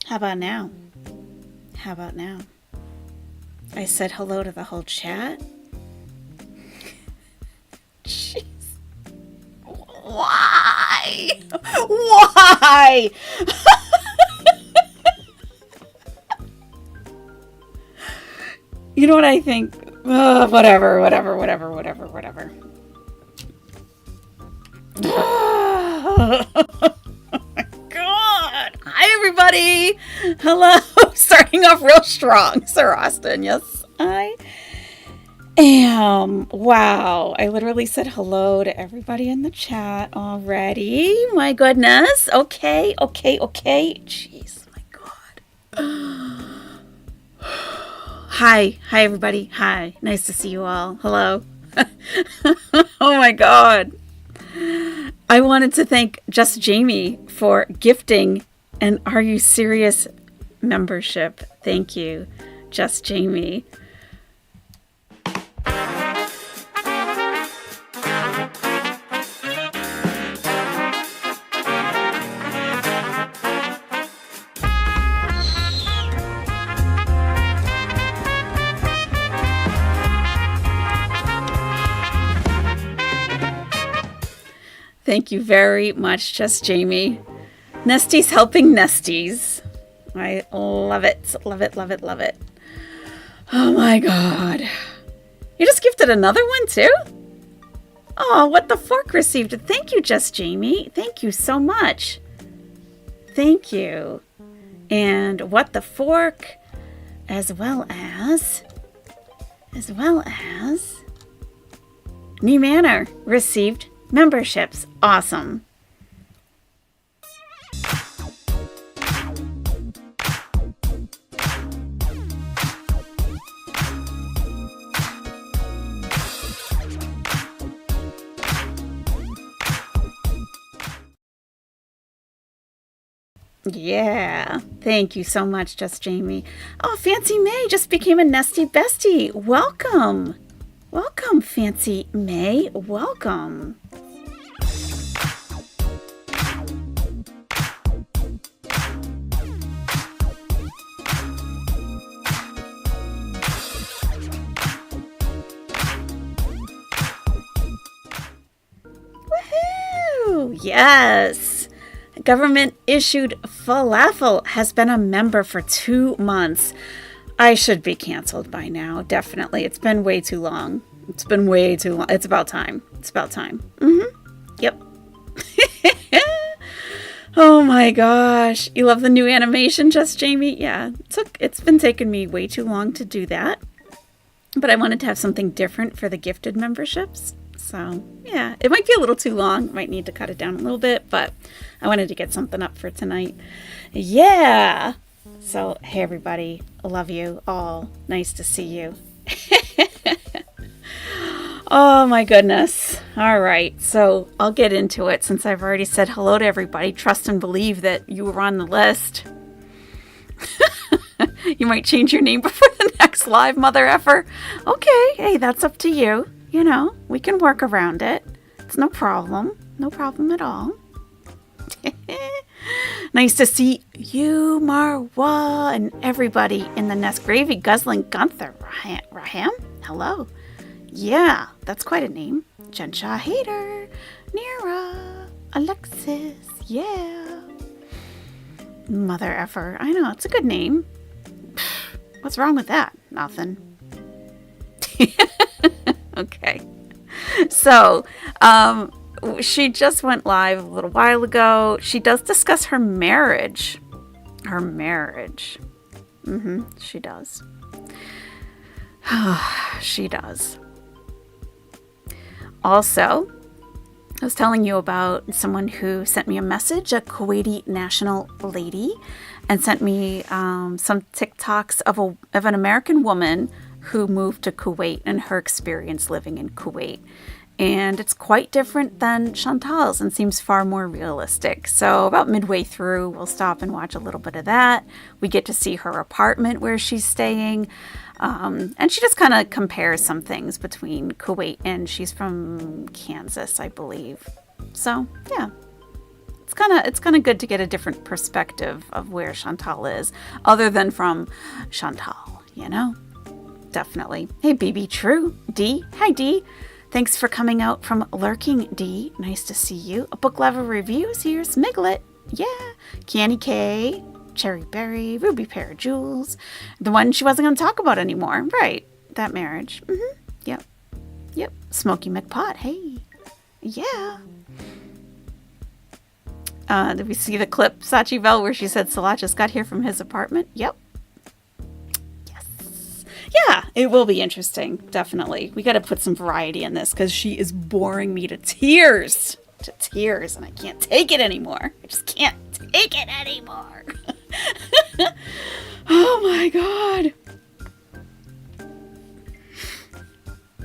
How about now? How about now? I said hello to the whole chat. Jeez. Why? Why? You know what I think? Whatever. Oh my God. Hi, everybody. Hello. Starting off real strong, Sir Austin. Yes, I am. Wow. I literally said hello to everybody in the chat already. My goodness. Okay. Jeez, my God. Hi, everybody. Hi. Nice to see you all. Hello. Oh my God. I wanted to thank Just Jamie for gifting an Are You Serious membership. Thank you, Just Jamie. Thank you very much, Just Jamie. Nesties helping Nesties. I love it. Love it. Oh my God. You just gifted another one too? Oh, What the Fork received it. Thank you, Just Jamie. Thank you so much. Thank you. And What the Fork, as well as New Manor received memberships. Awesome. Yeah. Thank you so much, Just Jamie. Oh, Fancy May just became a Nesty Bestie. Welcome. Welcome, Fancy May. Welcome. Woohoo! Yes. Government issued falafel has been a member for 2 months. I should be canceled by now. Definitely. It's been way too long. It's about time. Yep. Oh my gosh. You love the new animation, Just Jamie? Yeah. It's been taking me way too long to do that. But I wanted to have something different for the gifted memberships. So, yeah. It might be a little too long. Might need to cut it down a little bit, but I wanted to get something up for tonight. Yeah. So, hey everybody, I love you all. Nice to see you. Oh my goodness. All right, so I'll get into it since I've already said hello to everybody. Trust and believe that you were on the list. You might change your name before the next live, mother effer. Okay, hey, that's up to you. You know, we can work around it. It's no problem. No problem at all. Nice to see you, Marwa, and everybody in the nest. Gravy Guzzling Gunther. Raham? Hello. Yeah, that's quite a name. Jensha Hater. Nira. Alexis. Yeah. Mother effer. I know, it's a good name. What's wrong with that? Nothing. Okay. So, she just went live a little while ago. She does discuss her marriage. She does. She does. Also, I was telling you about someone who sent me a message, a Kuwaiti national lady, and sent me some TikToks of an American woman who moved to Kuwait and her experience living in Kuwait. And it's quite different than Chantal's and seems far more realistic. So about midway through, we'll stop and watch a little bit of that. We get to see her apartment where she's staying. And she just kind of compares some things between Kuwait and she's from Kansas, I believe. So, yeah. it's kind of good to get a different perspective of where Chantal is, other than from Chantal, Definitely. Hey, BB True. D. Hi, D. Thanks for coming out from Lurking, D. Nice to see you. A book lover reviews. Here's Miglet. Yeah. Candy K. Cherry Berry. Ruby Pear Jewels. The one she wasn't going to talk about anymore. Right. That marriage. Yep. Yep. Smoky McPot. Hey. Yeah. Did we see the clip, Sachi Bell, where she said Salah just got here from his apartment? Yep. Yes. Yeah, it will be interesting. Definitely. We got to put some variety in this because she is boring me to tears. And I can't take it anymore. I just can't take it anymore. Oh my God.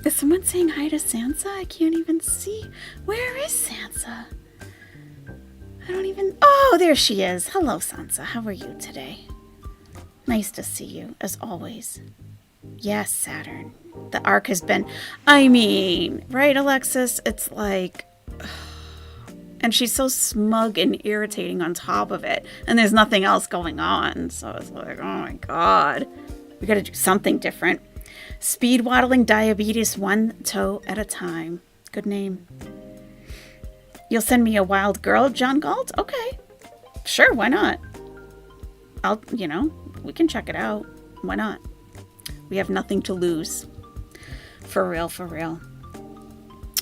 Is someone saying hi to Sansa? I can't even see. Where is Sansa? I don't even... Oh, there she is. Hello, Sansa. How are you today? Nice to see you, as always. Yes, Saturn. The arc has been... right, Alexis? It's like... And she's so smug and irritating on top of it. And there's nothing else going on. So it's like, oh my God. We gotta do something different. Speed waddling diabetes, one toe at a time. Good name. You'll send me a wild girl, John Galt? Okay. Sure, why not? We can check it out. Why not? We have nothing to lose. For real, for real.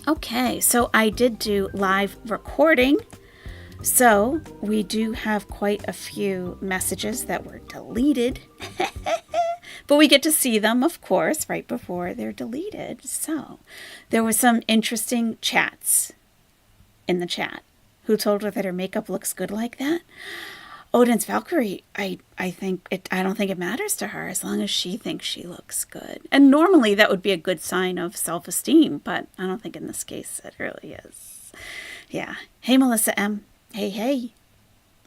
Okay, so I did do live recording. So we do have quite a few messages that were deleted. But we get to see them, of course, right before they're deleted. So there were some interesting chats in the chat. Who told her that her makeup looks good like that? Odin's Valkyrie, I don't think it matters to her as long as she thinks she looks good. And normally that would be a good sign of self-esteem, but I don't think in this case it really is. Yeah. Hey, Melissa M. Hey.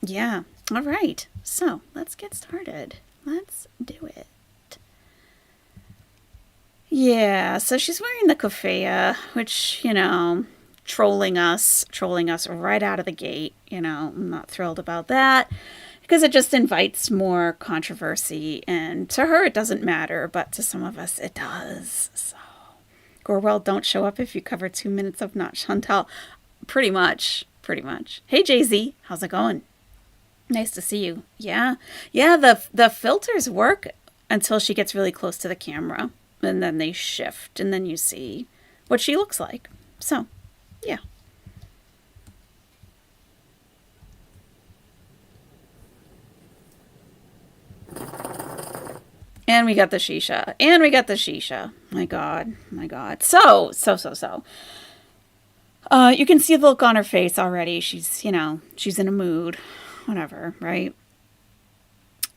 Yeah. All right. So let's get started. Let's do it. Yeah. So she's wearing the kufaya, which, trolling us right out of the gate. I'm not thrilled about that because it just invites more controversy, and to her it doesn't matter, but to some of us it does. So Gorwell, don't show up if you cover 2 minutes of not Chantal. Pretty much. Hey, Jay-Z, how's it going? Nice to see you. Yeah, the filters work until she gets really close to the camera, and then they shift, and then you see what she looks like. So yeah. And we got the Shisha. My God. So. You can see the look on her face already. She's in a mood. Whatever, right?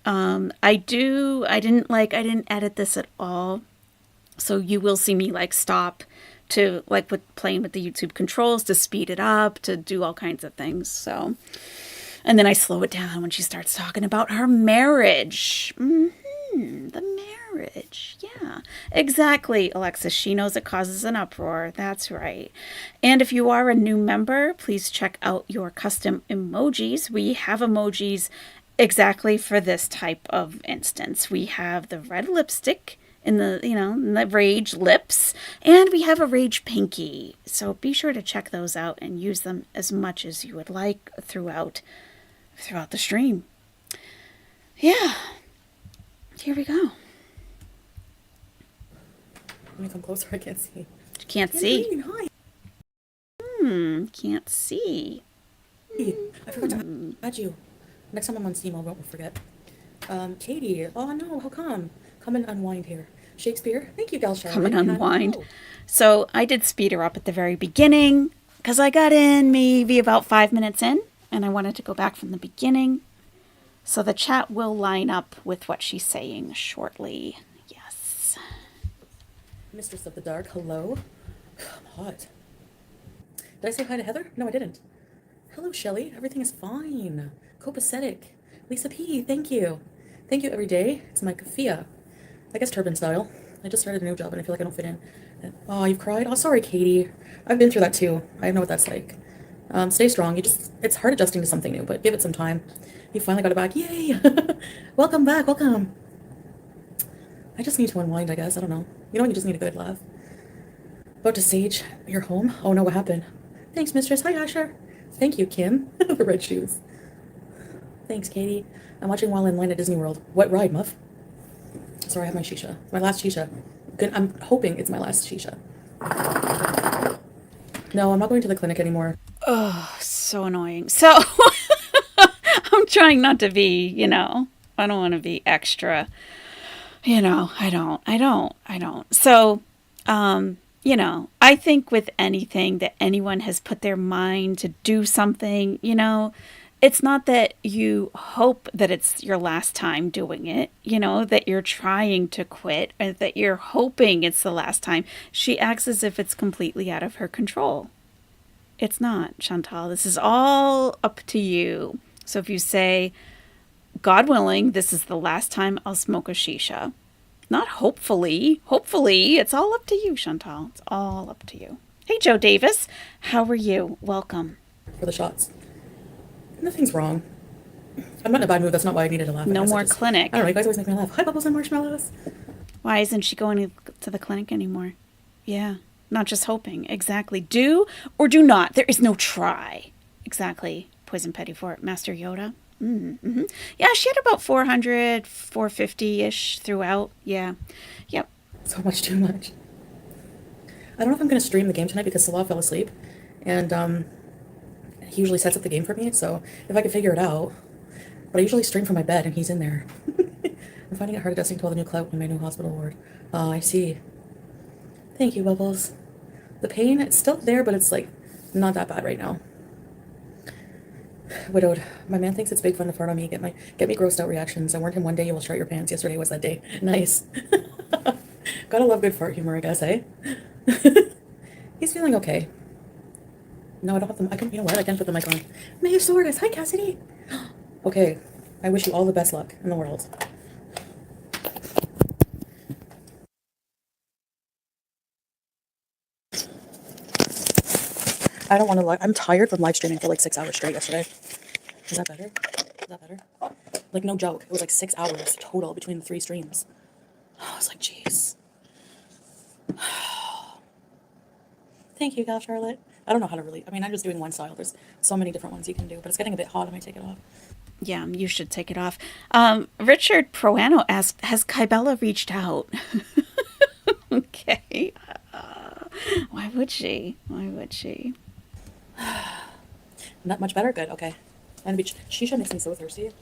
I didn't edit this at all. So you will see me stop to playing with the YouTube controls to speed it up, to do all kinds of things. So, and then I slow it down when she starts talking about her marriage. The marriage. Yeah, exactly, Alexis. She knows it causes an uproar. That's right. And if you are a new member, please check out your custom emojis. We have emojis exactly for this type of instance. We have the red lipstick in the rage lips, and we have a rage pinky. So be sure to check those out and use them as much as you would like throughout the stream. Yeah. Here we go. Let me come closer. I can't see. Can't see. Hi. Can't see. Hey, I forgot to add you. Next time I'm on Steam, I won't forget. Katie. Oh no, how come? Come and unwind here. Shakespeare. Thank you, Galshad. Come and unwind. So I did speed her up at the very beginning because I got in maybe about 5 minutes in, and I wanted to go back from the beginning. So the chat will line up with what she's saying shortly. Yes. Mistress of the Dark, hello. I'm hot. Did I say hi to Heather? No, I didn't. Hello, Shelly. Everything is fine. Copacetic. Lisa P, thank you. Thank you every day. It's my kafia. I guess turban style. I just started a new job and I feel like I don't fit in. Oh, you've cried? Oh, sorry, Katie. I've been through that too. I know what that's like. Stay strong. It's hard adjusting to something new, but give it some time. You finally got it back. Yay! Welcome back. Welcome. I just need to unwind, I guess. I don't know. You know when you just need a good laugh? About to sage your home? Oh no, what happened? Thanks, mistress. Hi, Asher. Thank you, Kim. The red shoes. Thanks, Katie. I'm watching while in line at Disney World. What ride, Muff? Sorry, I have my shisha. My last shisha. Good. I'm hoping it's my last shisha. No, I'm not going to the clinic anymore. Oh, so annoying. So I'm trying not to be, I don't want to be extra, I don't. So, I think with anything that anyone has put their mind to do something, it's not that you hope that it's your last time doing it, that you're trying to quit or that you're hoping it's the last time. She acts as if it's completely out of her control. It's not, Chantal. This is all up to you. So if you say, God willing, this is the last time I'll smoke a shisha. Not hopefully. Hopefully. It's all up to you, Chantal. It's all up to you. Hey, Joe Davis. How are you? Welcome. For the shots. Nothing's wrong. I'm not in a bad mood. That's not why I needed to laugh. No more clinic. I don't know. You guys always make me laugh. Hi, Bubbles and Marshmallows. Why isn't she going to the clinic anymore? Yeah. Not just hoping. Exactly. Do or do not. There is no try. Exactly. Poison Pettifort. Master Yoda. Mm-hmm. Yeah, she had about 400, 450-ish throughout. Yeah. Yep. So much too much. I don't know if I'm going to stream the game tonight because Salah fell asleep. And he usually sets up the game for me. So if I could figure it out. But I usually stream from my bed and he's in there. I'm finding it hard adjusting to all the new clout in my new hospital ward. Oh, I see. Thank you, Bubbles. The pain, it's still there, but it's like not that bad right now. Widowed. My man thinks it's big fun to fart on me, get me grossed out reactions. I warned him one day you will shart your pants. Yesterday was that day. Nice. Gotta love good fart humor, I guess, eh? He's feeling okay. No, I don't have the, you know what? I can't put the mic on. Mayosaurus. Hi, Cassidy. Okay. I wish you all the best luck in the world. I don't want to I'm tired from live streaming for like 6 hours straight yesterday. Is that better? Is that better? Like, no joke. It was like 6 hours total between the 3 streams. I was like, jeez. Thank you, Gal Charlotte. I don't know how to really, I'm just doing one style. There's so many different ones you can do, but it's getting a bit hot. I might take it off. Yeah, you should take it off. Richard Proano asked, has Kybella reached out? Okay. Why would she? Why would she? Not much better? Good, okay. And Shisha makes me so thirsty.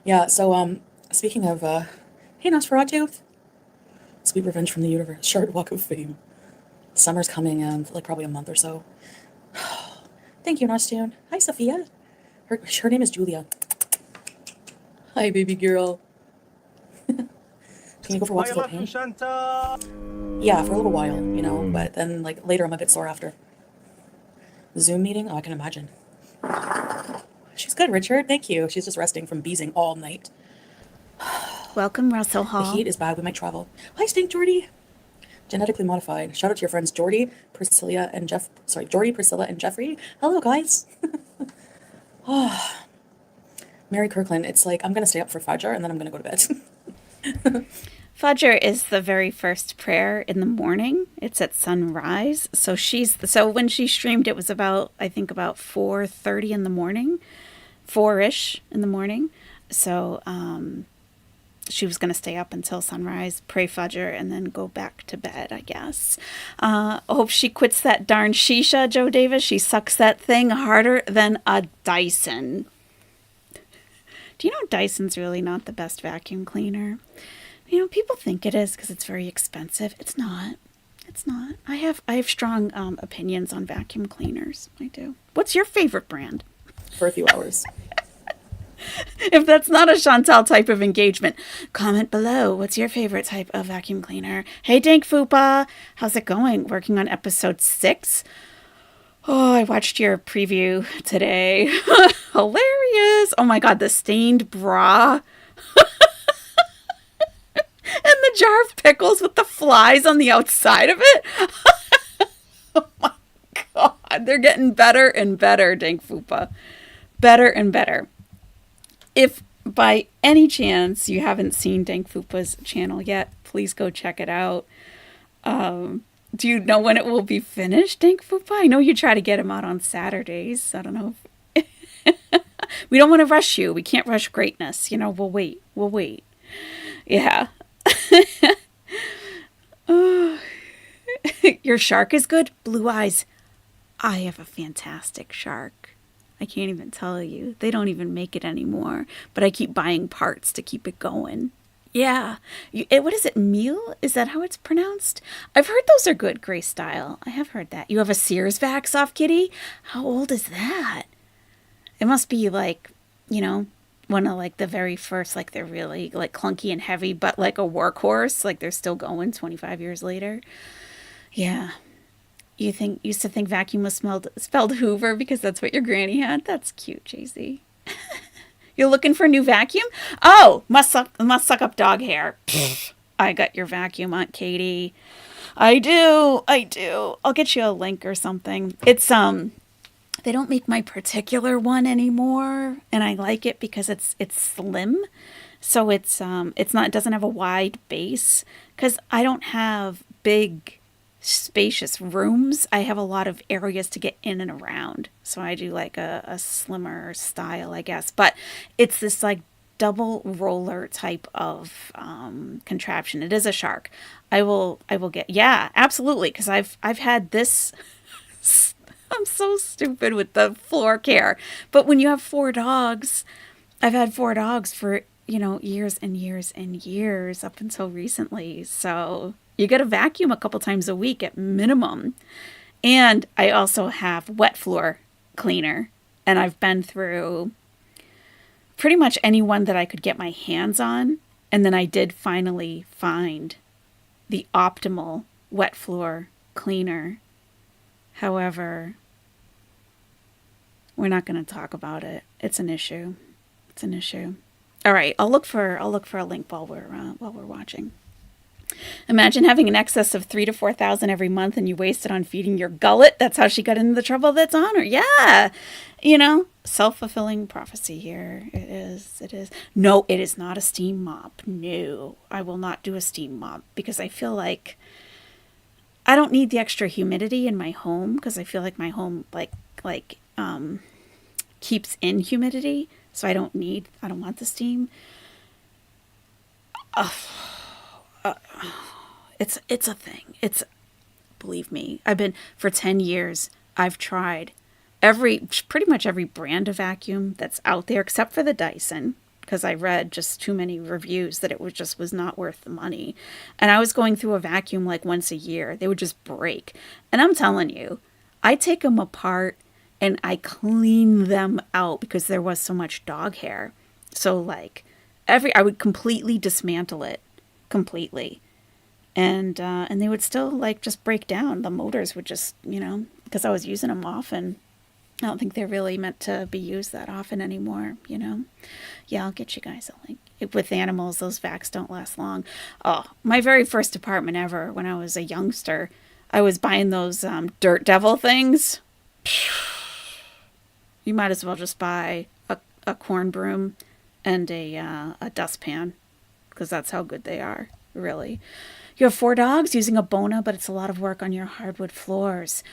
Yeah, so, speaking of, hey, Nosferatu. Sweet revenge from the universe. Shard Walk of Fame. Summer's coming in, like, probably a month or so. Thank you, Nostune. Hi, Sophia. Her name is Julia. Hi, baby girl. Can you go for walks without pain? Yeah, for a little while, but then, like, later I'm a bit sore after. Zoom meeting? Oh, I can imagine. She's good, Richard. Thank you. She's just resting from beezing all night. Welcome, Russell Hall. The heat is bad. We might travel. Hi, Stink Jordy. Genetically modified. Shout out to your friends Jordy, Priscilla, and Jeffrey. Hello, guys. Oh, Mary Kirkland. It's like I'm gonna stay up for Fajr and then I'm gonna go to bed. Fajr is the very first prayer in the morning. It's at sunrise. So when she streamed, it was about 4:30 in the morning, 4-ish in the morning. So she was going to stay up until sunrise, pray Fajr, and then go back to bed, I guess. I hope she quits that darn shisha, Joe Davis. She sucks that thing harder than a Dyson. Do you know Dyson's really not the best vacuum cleaner? People think it is because it's very expensive. It's not. It's not. I have strong opinions on vacuum cleaners. I do. What's your favorite brand? For a few hours. If that's not a Chantal type of engagement, comment below. What's your favorite type of vacuum cleaner? Hey, Dank Fupa. How's it going? Working on episode 6. Oh, I watched your preview today. Hilarious. Oh my God, the stained bra. And the jar of pickles with the flies on the outside of it. Oh my God, they're getting better and better, Dank Fupa. Better and better. If by any chance you haven't seen Dank Fupa's channel yet, please go check it out. Do you know when it will be finished, Dank Fupa? I know you try to get him out on Saturdays. I don't know. We don't want to rush you. We can't rush greatness. We'll wait. We'll wait. Yeah. Your shark is good? Blue eyes. I have a fantastic shark. I can't even tell you. They don't even make it anymore. But I keep buying parts to keep it going. Yeah. What is it? Meal? Is that how it's pronounced? I've heard those are good, Gray Style. I have heard that. You have a Sears Vax off kitty? How old is that? It must be like, one of like the very first, like they're really like clunky and heavy, but like a workhorse. Like they're still going 25 years later. Yeah. Used to think vacuum was spelled Hoover because that's what your granny had? That's cute, JC. You're looking for a new vacuum? Oh, must suck up dog hair. I got your vacuum, Aunt Katie. I do. I'll get you a link or something. It's they don't make my particular one anymore, and I like it because it's slim. So it doesn't have a wide base because I don't have big spacious rooms. I have a lot of areas to get in and around. So I do like a slimmer style, I guess. But it's this like double roller type of contraption. It is a shark. I will get, yeah, absolutely. Because I've had this. I'm so stupid with the floor care. But when you have 4 dogs, I've had 4 dogs for, years and years and years up until recently. So you got to vacuum a couple times a week at minimum. And I also have wet floor cleaner. And I've been through pretty much anyone that I could get my hands on. And then I did finally find the optimal wet floor cleaner. However, we're not going to talk about it. It's an issue. All right, I'll look for a link while we're watching. Imagine having an excess of 3,000 to 4,000 every month, and you waste it on feeding your gullet. That's how she got into the trouble that's on her. Yeah, self-fulfilling prophecy here. It is. No, it is not a steam mop. No, I will not do a steam mop because I feel like I don't need the extra humidity in my home because I feel like my home keeps in humidity, so I don't want the steam. It's a thing. Believe me, for 10 years, I've tried pretty much every brand of vacuum that's out there except for the Dyson, because I read just too many reviews that it was not worth the money. And I was going through a vacuum like once a year. They would just break. And I'm telling you, I take them apart and I clean them out because there was so much dog hair. So like I would completely dismantle it completely. And they would still like just break down. The motors would just, because I was using them often. I don't think they're really meant to be used that often anymore, Yeah, I'll get you guys a link. With animals, those vacs don't last long. Oh, my very first apartment ever when I was a youngster, I was buying those Dirt Devil things. You might as well just buy a corn broom and a dustpan because that's how good they are, really. You have 4 dogs using a Bona, but it's a lot of work on your hardwood floors.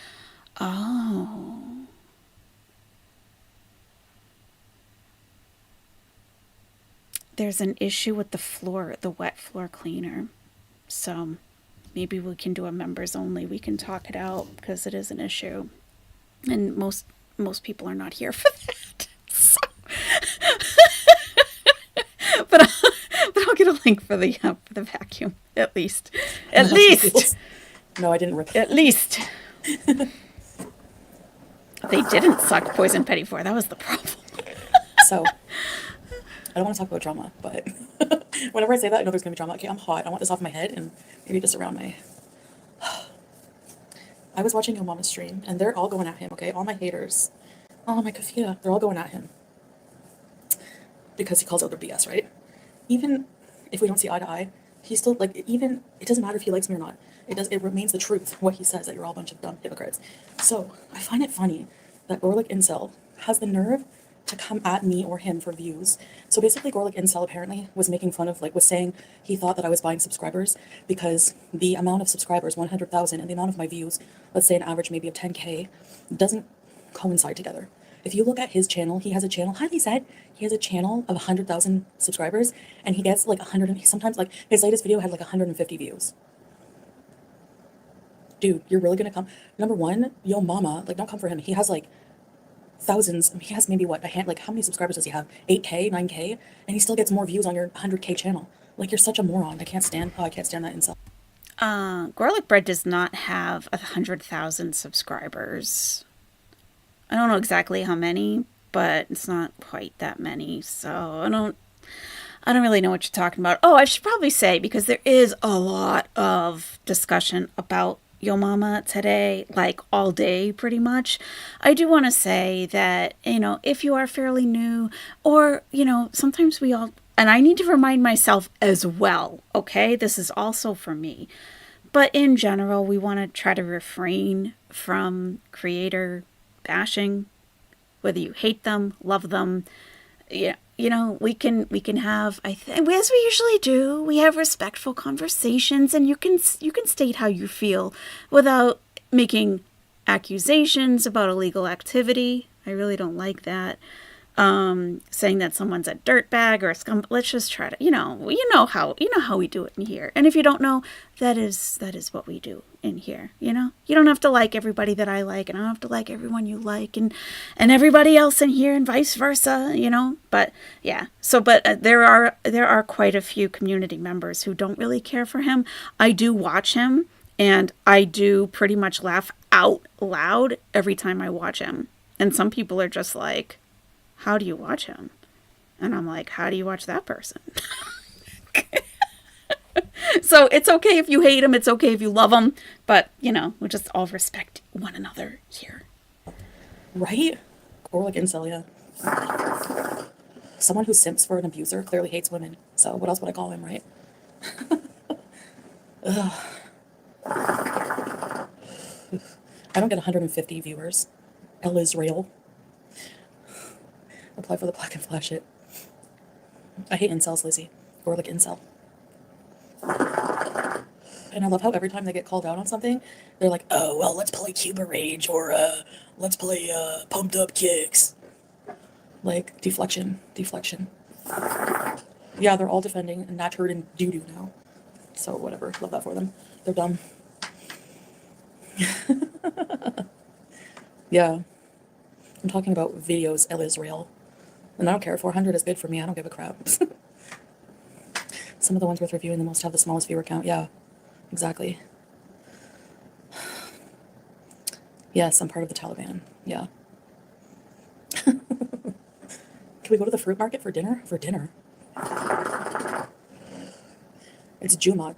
Oh. There's an issue with the wet floor cleaner. So maybe we can do a members only. We can talk it out because it is an issue. And most people are not here for that. So. but I'll get a link for the vacuum at least. At least. No, I didn't rip it. At least. They didn't suck Poison Petty 4. That was the problem. So, I don't want to talk about drama, but whenever I say that, I know there's going to be drama. Okay, I'm hot. I want this off my head and maybe just around my... I was watching Yo Mama's stream, and they're all going at him, okay? All my haters. Oh, my Kafia. They're all going at him. Because he calls out their BS, right? Even if we don't see eye to eye, He's still like, even it doesn't matter if he likes me or not. It remains the truth what he says, that you're all a bunch of dumb hypocrites. So I find it funny that Gorlick Incel has the nerve to come at me or him for views. So basically Gorlick Incel apparently was making fun of, like, was saying he thought that I was buying subscribers because the amount of subscribers, 100,000, and the amount of my views, let's say an average maybe of 10K, doesn't coincide together. If you look at his channel, he has a channel, highly said, he has a channel of 100,000 subscribers, and he gets like 100, and sometimes like his latest video had like 150 views. Dude, you're really gonna come? Number one, yo mama, like, don't come for him. He has like thousands. I mean, he has maybe what, a hand, like, how many subscribers does he have? 8K, 9K, and he still gets more views on your 100K channel. Like, you're such a moron. I can't stand that insult. Garlic Bread does not have 100,000 subscribers. I don't know exactly how many, but it's not quite that many. So I don't really know what you're talking about. Oh, I should probably say, because there is a lot of discussion about Yo Mama today, like all day pretty much. I do want to say that, if you are fairly new, or, sometimes we all, and I need to remind myself as well, okay? This is also for me. But in general, we want to try to refrain from creator bashing, whether you hate them, love them. Yeah, we can have, I think, as we usually do, we have respectful conversations, and you can state how you feel without making accusations about illegal activity. I really don't like that. Saying that someone's a dirtbag or a scum. Let's just try to, you know how we do it in here. And if you don't know, that is what we do in here. You don't have to like everybody that I like, and I don't have to like everyone you like, and everybody else in here, and vice versa. But yeah. So, but there are quite a few community members who don't really care for him. I do watch him, and I do pretty much laugh out loud every time I watch him. And some people are just like, how do you watch him? And I'm like, how do you watch that person? So it's okay if you hate him. It's okay if you love him. But, we'll just all respect one another here. Right? Or like incel, yeah. Someone who simps for an abuser clearly hates women. So what else would I call him, right? I don't get 150 viewers. El Israel. Apply for the plaque and flash it. I hate incels, Lizzie. Or like incel. And I love how every time they get called out on something, they're like, oh, well, let's play Cuba Rage, or let's play Pumped Up Kicks. Like, deflection. Yeah, they're all defending Nat Turd and doo-doo now. So whatever, love that for them. They're dumb. Yeah. I'm talking about videos, El Israel. And I don't care, 400 is good for me, I don't give a crap. Some of the ones worth reviewing the most have the smallest viewer count, yeah. Exactly. Yes, I'm part of the Taliban, yeah. Can we go to the fruit market for dinner? For dinner? It's Jumad.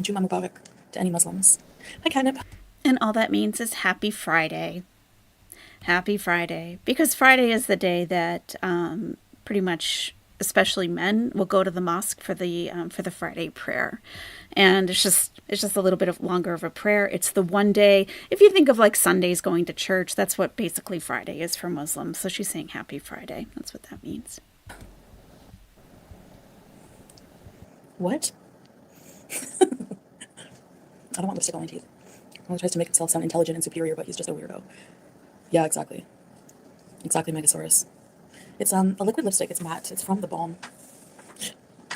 Jumad Mubarak to any Muslims. Hi, Catnip. And all that means is happy Friday. Happy Friday. Because Friday is the day that pretty much, especially men, will go to the mosque for the Friday prayer. And it's just a little bit longer of a prayer. It's the one day, if you think of like Sundays going to church, that's what basically Friday is for Muslims. So she's saying happy Friday. That's what that means. What? I don't want lipstick on my teeth. He tries to make himself sound intelligent and superior, but he's just a weirdo. Yeah, exactly. Exactly, Megasaurus. It's a liquid lipstick. It's matte. It's from the Balm.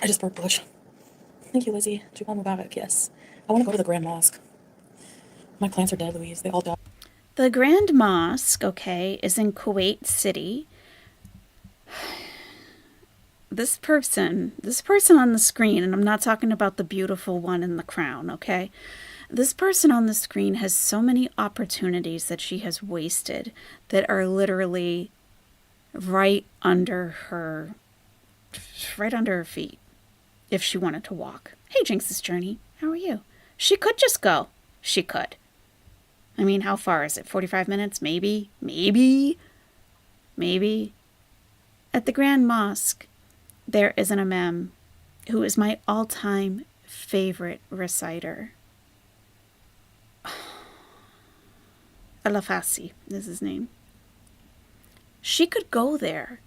I just burped Bush. Thank you, Lizzie. Jumad Mubarak, yes. I want to go to the Grand Mosque. My plants are dead, Louise. They all died. The Grand Mosque, okay, is in Kuwait City. This person on the screen, and I'm not talking about the beautiful one in the crown, okay? This person on the screen has so many opportunities that she has wasted that are literally right under her feet if she wanted to walk. Hey, Jinx's Journey, how are you? She could just go. She could. I mean, how far is it? 45 minutes? Maybe. At the Grand Mosque, there is an imam who is my all-time favorite reciter. Alafasi is his name. She could go there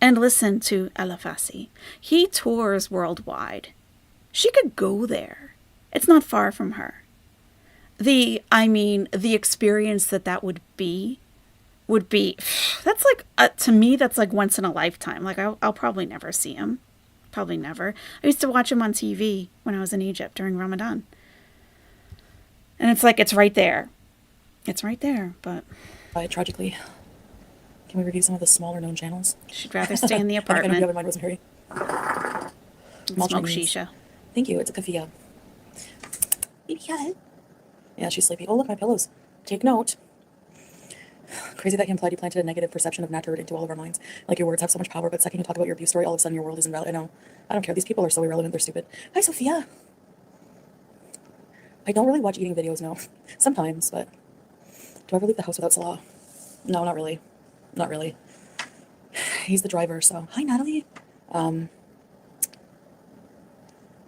and listen to Alafasi. He tours worldwide. She could go there. It's not far from her. The experience that would be, that's like, to me, that's like once in a lifetime. Like, I'll probably never see him. Probably never. I used to watch him on TV when I was in Egypt during Ramadan. And it's like, it's right there. It's right there, but... Tragically. Can we review some of the smaller known channels? She'd rather stay in the apartment. I have in mind, Rosemary. Smoke shisha. Thank you. It's a kafia. Baby cat. Yeah, she's sleepy. Oh, look, my pillows. Take note. Crazy that he implied you planted a negative perception of Nat into all of our minds. Like your words have so much power, but second you talk about your abuse story, all of a sudden your world is invalid. I know. I don't care. These people are so irrelevant. They're stupid. Hi, Sophia. I don't really watch eating videos, no. Sometimes, but do I ever leave the house without Salah? No, not really. Not really. He's the driver, so. Hi, Natalie. And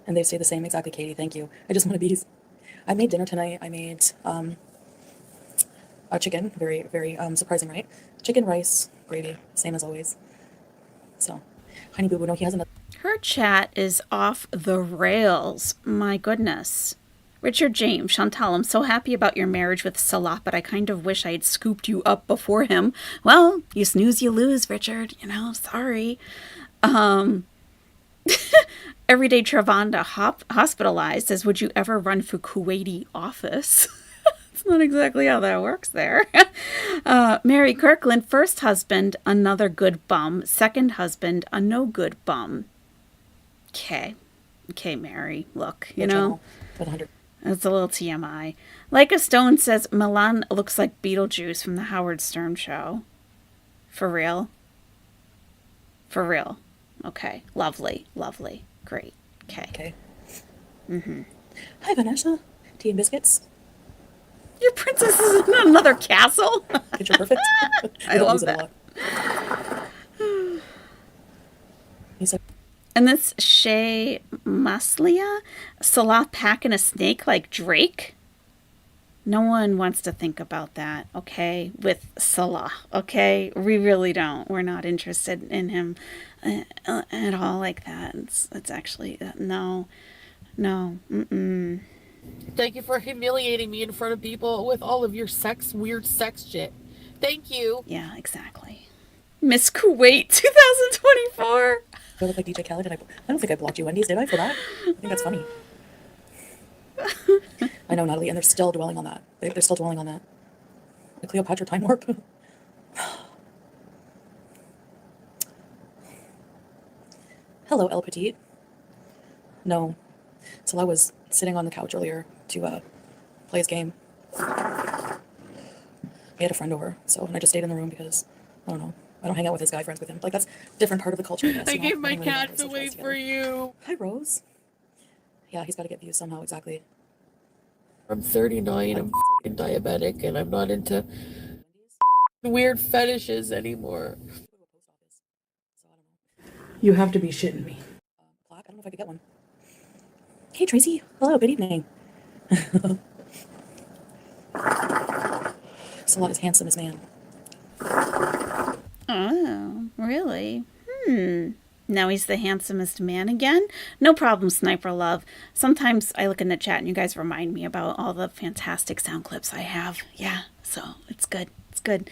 they say the same. Exactly, Katie. Thank you. I just want to be... I made dinner tonight. I made a chicken. Very, very surprising, right? Chicken, rice, gravy. Same as always. So, Honey Boo Boo, no, he has another... Her chat is off the rails. My goodness. Richard James, Chantal, I'm so happy about your marriage with Salah, but I kind of wish I had scooped you up before him. Well, you snooze, you lose, Richard. You know, sorry. Everyday Travanda hospitalized says, would you ever run for Kuwaiti office? It's not exactly how that works there. Mary Kirkland, first husband, another good bum. Second husband, a no good bum. Okay, Mary, look, you know. It's a little TMI. Leica Stone says, Milan looks like Beetlejuice from the Howard Stern show. For real? For real. Okay. Lovely. Great. Okay. Mm-hmm. Hi, Vanessa. Tea and biscuits. Your princess is in another castle? Picture perfect. I love that. And this Shay Maslia, Salah packing a snake like Drake. No one wants to think about that, okay, with Salah, okay? We really don't. We're not interested in him at all like that. It's actually, no, mm-mm. Thank you for humiliating me in front of people with all of your weird sex shit. Thank you. Yeah, exactly. Miss Kuwait 2024. I look like DJ Khaled, and I don't think I blocked you, Wendy's, did I, for that? I think that's funny. I know, Natalie, and they're still dwelling on that. They're still dwelling on that. The Cleopatra time warp. Hello, El Petit. No. So I was sitting on the couch earlier to play his game. We had a friend over, and I just stayed in the room because, I don't know, I don't hang out with his guy friends with him. Like, that's a different part of the culture, I guess. I gave my cats away for you. Hi, Rose. Yeah, he's got to get views somehow, exactly. I'm 39, I'm f***ing diabetic, and I'm not into weird fetishes anymore. You have to be shitting me. Plaque? I don't know if I could get one. Hey, Tracy. Hello, good evening. Salah is handsomest man. Oh, really? Now he's the handsomest man again? No problem, Sniper Love. Sometimes I look in the chat and you guys remind me about all the fantastic sound clips I have. Yeah, so it's good. It's good.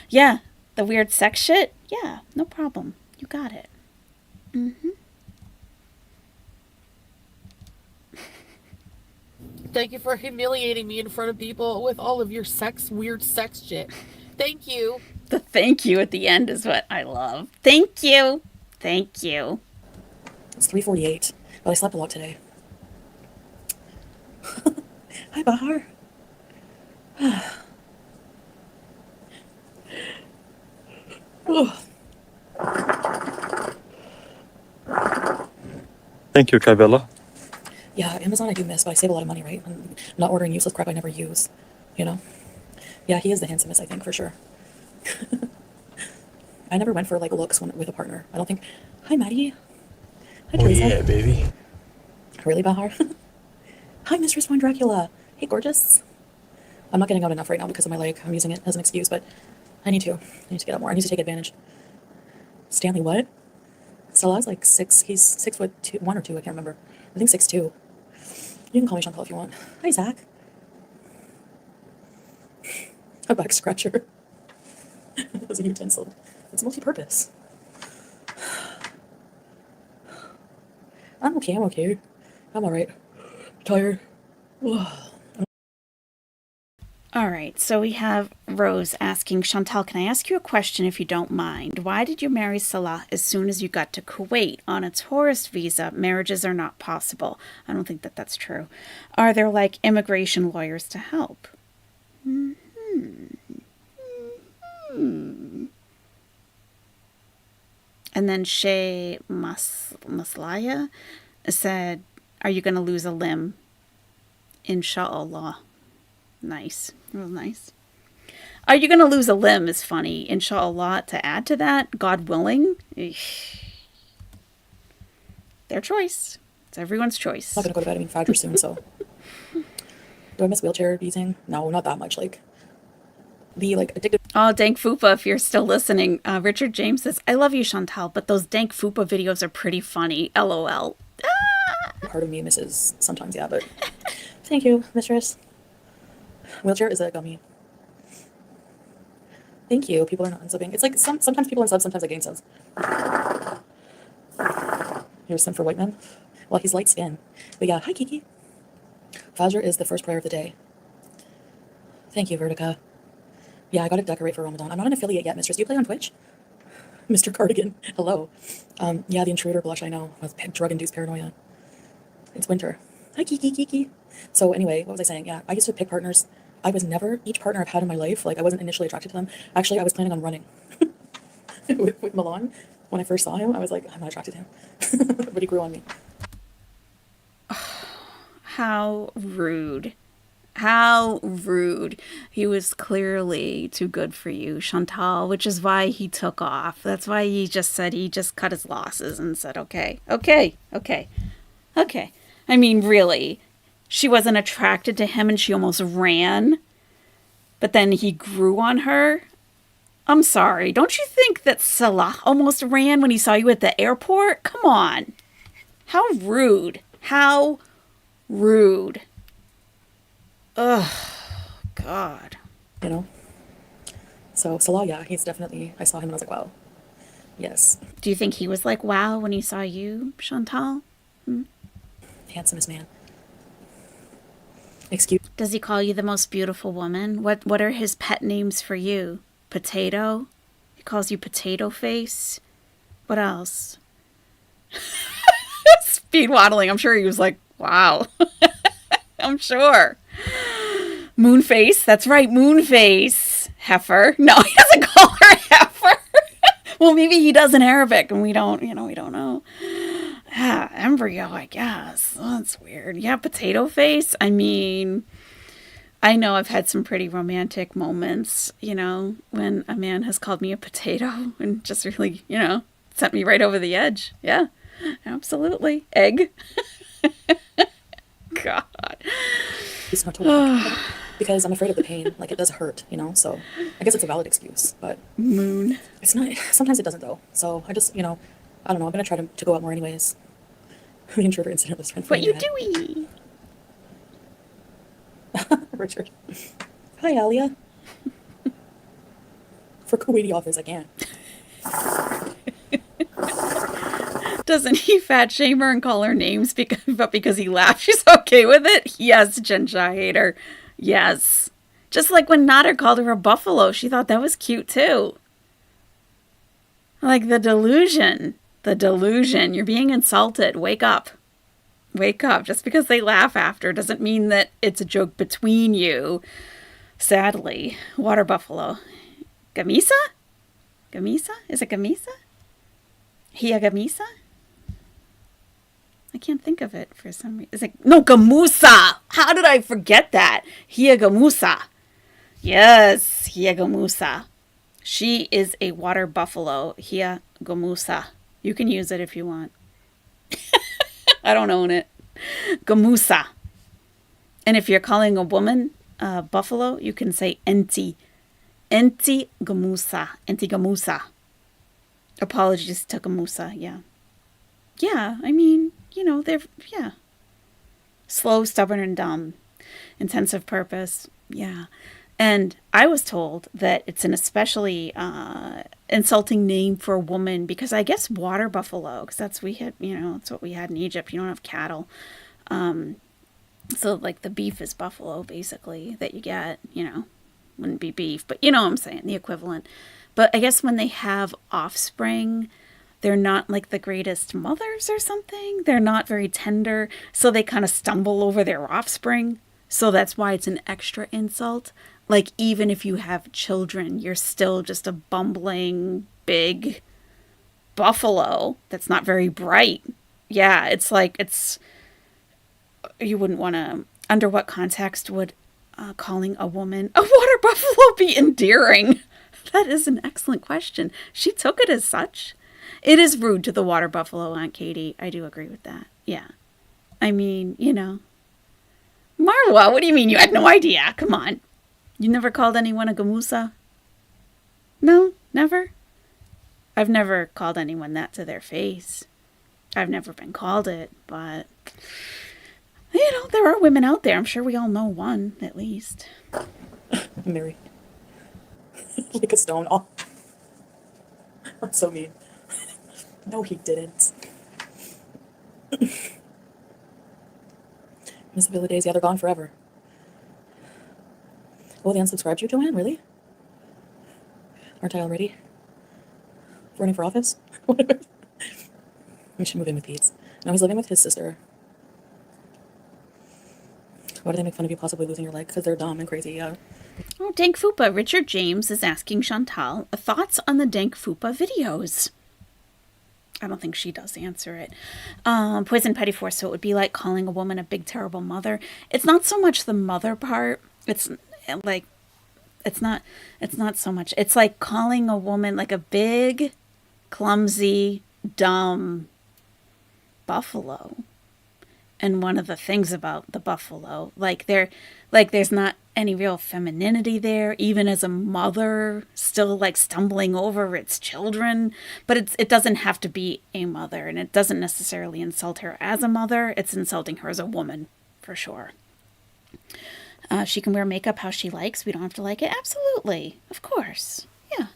Yeah, the weird sex shit? Yeah, no problem. You got it. Mm-hmm. Thank you for humiliating me in front of people with all of your weird sex shit. Thank you. The thank you at the end is what I love. Thank you. Thank you. It's 3:48, but I slept a lot today. Hi, Bahar. Oh. Thank you, Kabela. Yeah, Amazon I do miss, but I save a lot of money, right? I'm not ordering useless crap I never use, you know? Yeah, he is the handsomest, I think, for sure. I never went for, like, looks with a partner. I don't think... Hi, Maddie. Hi, Oh Teresa. yeah, baby. Really, Bahar? Hi, Mistress Wine Dracula. Hey, gorgeous. I'm not getting out enough right now because of my leg. I'm using it as an excuse, but I need to. I need to get out more. I need to take advantage. Stanley, what? Salah's like 6. He's 6'2", 1 or 2. I can't remember. I think 6'2". You can call me Chantal if you want. Hi, Zach. A back scratcher. That was a utensil. It's multi-purpose. I'm okay. I'm okay. I'm all right. Tired. All right, so we have Rose asking, Chantal, can I ask you a question if you don't mind? Why did you marry Salah as soon as you got to Kuwait? On a tourist visa, marriages are not possible. I don't think that that's true. Are there like immigration lawyers to help? And then Shay Maslaya said, are you going to lose a limb? Inshallah. Nice. That was nice. Are you going to lose a limb is funny. Inshallah, to add to that, God willing. Their choice. It's everyone's choice. I'm not gonna go to bed. I mean, Fajr soon, so. Do I miss wheelchair using? No, not that much. Like, the addictive Oh, Dank Fupa, if you're still listening. Richard James says, I love you, Chantal, but those Dank Fupa videos are pretty funny. LOL. part of me misses sometimes, yeah, but thank you, mistress. Wheelchair is a gummy. Thank you. People are not unsubbing. It's like sometimes people are subs, sometimes I gain subs. Here's some for white men. Well, he's light skin. But yeah, hi Kiki. Fajr is the first prayer of the day. Thank you, Vertica. Yeah, I gotta decorate for Ramadan. I'm not an affiliate yet, mistress. Do you play on Twitch? Mr. Cardigan, hello. Yeah, the intruder blush, I know. With drug-induced paranoia. It's winter. Hi, Kiki. So anyway, what was I saying? Yeah, I used to pick partners. I was never, each partner I've had in my life, like I wasn't initially attracted to them. Actually, I was planning on running. with Milan. When I first saw him, I was like, I'm not attracted to him. But he grew on me. How rude. How rude. He was clearly too good for you, Chantal, which is why he took off. That's why he just said he just cut his losses and said, okay. I mean, really, she wasn't attracted to him and she almost ran, but then he grew on her. I'm sorry. Don't you think that Salah almost ran when he saw you at the airport? Come on. How rude. How rude. Ugh, God. You know? So Salah, yeah, he's definitely, I saw him and I was like, wow. Yes. Do you think he was like, wow, when he saw you, Chantal? Handsomest man. Excuse. Does he call you the most beautiful woman? What are his pet names for you? Potato? He calls you Potato Face? What else? Speed waddling. I'm sure he was like, wow. I'm sure. Moonface. That's right, Moonface. Heifer. No, he doesn't call her heifer. Well, maybe he does in Arabic and we don't know. Ah, embryo, I guess. Oh, that's weird. Yeah, Potato Face. I mean, I know I've had some pretty romantic moments, when a man has called me a potato and just really, sent me right over the edge. Yeah, absolutely. Egg. God. It's not to because I'm afraid of the pain. Like, it does hurt, so I guess it's a valid excuse, but Moon. it's not, sometimes it doesn't though. So I just, I don't know, I'm going to try to go out more anyways. The intruder incident was What you doing? Richard. Hi, Alia. For Kuwaiti office, I can. Doesn't he fat shame her and call her names because he laughs, she's okay with it? Yes, Gensha hater. Yes. Just like when Nader called her a buffalo, she thought that was cute too. Like the delusion. You're being insulted. Wake up. Just because they laugh after doesn't mean that it's a joke between you. Sadly. Water buffalo. Gamisa? Is it Gamisa? Hia Gamisa? I can't think of it for some reason. No, Gamusa! How did I forget that? Hia Gamusa. Yes, Hia Gamusa. She is a water buffalo. Hia Gamusa. You can use it if you want. I don't own it. Gamusa. And if you're calling a woman buffalo, you can say enti. Enti gamusa. Enti gamusa. Apologies to gamusa, yeah. Yeah, I mean, they're, yeah. Slow, stubborn, and dumb. Intensive purpose, yeah. And I was told that it's an especially insulting name for a woman because I guess water buffalo, because that's that's what we had in Egypt. You don't have cattle, so like the beef is buffalo basically that you get. Wouldn't be beef, but you know what I'm saying, the equivalent. But I guess when they have offspring, they're not like the greatest mothers or something. They're not very tender, so they kind of stumble over their offspring. So that's why it's an extra insult. Like, even if you have children, you're still just a bumbling, big buffalo that's not very bright. Yeah, you wouldn't want to, under what context would calling a woman a water buffalo be endearing? That is an excellent question. She took it as such. It is rude to the water buffalo, Aunt Katie. I do agree with that. Yeah. I mean, Marwa, what do you mean you had no idea? Come on. You never called anyone a gamusa? No? Never? I've never called anyone that to their face. I've never been called it, but, there are women out there. I'm sure we all know one, at least. Mary. Like a stone. Oh. I'm so mean. No, he didn't. Missability days, yeah, they're gone forever. Oh, they unsubscribed you, Joanne? Really? Aren't I already running for office? We should move in with Pete. No, he's living with his sister. Why do they make fun of you possibly losing your leg? Because they're dumb and crazy, yeah. Oh, Dank Fupa. Richard James is asking Chantal thoughts on the Dank Fupa videos. I don't think she does answer it. Poison Petty Force. So it would be like calling a woman a big, terrible mother. It's not so much the mother part. It's like, it's not so much. It's like calling a woman like a big, clumsy, dumb buffalo. And one of the things about the buffalo, there's not any real femininity there, even as a mother, still like stumbling over its children. But it doesn't have to be a mother, and it doesn't necessarily insult her as a mother. It's insulting her as a woman, for sure. She can wear makeup how she likes. We don't have to like it. Absolutely. Of course. Yeah.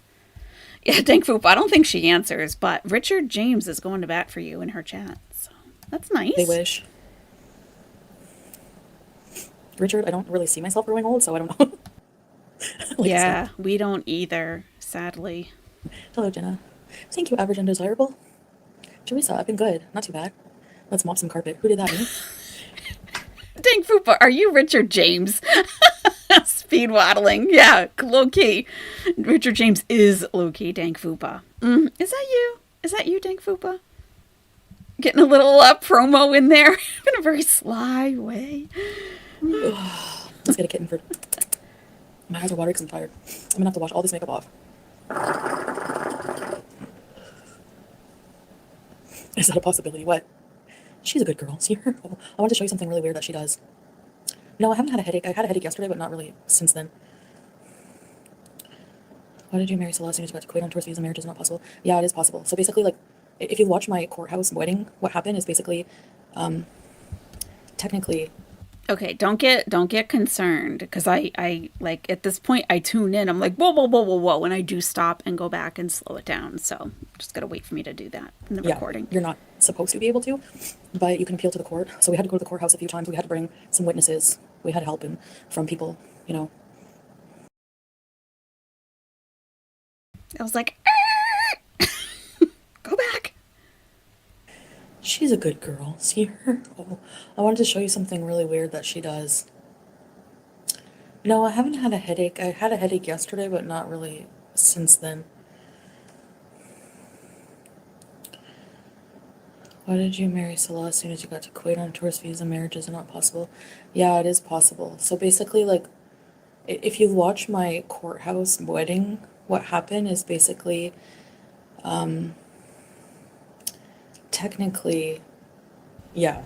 Yeah, Dank Foop, I don't think she answers, but Richard James is going to bat for you in her chat. So that's nice. They wish. Richard, I don't really see myself growing old, so I don't know. Yeah, we don't either, sadly. Hello, Jenna. Thank you, average and desirable. Teresa, I've been good. Not too bad. Let's mop some carpet. Who did that, me? Dank Fupa, are you Richard James? Speed waddling. Yeah, low key. Richard James is low key Dank Fupa. Is that you? Is that you, Dank Fupa? Getting a little promo in there in a very sly way. Let's get a kitten for... My eyes are watering because I'm tired. I'm gonna have to wash all this makeup off. Is that a possibility? What? She's a good girl. See her? I wanted to show you something really weird that she does. No, I haven't had a headache. I had a headache yesterday, but not really since then. Why did you marry Celeste? You got to quit on tourist visa. Marriage is not possible. Yeah, it is possible. So basically, like, if you watch my courthouse wedding, what happened is basically, technically... Okay, don't get concerned, because I like at this point I tune in. I'm like, whoa, whoa, whoa, whoa, whoa, and I do stop and go back and slow it down. So just gotta wait for me to do that in the recording. You're not supposed to be able to, but you can appeal to the court. So we had to go to the courthouse a few times. We had to bring some witnesses. We had help from people, I was like, go back. She's a good girl. See her? Oh, I wanted to show you something really weird that she does. No, I haven't had a headache. I had a headache yesterday, but not really since then. Why did you marry Salah as soon as you got to Kuwait on a tourist visa? Marriage is not possible. Yeah, it is possible. So basically, like, if you watch my courthouse wedding, what happened is basically, technically, Yeah.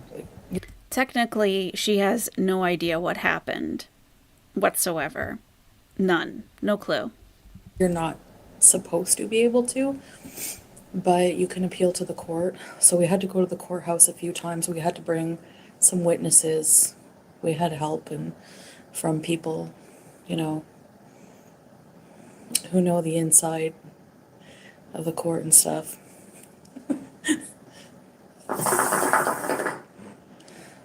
Technically, she has no idea what happened whatsoever. None. No clue. You're not supposed to be able to, but you can appeal to the court. So we had to go to the courthouse a few times. We had to bring some witnesses. We had help and from people, you know, who know the inside of the court and stuff.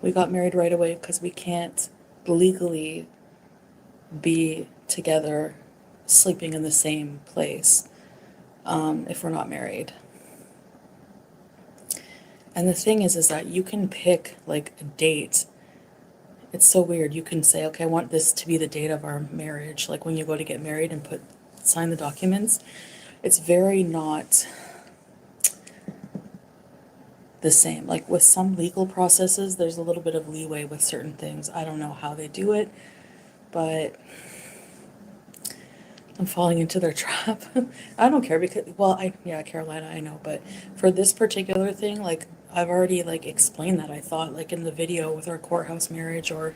We got married right away because we can't legally be together sleeping in the same place if we're not married. And the thing is that you can pick like a date. It's so weird. You can say, okay, I want this to be the date of our marriage. Like when you go to get married and sign the documents, it's very not the same. Like with some legal processes, there's a little bit of leeway with certain things. I don't know how they do it, but I'm falling into their trap. I don't care because, well, yeah, Carolina, I know, but for this particular thing, like, I've already, like, explained that, I thought, like, in the video with our courthouse marriage or,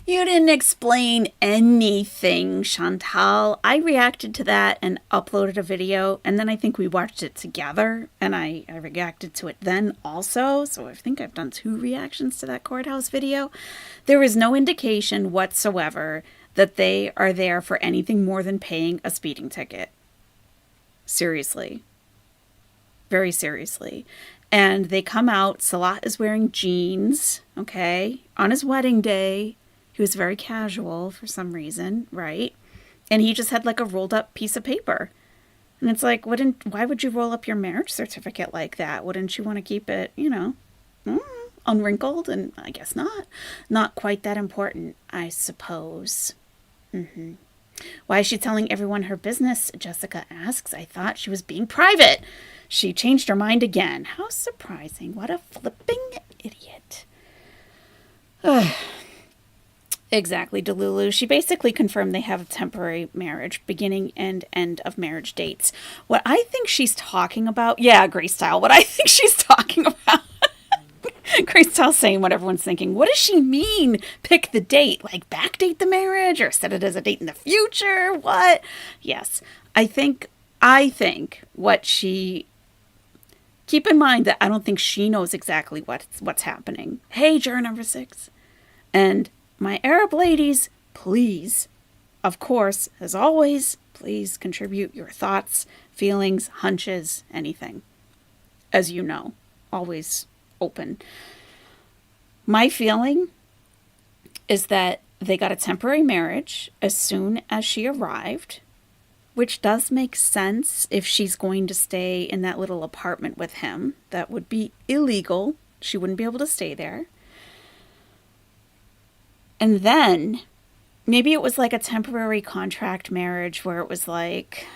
You didn't explain anything, Chantal. I reacted to that and uploaded a video, and then I think we watched it together, and I reacted to it then also. So I think I've done 2 reactions to that courthouse video. There is no indication whatsoever that they are there for anything more than paying a speeding ticket. Seriously. Very seriously. And they come out, Salah is wearing jeans, okay, on his wedding day. He was very casual for some reason, right? And he just had like a rolled up piece of paper. And it's like, why would you roll up your marriage certificate like that? Wouldn't you want to keep it, unwrinkled? And I guess not. Not quite that important, I suppose. Why is she telling everyone her business? Jessica asks. I thought she was being private. She changed her mind again. How surprising. What a flipping idiot. Exactly, Delulu. She basically confirmed they have a temporary marriage, beginning and end of marriage dates. What I think she's talking about, yeah, Grace Style, what I think she's talking about, Grace Style saying what everyone's thinking. What does she mean? Pick the date, like backdate the marriage or set it as a date in the future? What? Yes, I think what she, keep in mind that I don't think she knows exactly what's happening. Hey, juror number 6. And my Arab ladies, please, of course, as always, please contribute your thoughts, feelings, hunches, anything. As you know, always open. My feeling is that they got a temporary marriage as soon as she arrived, which does make sense if she's going to stay in that little apartment with him. That would be illegal. She wouldn't be able to stay there. And then maybe it was like a temporary contract marriage where it was like,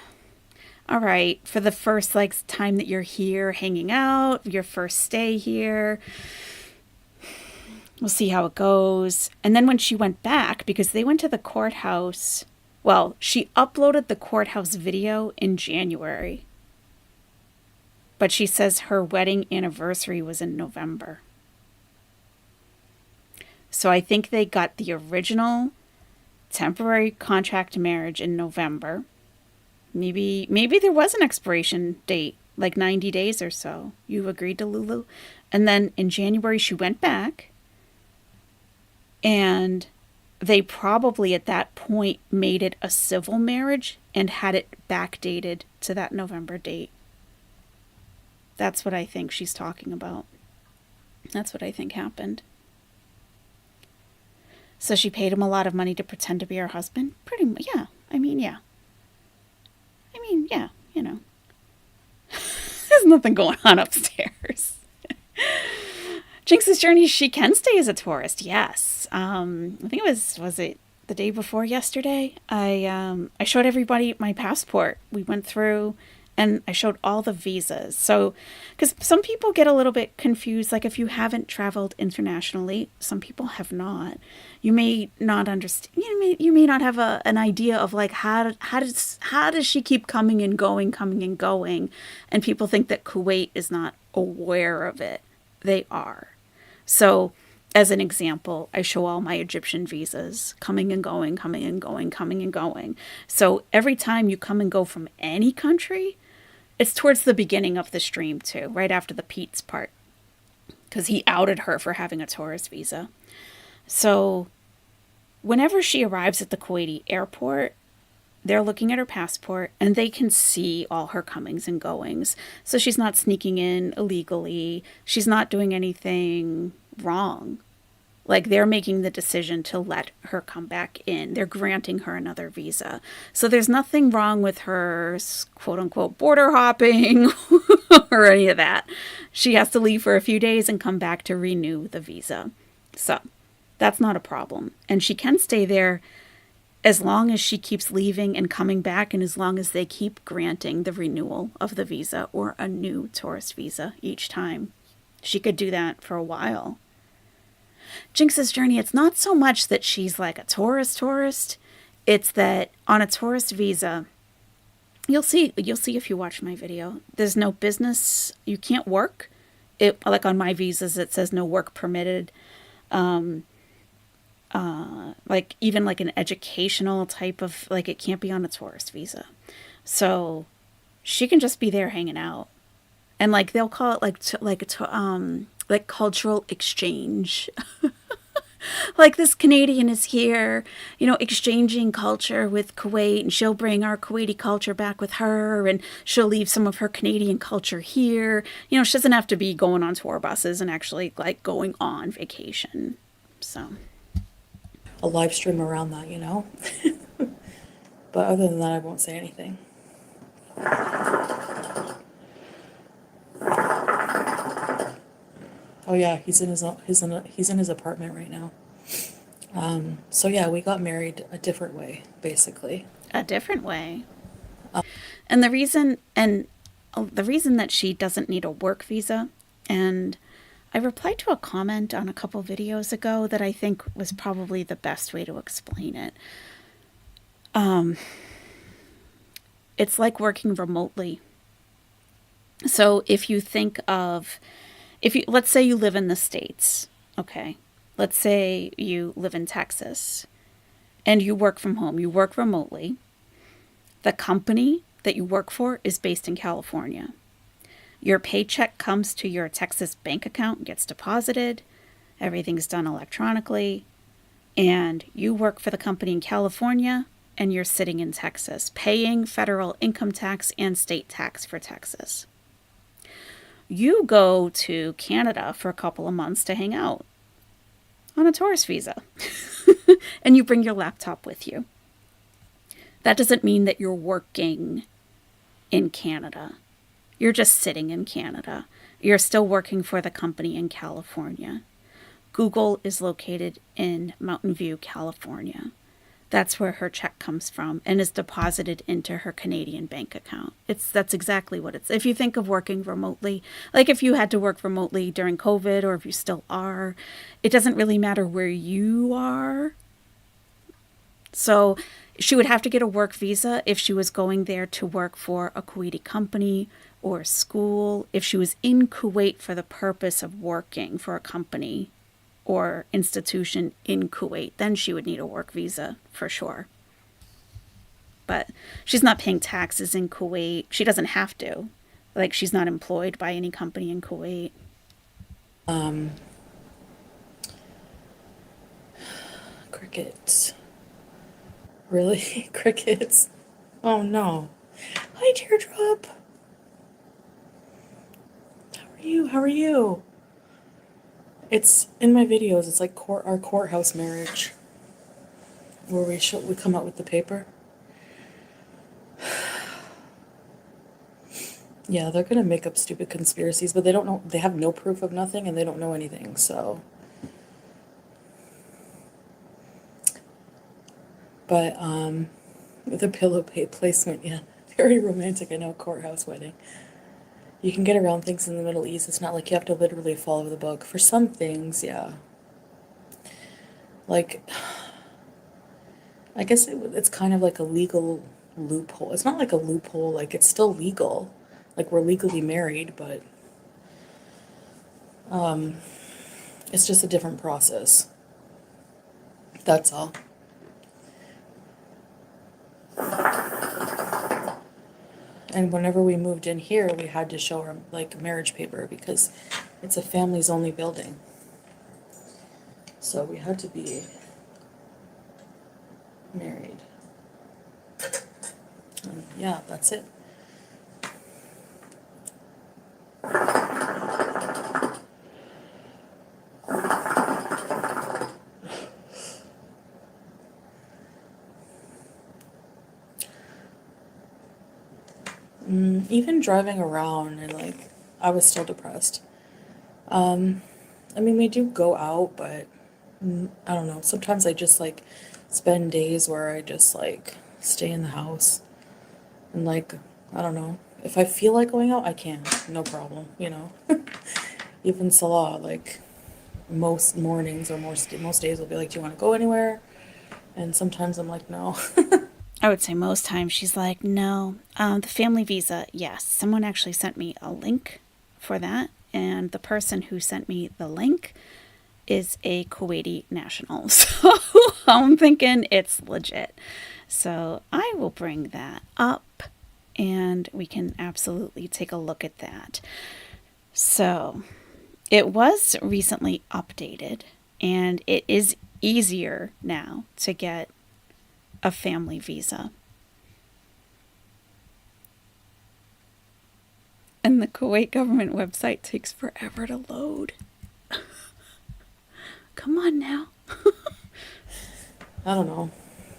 all right, for the first like time that you're here hanging out, your first stay here, we'll see how it goes. And then when she went back, because they went to the courthouse, well, she uploaded the courthouse video in January. But she says her wedding anniversary was in November. So I think they got the original temporary contract marriage in November. Maybe there was an expiration date, like 90 days or so. You agreed to Lulu? And then in January she went back. And they probably at that point made it a civil marriage and had it backdated to that November date. That's what I think she's talking about. That's what I think happened. So she paid him a lot of money to pretend to be her husband? Pretty much, yeah. Yeah, There's nothing going on upstairs. Jinx's journey, she can stay as a tourist, yes. I think it was it the day before yesterday? I showed everybody my passport. We went through and I showed all the visas. So, because some people get a little bit confused, like if you haven't traveled internationally, some people have not. You may not understand. You may not have an idea of like how does she keep coming and going, and people think that Kuwait is not aware of it. They are. So, as an example, I show all my Egyptian visas coming and going, coming and going, coming and going. So, every time you come and go from any country, it's towards the beginning of the stream, too, right after the Pete's part, because he outed her for having a tourist visa. So, whenever she arrives at the Kuwaiti airport, they're looking at her passport and they can see all her comings and goings. So she's not sneaking in illegally. She's not doing anything wrong. Like, they're making the decision to let her come back in. They're granting her another visa. So there's nothing wrong with her, quote unquote, border hopping or any of that. She has to leave for a few days and come back to renew the visa. So that's not a problem. And she can stay there as long as she keeps leaving and coming back, and as long as they keep granting the renewal of the visa or a new tourist visa each time. She could do that for a while. Jinx's journey, it's not so much that she's like a tourist. It's that on a tourist visa, you'll see if you watch my video, there's no business, you can't work. It, like on my visas, it says no work permitted. Like even like an educational type of, like, it can't be on a tourist visa. So she can just be there hanging out. And like they'll call it like cultural exchange. Like, this Canadian is here, exchanging culture with Kuwait, and she'll bring our Kuwaiti culture back with her, and she'll leave some of her Canadian culture here. She doesn't have to be going on tour buses and actually like going on vacation. So A live stream around that, But other than that, I won't say anything. Oh yeah, he's in his apartment right now. So yeah, we got married a different way, basically. a different way. And the reason that she doesn't need a work visa, and I replied to a comment on a couple videos ago that I think was probably the best way to explain it. It's like working remotely. So let's say you live in the States, okay? Let's say you live in Texas and you work from home, you work remotely. The company that you work for is based in California. Your paycheck comes to your Texas bank account, gets deposited, everything's done electronically, and you work for the company in California and you're sitting in Texas, paying federal income tax and state tax for Texas. You go to Canada for a couple of months to hang out on a tourist visa, and you bring your laptop with you. That doesn't mean that you're working in Canada. You're just sitting in Canada. You're still working for the company in California. Google is located in Mountain View, California. That's where her check comes from and is deposited into her Canadian bank account. That's exactly what it's. If you think of working remotely, like if you had to work remotely during COVID, or if you still are, it doesn't really matter where you are. So she would have to get a work visa if she was going there to work for a Kuwaiti company or a school. If she was in Kuwait for the purpose of working for a company or institution in Kuwait, then she would need a work visa for sure. But she's not paying taxes in Kuwait. She doesn't have to. Like, she's not employed by any company in Kuwait. Crickets. Really? Crickets? Oh no. Hi, Teardrop. How are you? It's in my videos. It's like our courthouse marriage, where we come out with the paper. Yeah, they're gonna make up stupid conspiracies, but they don't know. They have no proof of nothing, and they don't know anything. So, but with a pillow placement, yeah, very romantic. I know, courthouse wedding. You can get around things in the Middle East. It's not like you have to literally follow the book. For some things, yeah. Like, I guess it's kind of like a legal loophole. It's not like a loophole, like it's still legal. Like, we're legally married, but It's just a different process. That's all. And whenever we moved in here, we had to show our like marriage paper because it's a families only building. So we had to be married. And yeah, that's it. Even driving around and like I was still depressed. I mean, we do go out, but I don't know. Sometimes I just like spend days where I just like stay in the house and like, I don't know. If I feel like going out, I can. No problem, you know. Even Salah, like most mornings or most days will be like, "Do you want to go anywhere?" And sometimes I'm like, "No." I would say most times she's like, no. The family visa, yes. Someone actually sent me a link for that. And the person who sent me the link is a Kuwaiti national. So I'm thinking it's legit. So I will bring that up and we can absolutely take a look at that. So it was recently updated and it is easier now to get a family visa. And the Kuwait government website takes forever to load. Come on now. I don't know.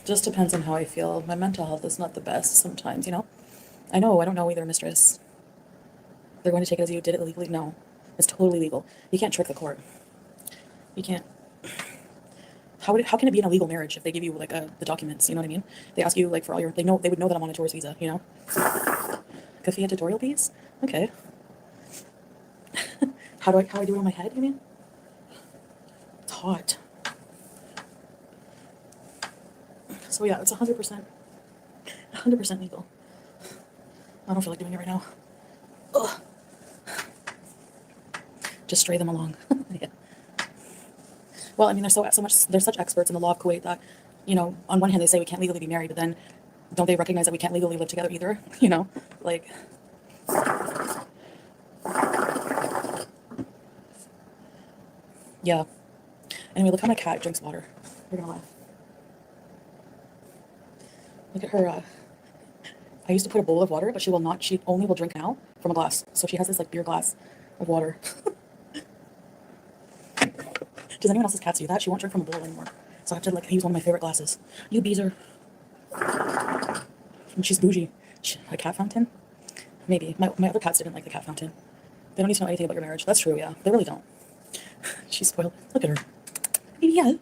Just depends on how I feel. My mental health is not the best sometimes, you know? I know, I don't know either, mistress. They're going to take it as you did it illegally? No. It's totally legal. You can't trick the court. You can't. How can it be an illegal marriage if they give you like the documents, you know what I mean? They ask you like for all your, they would know that I'm on a tourist visa, you know? Coffee editorial piece? Okay. How I do it on my head, you mean? It's hot. So yeah, it's 100% legal. I don't feel like doing it right now. Ugh. Just stray them along. Yeah. Well, I mean, they're such experts in the law of Kuwait that, you know, on one hand they say we can't legally be married, but then don't they recognize that we can't legally live together either? You know, like. Yeah. Anyway, look how my cat drinks water. You're gonna laugh. Look at her. I used to put a bowl of water, but she will not. She only will drink now from a glass. So she has this like beer glass of water. Does anyone else's cats do that? She won't drink from a bowl anymore. So I have to like use one of my favorite glasses. You Beezer. And she's bougie. A cat fountain? Maybe. My other cats didn't like the cat fountain. They don't need to know anything about your marriage. That's true, yeah. They really don't. She's spoiled. Look at her. Yeah.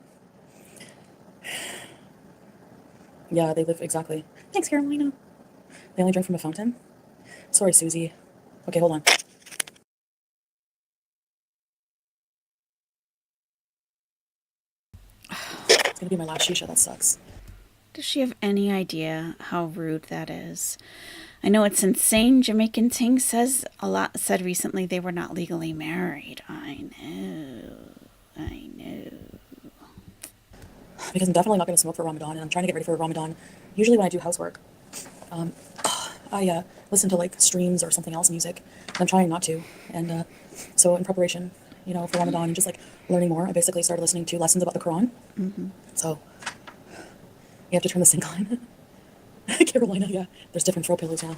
Yeah, they live exactly. Thanks, Carolina. They only drink from a fountain? Sorry, Susie. Okay, hold on. It's gonna be my last shisha. That sucks. Does she have any idea how rude that is? I know it's insane. Jamaican Ting said recently they were not legally married. I know. Because I'm definitely not going to smoke for Ramadan, and I'm trying to get ready for Ramadan. Usually when I do housework, I listen to like streams or something else, music. And I'm trying not to. And so in preparation, you know, for Ramadan and just like learning more, I basically started listening to lessons about the Quran. So you have to turn the sink on. Carolina, yeah. There's different throw pillows now.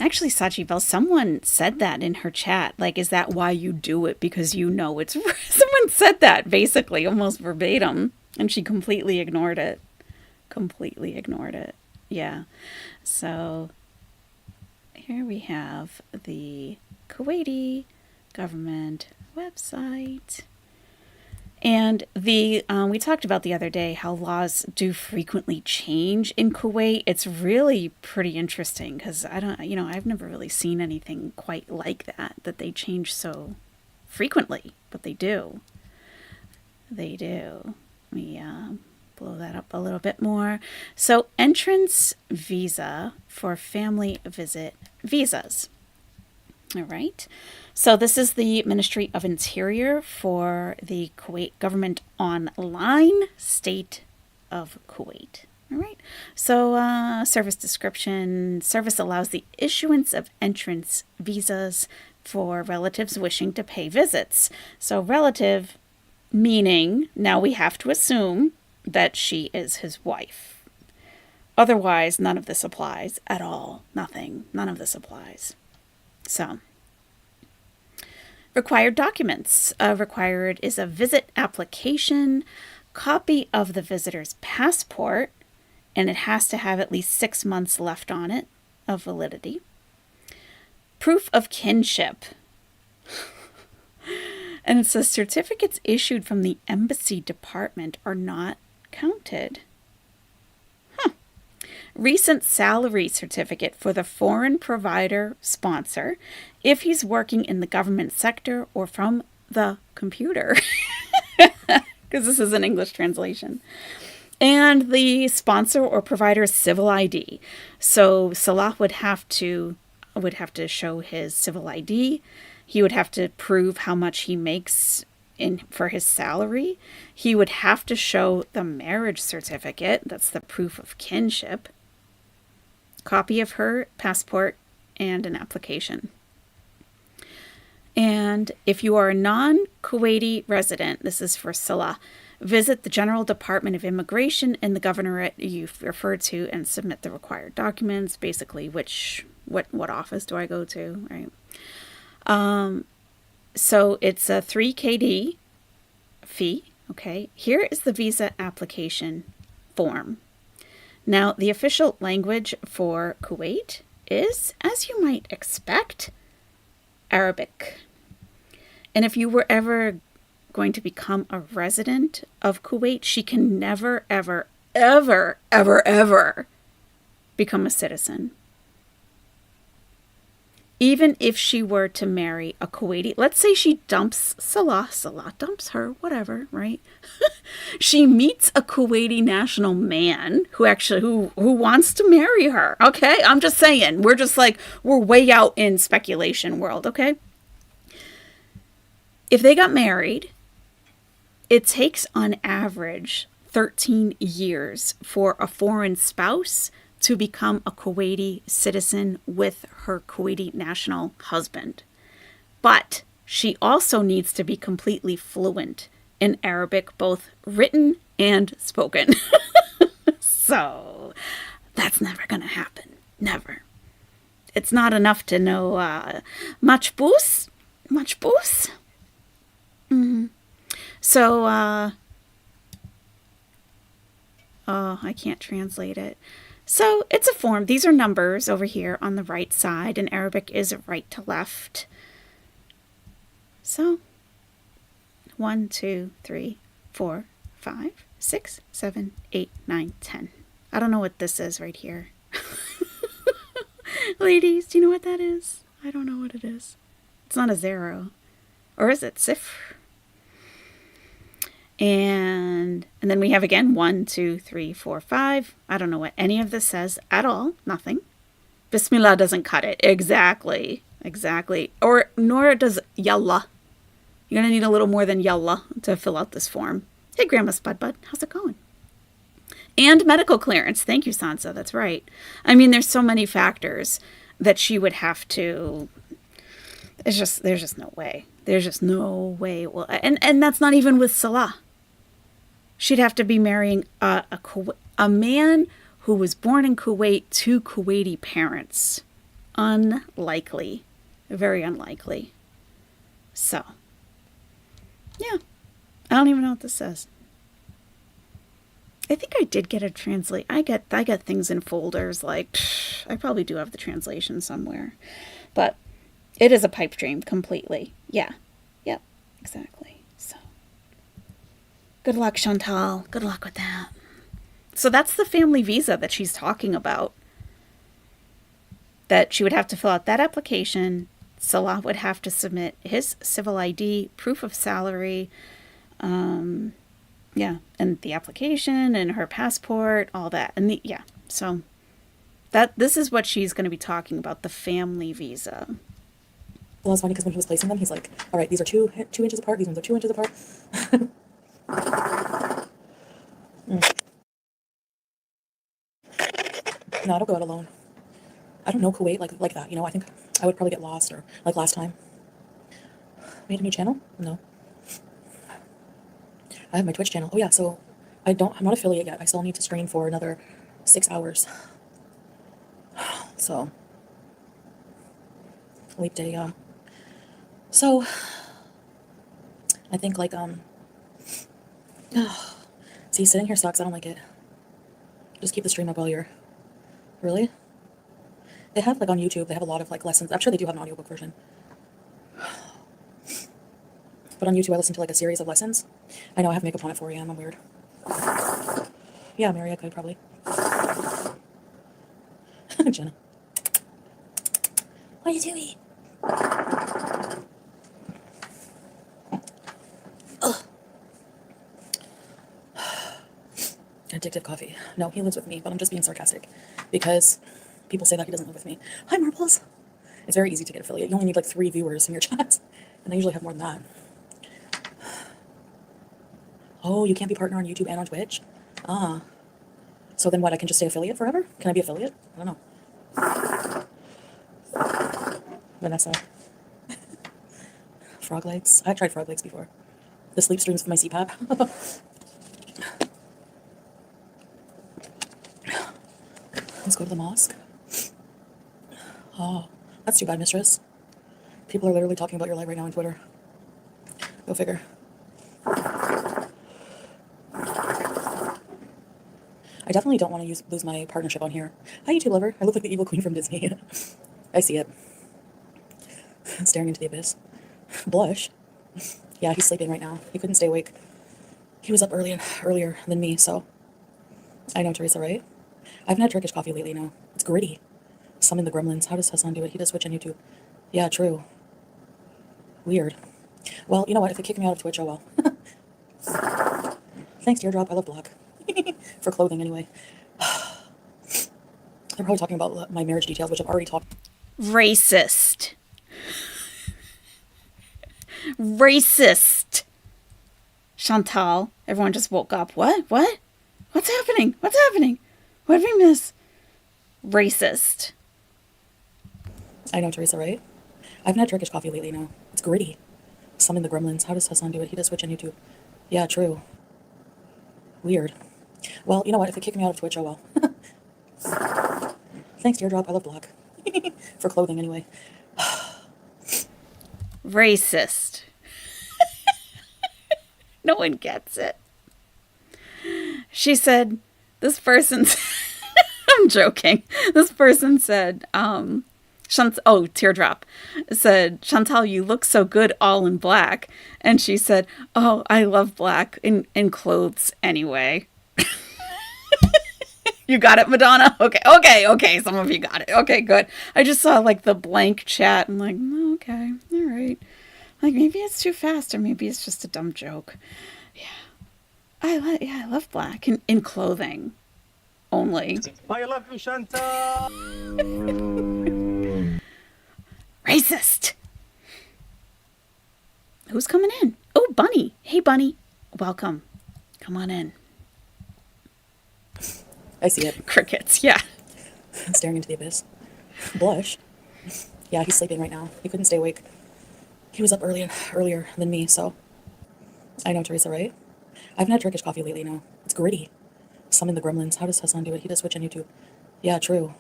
Actually, Sachi Bell, someone said that in her chat. Like, is that why you do it? Because you know it's... Someone said that, basically, almost verbatim. And she completely ignored it. Yeah. So, here we have the Kuwaiti government website. And we talked about the other day how laws do frequently change in Kuwait. It's really pretty interesting because I've never really seen anything quite like that they change so frequently, but they do. Let me blow that up a little bit more. So entrance visa for family visit visas. All right. So this is the Ministry of Interior for the Kuwait government online, State of Kuwait. All right. So service description. Service allows the issuance of entrance visas for relatives wishing to pay visits. So relative meaning now we have to assume that she is his wife. Otherwise, none of this applies at all. Nothing. None of this applies. So, required documents. Required is a visit application, copy of the visitor's passport, and it has to have at least 6 months left on it of validity. Proof of kinship. And it says certificates issued from the embassy department are not counted. Recent salary certificate for the foreign provider sponsor if he's working in the government sector or from the computer. Because this is an English translation. And the sponsor or provider's civil ID. So Salah would have to show his civil ID. He would have to prove how much he makes for his salary. He would have to show the marriage certificate. That's the proof of kinship. Copy of her passport and an application. And if you are a non-Kuwaiti resident, this is for Salah, visit the General Department of Immigration in the governorate you've referred to and submit the required documents. Basically, what office do I go to, right? So it's a 3 KD fee. Okay, here is the visa application form. Now, the official language for Kuwait is, as you might expect, Arabic. And if you were ever going to become a resident of Kuwait, she can never, ever, ever, ever, ever become a citizen. Even if she were to marry a Kuwaiti, let's say she dumps Salah dumps her, whatever, right? She meets a Kuwaiti national man who wants to marry her, okay? I'm just saying, we're way out in speculation world, okay? If they got married, it takes on average 13 years for a foreign spouse to become a Kuwaiti citizen with her Kuwaiti national husband. But she also needs to be completely fluent in Arabic, both written and spoken. So that's never going to happen. Never. It's not enough to know Machbus. Mm-hmm. So, I can't translate it. So it's a form. These are numbers over here on the right side, and Arabic is right to left. So 1, 2, 3, 4, 5, 6, 7, 8, 9, 10. I don't know what this is right here. Ladies, do you know what that is? I don't know what it is. It's not a 0. Or is it sifr? And then we have again 1, 2, 3, 4, 5. I don't know what any of this says at all. Nothing. Bismillah doesn't cut it. Exactly. Or nor does Yallah. You're going to need a little more than Yallah to fill out this form. Hey, Grandma Spudbud, how's it going? And medical clearance. Thank you, Sansa. That's right. I mean, there's so many factors that she would have to... There's just no way. There's just no way. Well, and that's not even with Salah. She'd have to be marrying a man who was born in Kuwait to Kuwaiti parents. Unlikely. Very unlikely. So, yeah. I don't even know what this says. I think I did get a translate. I get things in folders. I probably do have the translation somewhere. But it is a pipe dream completely. Yeah. Yep. Exactly. So, good luck, Chantal. Good luck with that. So that's the family visa that she's talking about. That she would have to fill out that application. Salah would have to submit his civil ID, proof of salary, and the application and her passport, all that. And so this is what she's going to be talking about, the family visa. Well, it's funny because when he was placing them, he's like, all right, these are 2 inches apart. These ones are 2 inches apart. No, I don't go out alone. I don't know Kuwait like that. You know, I think I would probably get lost or like last time. Made a new channel? No. I have my Twitch channel. Oh yeah, so I'm not affiliate yet. I still need to stream for another 6 hours. So, leap day, so I think like, see, sitting here sucks. I don't like it. Just keep the stream up while you're, really? They have like on YouTube, they have a lot of like lessons. I'm sure they do have an audiobook version. But on YouTube, I listen to like a series of lessons. I know I have makeup on at 4 a.m. I'm weird. Yeah, Mary, I could probably. Jenna. What are you doing? Ugh. Addictive coffee. No, he lives with me, but I'm just being sarcastic because people say that he doesn't live with me. Hi, Marbles. It's very easy to get affiliate. You only need like 3 viewers in your chat, and I usually have more than that. Oh, you can't be partner on YouTube and on Twitch? Ah. So then what, I can just stay affiliate forever? Can I be affiliate? I don't know. Vanessa. Frog legs. I tried frog legs before. The sleep streams with my CPAP. Let's go to the mosque. Oh, that's too bad, mistress. People are literally talking about your life right now on Twitter. Go figure. I definitely don't want to lose my partnership on here. Hi, YouTube lover. I look like the evil queen from Disney. I see it. Staring into the abyss. Blush. Yeah, he's sleeping right now. He couldn't stay awake. He was up earlier than me, so. I know, Teresa, right? I haven't had Turkish coffee lately, no. It's gritty. Summon the gremlins. How does Hassan do it? He does Twitch and YouTube. Yeah, true. Weird. Well, you know what? If they kick me out of Twitch, oh well. Thanks, Teardrop. I love black. For clothing, anyway. They're probably talking about my marriage details, which I've already talked. Racist. Racist. Chantal. Everyone just woke up. What? What? What's happening? What's happening? What did we miss? Racist. I know, Teresa, right? I haven't had Turkish coffee lately, no. It's gritty. Summon the gremlins. How does Hassan do it? He does Twitch and YouTube. Yeah, true. Weird. Well, you know what? If they kick me out of Twitch, oh well. Thanks, Teardrop. I love black. For clothing, anyway. Racist. No one gets it. She said, this person, I'm joking. This person said, Teardrop said, Chantal, you look so good all in black. And she said, oh, I love black in clothes anyway. You got it, Madonna? Okay. Some of you got it. Okay, good. I just saw like the blank chat. I'm like, oh, okay, all right. Like maybe it's too fast or maybe it's just a dumb joke. Yeah. I love black in clothing only. I love you, Chantal. Racist. Who's coming in? Oh, Bunny. Hey, Bunny. Welcome. Come on in. I see it. Crickets, yeah. Staring into the abyss. Blush. Yeah, he's sleeping right now. He couldn't stay awake. He was up earlier than me, so. I know, Teresa, right? I haven't had Turkish coffee lately, no. It's gritty. Summon the gremlins. How does Hassan do it? He does Twitch and YouTube. Yeah, true.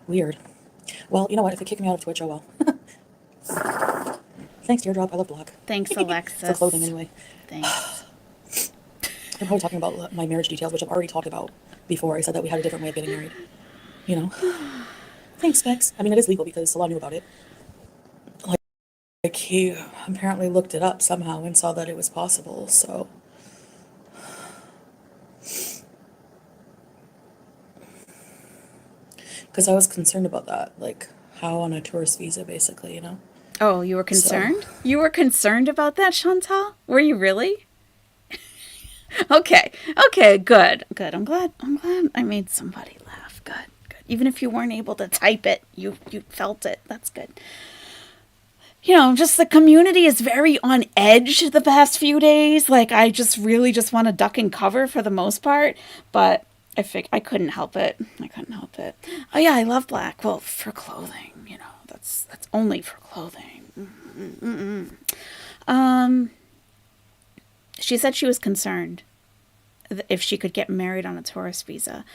Weird. Well, you know what? If they kick me out of Twitch, oh well. Thanks, Teardrop. I love black. Thanks, Alexis. For clothing, anyway. Thanks. They're probably talking about my marriage details, which I've already talked about before. I said that we had a different way of getting married. You know? Thanks, Specs. I mean, it is legal because Salah knew about it. Like, he apparently looked it up somehow and saw that it was possible, so. Because I was concerned about that. Like, how on a tourist visa, basically, you know? Oh, you were concerned? So. You were concerned about that, Chantal? Were you really? Okay, good. I'm glad I made somebody laugh. Good. Even if you weren't able to type it, you felt it. That's good. just the community is very on edge the past few days. Like, I just really just want to duck and cover for the most part. But I couldn't help it. I couldn't help it. Oh, yeah, I love black. Well, for clothing, that's only for clothing. She said she was concerned if she could get married on a tourist visa.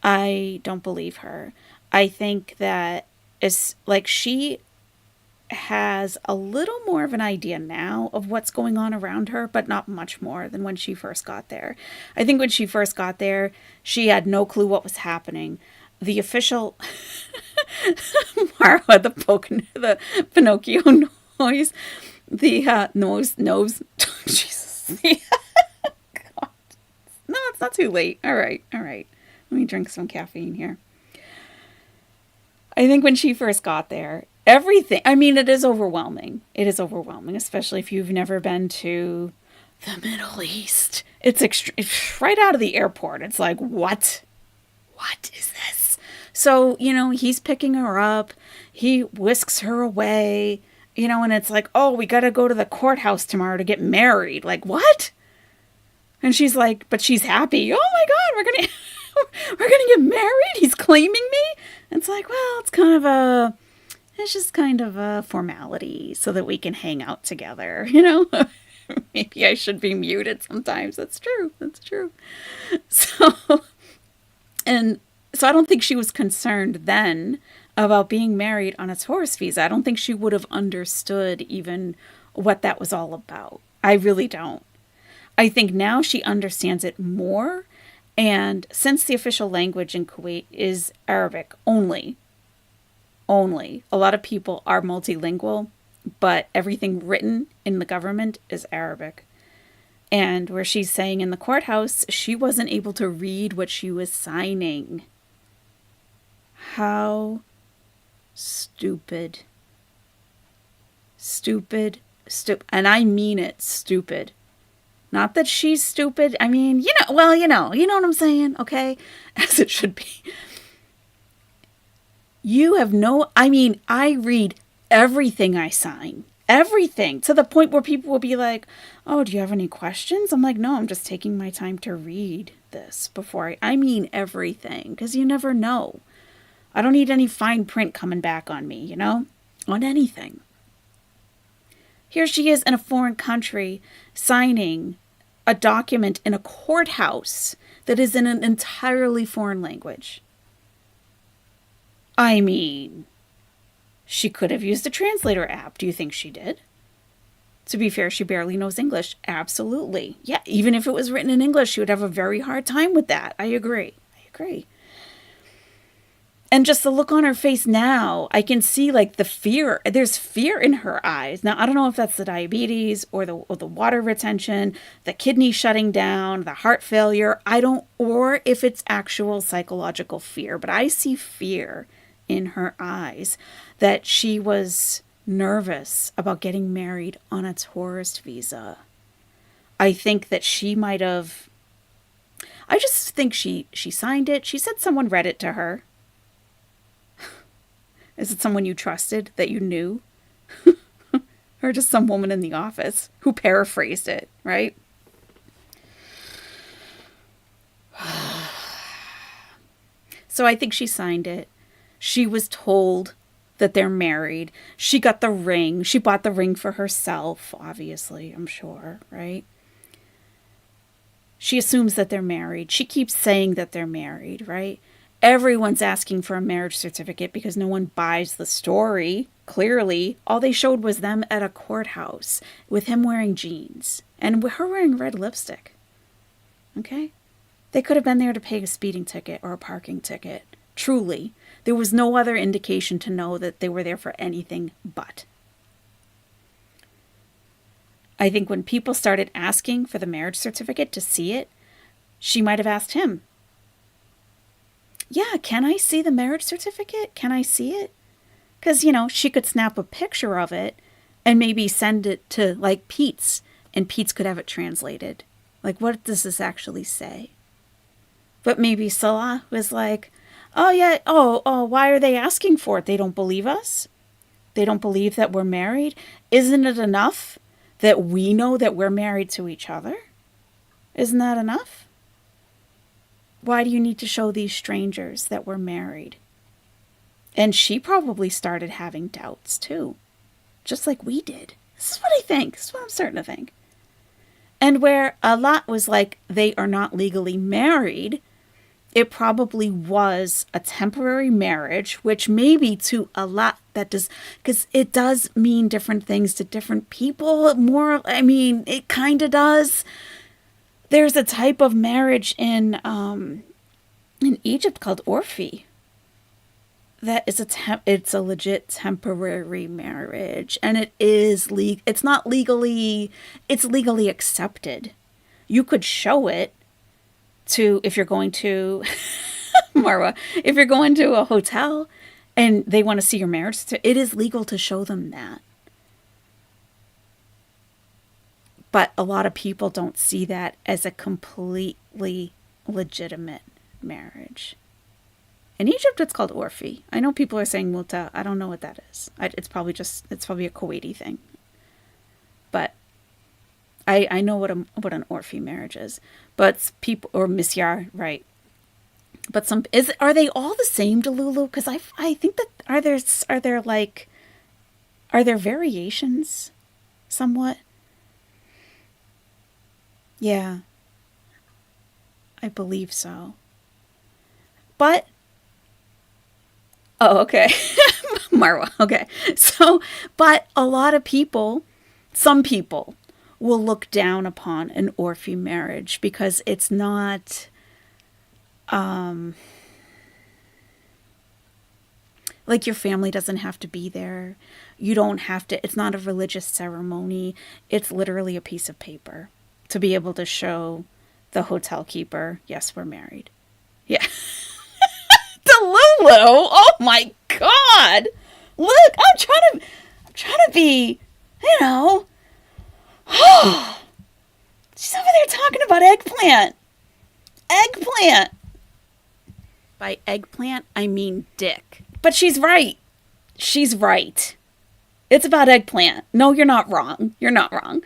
I don't believe her. I think that it's like she has a little more of an idea now of what's going on around her, but not much more than when she first got there. I think when she first got there, she had no clue what was happening. The official Mara had the Pinocchio noise, the nose. Jesus, God. No, it's not too late. All right. Let me drink some caffeine here. I think when she first got there, everything, I mean, it is overwhelming. It is overwhelming, especially if you've never been to the Middle East. It's right out of the airport. It's like, what? What is this? So, he's picking her up. He whisks her away, and it's like, oh, we got to go to the courthouse tomorrow to get married. Like, what? And she's like, but she's happy. Oh my God, we're gonna get married. He's claiming me. And it's like, well, it's just kind of a formality so that we can hang out together, Maybe I should be muted sometimes. That's true. So I don't think she was concerned then about being married on a tourist visa. I don't think she would have understood even what that was all about. I really don't. I think now she understands it more. And since the official language in Kuwait is Arabic only, a lot of people are multilingual, but everything written in the government is Arabic. And where she's saying in the courthouse, she wasn't able to read what she was signing. How stupid. Stupid. And I mean it, stupid. Not that she's stupid. I mean, you know what I'm saying, okay? As it should be. I read everything I sign. Everything. To the point where people will be like, oh, do you have any questions? I'm like, no, I'm just taking my time to read this before I mean everything. Because you never know. I don't need any fine print coming back on me, on anything. Here she is in a foreign country signing a document in a courthouse that is in an entirely foreign language. I mean, she could have used a translator app. Do you think she did? To be fair, she barely knows English. Absolutely. Yeah, even if it was written in English, she would have a very hard time with that. I agree. And just the look on her face now, I can see like the fear. There's fear in her eyes. Now, I don't know if that's the diabetes or the water retention, the kidney shutting down, the heart failure. Or if it's actual psychological fear. But I see fear in her eyes that she was nervous about getting married on a tourist visa. I think that she might have. I just think she signed it. She said someone read it to her. Is it someone you trusted that you knew? Or just some woman in the office who paraphrased it, right? So I think she signed it. She was told that they're married. She got the ring. She bought the ring for herself, obviously, I'm sure, right? She assumes that they're married. She keeps saying that they're married, right? Everyone's asking for a marriage certificate because no one buys the story. Clearly, all they showed was them at a courthouse with him wearing jeans and her wearing red lipstick. Okay? They could have been there to pay a speeding ticket or a parking ticket. Truly. There was no other indication to know that they were there for anything but. I think when people started asking for the marriage certificate to see it, she might have asked him, yeah, can I see the marriage certificate? Can I see it? Because, she could snap a picture of it and maybe send it to, like, Pete's, and Pete's could have it translated. Like, what does this actually say? But maybe Salah was like, oh, yeah, why are they asking for it? They don't believe us? They don't believe that we're married. Isn't it enough that we know that we're married to each other? Isn't that enough? Why do you need to show these strangers that we're married? And she probably started having doubts too, just like we did. This is what I think. This is what I'm starting to think. And where a lot was like, they are not legally married, it probably was a temporary marriage, which maybe to a lot that does, because it does mean different things to different people. More, I mean, it kind of does. There's a type of marriage in Egypt called Orphi. That is it's a legit temporary marriage, and it is it's not legally, it's legally accepted. You could show it to, if you're going to Marwa, if you're going to a hotel and they want to see your marriage, it is legal to show them that. But a lot of people don't see that as a completely legitimate marriage. In Egypt, it's called Orphi. I know people are saying Muta. I don't know what that is. It's probably a Kuwaiti thing. But I know what an Orphi marriage is. But people, or Misyar, right? But are they all the same, Delulu? Because I think that are there variations, somewhat? Yeah, I believe so. But oh, okay. Marwa. Okay. So, but a lot of people, some people will look down upon an Orphi marriage because it's not, like your family doesn't have to be there. You don't have to, it's not a religious ceremony. It's literally a piece of paper to be able to show the hotel keeper, yes, we're married. Yeah. Delulu! Oh my God! Look, I'm trying to be, you know. She's over there talking about eggplant. Eggplant. By eggplant, I mean dick. But she's right. She's right. It's about eggplant. No, you're not wrong. You're not wrong.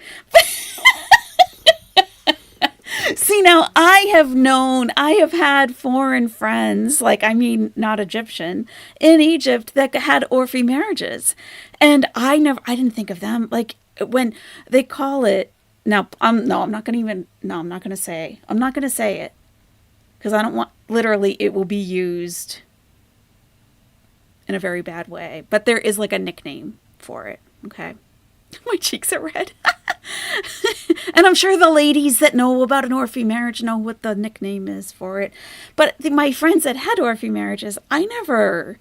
See, now I have had foreign friends, like, I mean, not Egyptian, in Egypt that had Orphi marriages. And I didn't think of them. Like, when they call it, I'm not going to say it. Because I don't want, literally, it will be used in a very bad way. But there is like a nickname for it, okay? My cheeks are red. And I'm sure the ladies that know about an Orphi marriage know what the nickname is for it. But my friends that had Orphi marriages, I never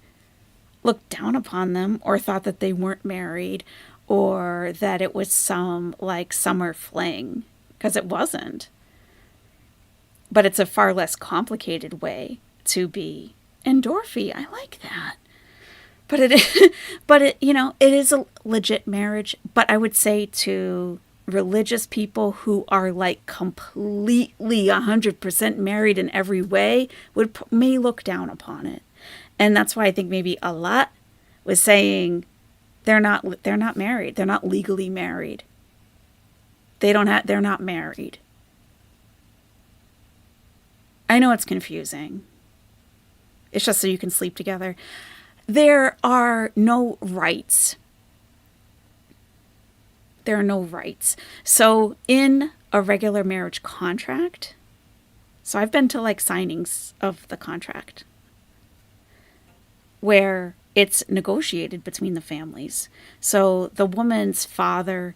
looked down upon them or thought that they weren't married or that it was some like summer fling, because it wasn't. But it's a far less complicated way to be Endorphy. I like that. But it is a legit marriage. But I would say to religious people who are like completely 100% married in every way may look down upon it. And that's why I think maybe Allah was saying they're not married. They're not legally married. They're not married. I know it's confusing. It's just so you can sleep together. There are no rights. There are no rights. So in a regular marriage contract, so I've been to like signings of the contract where it's negotiated between the families. So the woman's father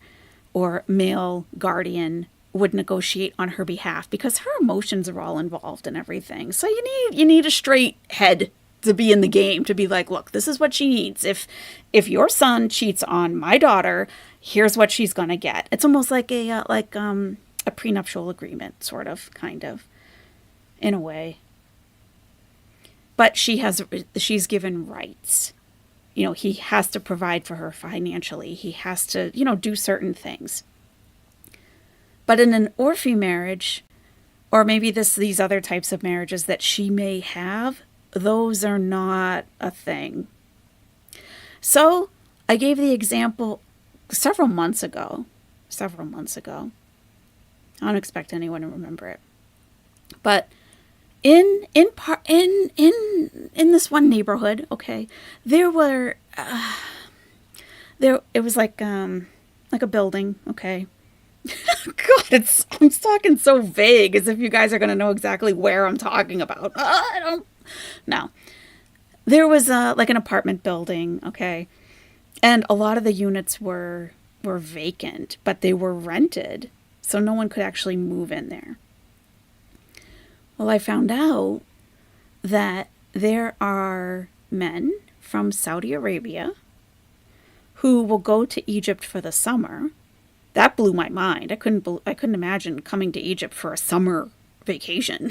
or male guardian would negotiate on her behalf because her emotions are all involved in everything. So you need a straight head to be in the game, to be like, look, this is what she needs. If your son cheats on my daughter, here's what she's gonna get. It's almost like a prenuptial agreement, sort of, kind of, in a way. But she's given rights. You know, he has to provide for her financially. He has to, do certain things. But in an Orphi marriage, or maybe these other types of marriages that she may have, those are not a thing. So I gave the example several months ago. I don't expect anyone to remember it. But in this one neighborhood, okay, there were it was like a building, okay. God, I'm talking so vague as if you guys are going to know exactly where I'm talking about. I don't know. There was like an apartment building, okay, and a lot of the units were vacant, but they were rented, so no one could actually move in there. Well, I found out that there are men from Saudi Arabia who will go to Egypt for the summer. That blew my mind. I couldn't imagine coming to Egypt for a summer vacation.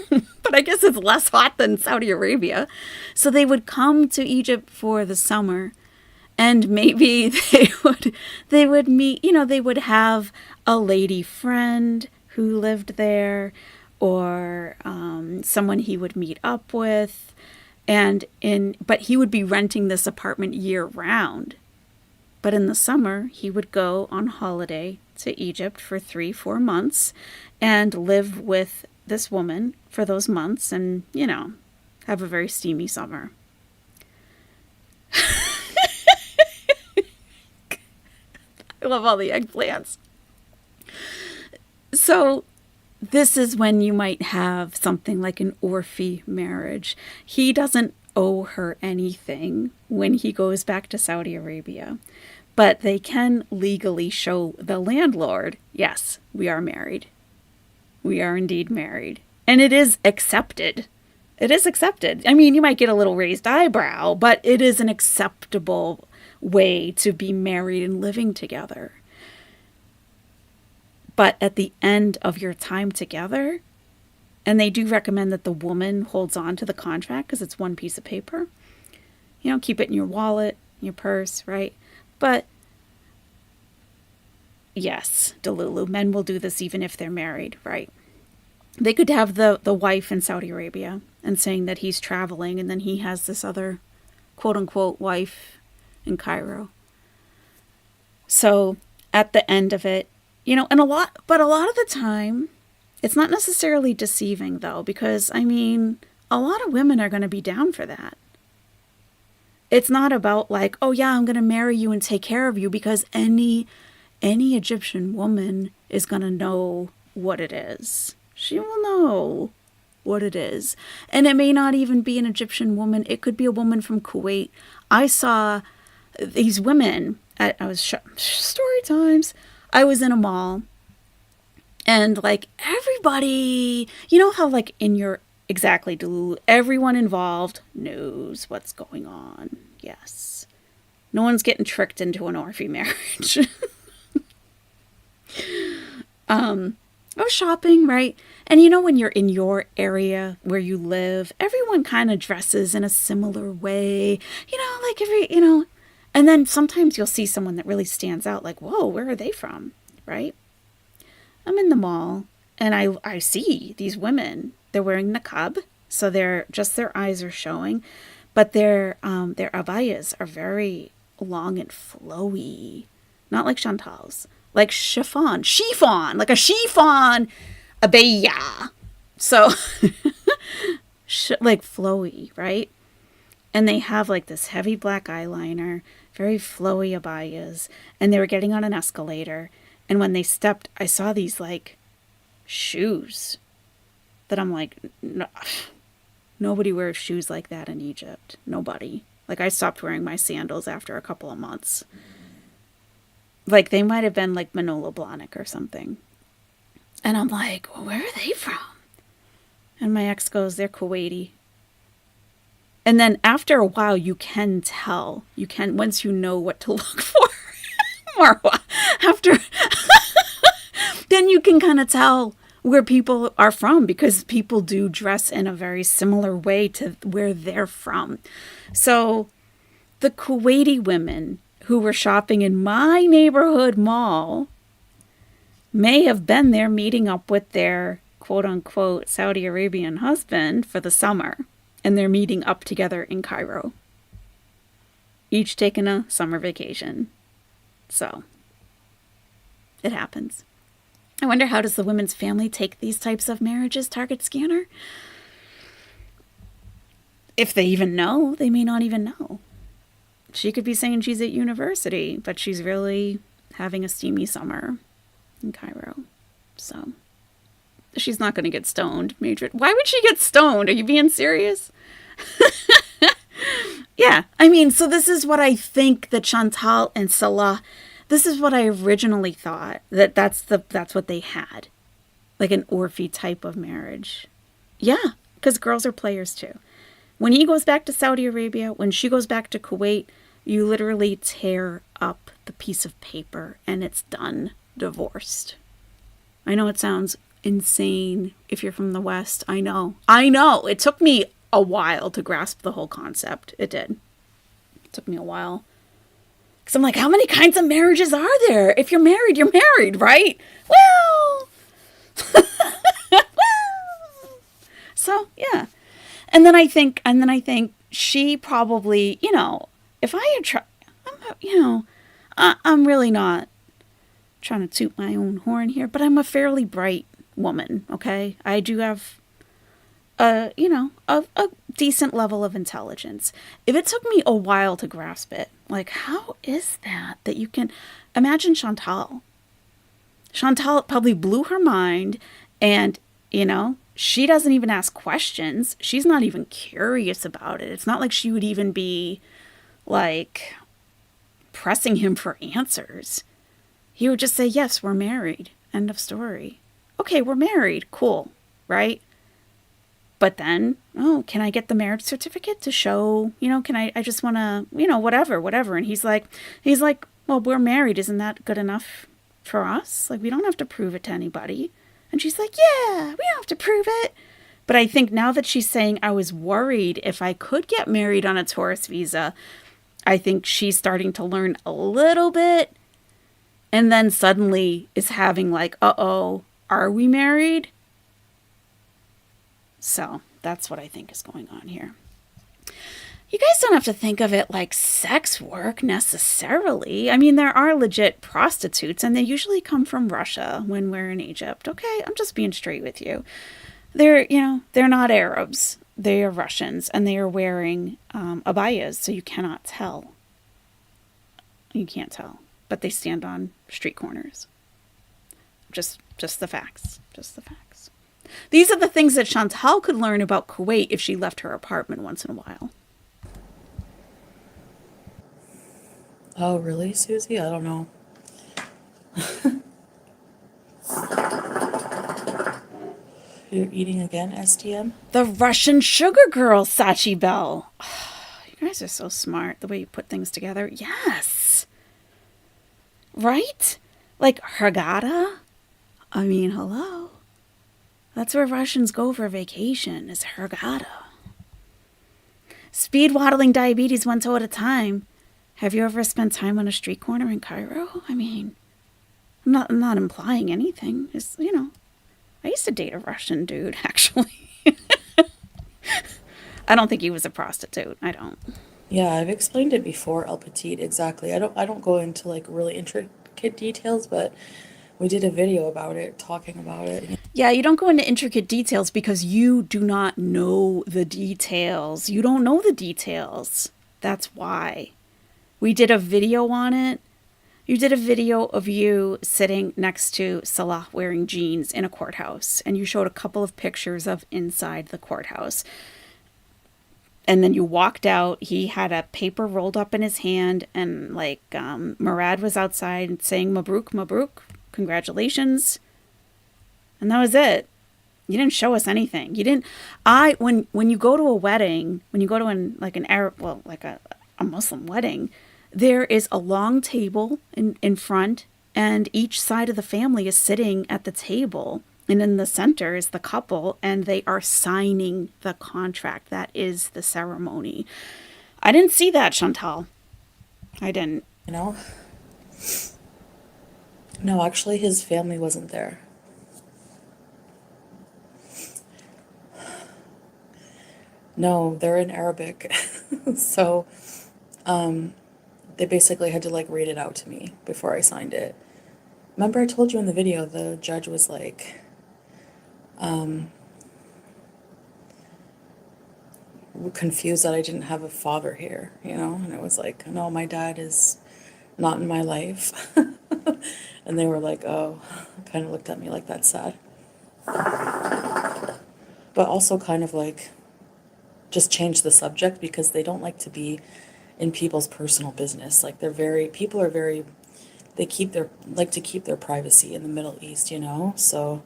But I guess it's less hot than Saudi Arabia. So they would come to Egypt for the summer, and maybe they would meet, they would have a lady friend who lived there, or someone he would meet up with, but he would be renting this apartment year round. But in the summer, he would go on holiday to Egypt for 3-4 months and live with this woman for those months and, have a very steamy summer. I love all the eggplants. So this is when you might have something like an Orphy marriage. He doesn't owe her anything when he goes back to Saudi Arabia, but they can legally show the landlord, yes, we are married. We are indeed married. And it is accepted. It is accepted. I mean, you might get a little raised eyebrow, but it is an acceptable way to be married and living together. But at the end of your time together, and they do recommend that the woman holds on to the contract because it's one piece of paper. Keep it in your wallet, your purse, right? But yes, Delulu, men will do this even if they're married, right? They could have the wife in Saudi Arabia and saying that he's traveling, and then he has this other quote-unquote wife in Cairo. So at the end of it, and a lot of the time, it's not necessarily deceiving, though, because, a lot of women are going to be down for that. It's not about like, oh, yeah, I'm going to marry you and take care of you, because any Egyptian woman is going to know what it is. She will know what it is. And it may not even be an Egyptian woman. It could be a woman from Kuwait. I saw these women story times. I was in a mall, and like everybody, how like exactly, Delulu, everyone involved knows what's going on. Yes. No one's getting tricked into an Orphy marriage. I was shopping, right? And when you're in your area where you live, everyone kind of dresses in a similar way, and then sometimes you'll see someone that really stands out, like, whoa, where are they from, right? I'm in the mall, and I see these women. They're wearing niqab, so their eyes are showing, but their abayas are very long and flowy, not like Chantal's, like chiffon, like a chiffon abaya. So, like flowy, right? And they have like this heavy black eyeliner, very flowy abayas, and they were getting on an escalator. And when they stepped, I saw these like shoes that I'm like, no, nobody wears shoes like that in Egypt. Nobody. Like I stopped wearing my sandals after a couple of months. Like they might have been like Manolo Blahnik or something. And I'm like, well, where are they from? And my ex goes, they're Kuwaiti. And then after a while, you can tell. Once you know what to look for. Marwa, then you can kind of tell where people are from, because people do dress in a very similar way to where they're from. So the Kuwaiti women who were shopping in my neighborhood mall may have been there meeting up with their quote-unquote Saudi Arabian husband for the summer, and they're meeting up together in Cairo. each taking a summer vacation. So, it happens. I wonder, how does the women's family take these types of marriages, Target Scanner? If they even know, they may not even know. She could be saying she's at university, but she's really having a steamy summer in Cairo. So, she's not going to get stoned. Why would she get stoned? Are you being serious? Yeah, I mean, so this is what I think that Chantal and Salah, this is what I originally thought, that's what they had. Like an Orphy type of marriage. Yeah, because girls are players too. When he goes back to Saudi Arabia, when she goes back to Kuwait, you literally tear up the piece of paper and it's done. Divorced. I know it sounds insane if you're from the West. I know. It took me a while to grasp the whole concept. It did. It took me a while. Because I'm like, how many kinds of marriages are there? If you're married, right? Well. So, yeah. And then I think she probably, if I had tried, I'm really not trying to toot my own horn here, but I'm a fairly bright woman, okay? I do have a decent level of intelligence. If it took me a while to grasp it, like, how is that you can imagine Chantal? Chantal probably blew her mind, and, she doesn't even ask questions. She's not even curious about it. It's not like she would even be, like, pressing him for answers. He would just say, yes, we're married. End of story. Okay, we're married. Cool. Right? But then, can I get the marriage certificate to show, I just want to, whatever. And he's like, well, we're married. Isn't that good enough for us? Like, we don't have to prove it to anybody. And she's like, yeah, we don't have to prove it. But I think now that she's saying I was worried if I could get married on a tourist visa, I think she's starting to learn a little bit. And then suddenly is having like, uh-oh, are we married? So that's what I think is going on here. You guys don't have to think of it like sex work necessarily. I mean, there are legit prostitutes, and they usually come from Russia when we're in Egypt. Okay, I'm just being straight with you. They're not Arabs. They are Russians, and they are wearing abayas, so you cannot tell. You can't tell. But they stand on street corners. Just the facts. Just the facts. These are the things that Chantal could learn about Kuwait if she left her apartment once in a while. Oh, really, Susie? I don't know. You're eating again, STM? The Russian sugar girl, Sachi Bell. You guys are so smart, the way you put things together. Yes. Right? Like Hurghada? I mean, hello. That's where Russians go for vacation, is Hurghada. Speed waddling diabetes one toe at a time. Have you ever spent time on a street corner in Cairo? I mean, I'm not implying anything. It's, I used to date a Russian dude, actually. I don't think he was a prostitute. I don't. Yeah, I've explained it before, El Petit, exactly. I don't go into like really intricate details, but we did a video about it, talking about it. Yeah, you don't go into intricate details because you do not know the details. You don't know the details. That's why. We did a video on it. You did a video of you sitting next to Salah wearing jeans in a courthouse. And you showed a couple of pictures of inside the courthouse. And then you walked out. He had a paper rolled up in his hand. And Murad was outside saying, Mabruk, Mabruk, congratulations. And that was it. You didn't show us anything. You didn't. When you go to a wedding, when you go to an Arab, a Muslim wedding, there is a long table in front, and each side of the family is sitting at the table. And in the center is the couple, and they are signing the contract. That is the ceremony. I didn't see that, Chantal. I didn't. No, actually, his family wasn't there. No, they're in Arabic. So They basically had to like read it out to me before I signed it. Remember I told you in the video, the judge was like, confused that I didn't have a father here, you know? And it was like, no, my dad is not in my life. And they were like, oh, kind of looked at me like that's sad. But also kind of like just change the subject because they don't like to be in people's personal business. Like people are very, they like to keep their privacy in the Middle East, you know? So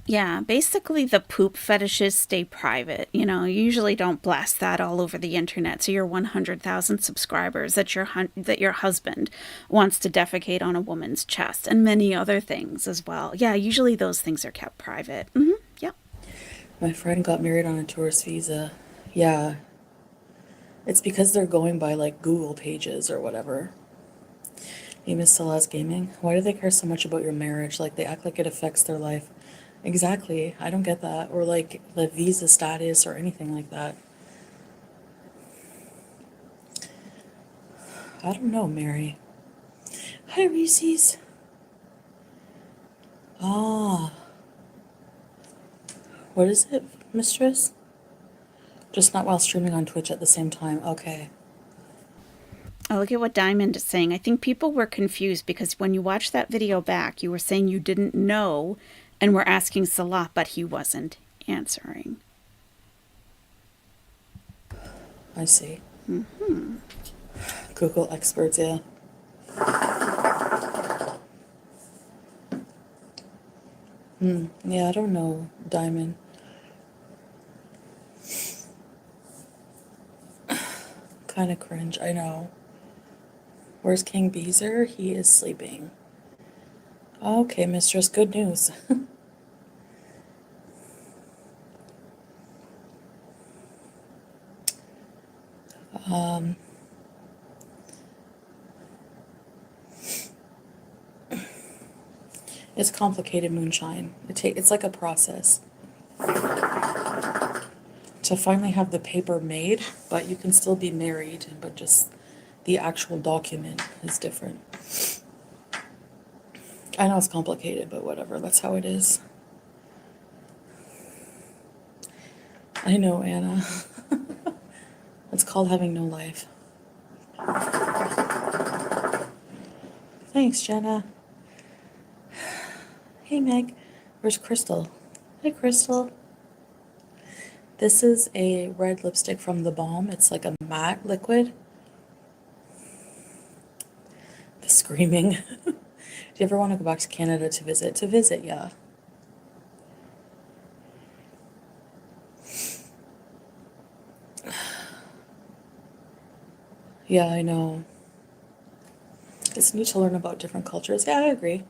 Yeah, basically the poop fetishes stay private. You know, you usually don't blast that all over the internet to your 100,000 subscribers that your husband wants to defecate on a woman's chest and many other things as well. Yeah, usually those things are kept private. Yeah. my friend got married on a tourist visa. Yeah. It's because they're going by like Google pages or whatever. Hey, Miss Salaz Gaming, why do they care so much about your marriage? Like they act like it affects their life. Exactly. I don't get that. Or like the visa status or anything like that. I don't know, Mary. Hi, Reese's. Ah, what is it, mistress? Just not while streaming on Twitch at the same time. Okay. Oh, look at what Diamond is saying. I think people were confused because when you watched that video back, you were saying you didn't know and were asking Salah, but he wasn't answering. I see. Google experts, yeah. Yeah, I don't know, Diamond. Kind of cringe, I know. Where's King Beezer? He is sleeping. Okay, mistress, good news. It's complicated, Moonshine. It's like a process to finally have the paper made, but you can still be married, but just the actual document is different. I know it's complicated, but whatever, that's how it is. I know, Anna. It's called having no life. Thanks, Jenna. Hey, Meg. Where's Crystal? Hey, Crystal. This is a red lipstick from The Balm. It's like a matte liquid. The screaming. Do you ever want to go back to Canada to visit? To visit, yeah. Yeah, I know. It's neat to learn about different cultures. Yeah, I agree.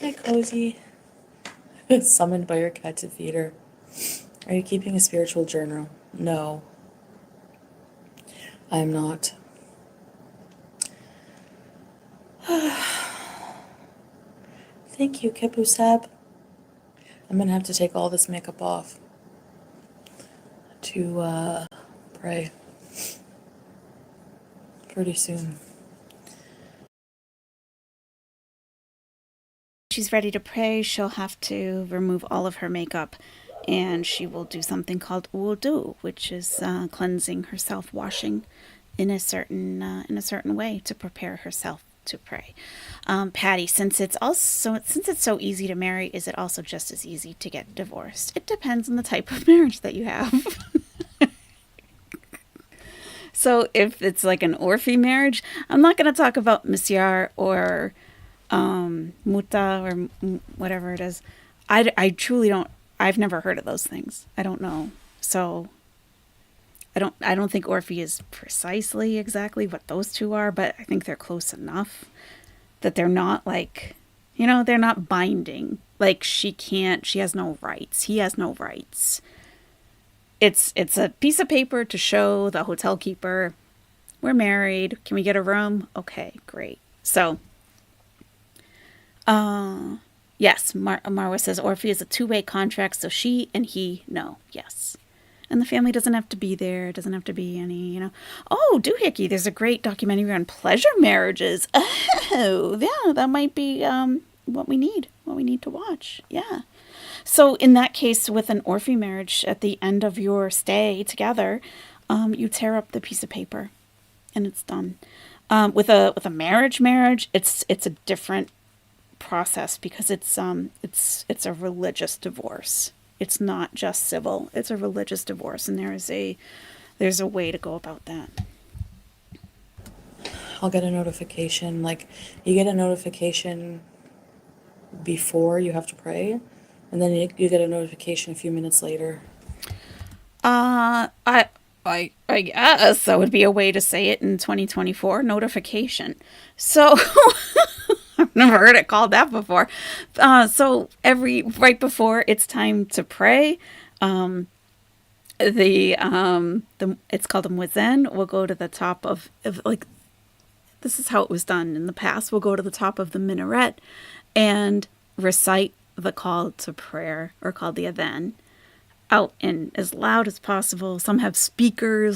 Hi, Cozy. Summoned by your cat to feed her. Are you keeping a spiritual journal? No, I am not. Thank you, Kipusab. I'm gonna have to take all this makeup off to pray pretty soon. She's ready to pray. She'll have to remove all of her makeup and she will do something called wudu, which is cleansing herself, washing in a certain way to prepare herself to pray. Patty, since it's so easy to marry, is it also just as easy to get divorced? It depends on the type of marriage that you have. So if it's like an Orphy marriage, I'm not going to talk about Misyar or Muta or whatever it is. I truly don't. I've never heard of those things. I don't know. So I don't think Orphy is precisely exactly what those two are, but I think they're close enough that they're not like, they're not binding. Like she has no rights. He has no rights. It's a piece of paper to show the hotel keeper we're married. Can we get a room? Okay, great. So Yes, Marwa says Orphe is a two-way contract, so she and he know. Yes. And the family doesn't have to be there. It doesn't have to be any. Oh, Doohickey, there's a great documentary on pleasure marriages. Oh, yeah, that might be what we need to watch. Yeah. So in that case, with an Orphe marriage, at the end of your stay together, you tear up the piece of paper, and it's done. With a marriage, it's a different process because it's a religious divorce. It's not just civil. It's a religious divorce, and there's a way to go about that. I'll get a notification. Like, you get a notification before you have to pray, and then you get a notification a few minutes later. I guess that would be a way to say it in 2024. Notification. So I've never heard it called that before. So right before it's time to pray, it's called a muezzin. We'll go to the top of like, this is how it was done in the past. We'll go to the top of the minaret and recite the call to prayer, or called the adhan, out in as loud as possible. Some have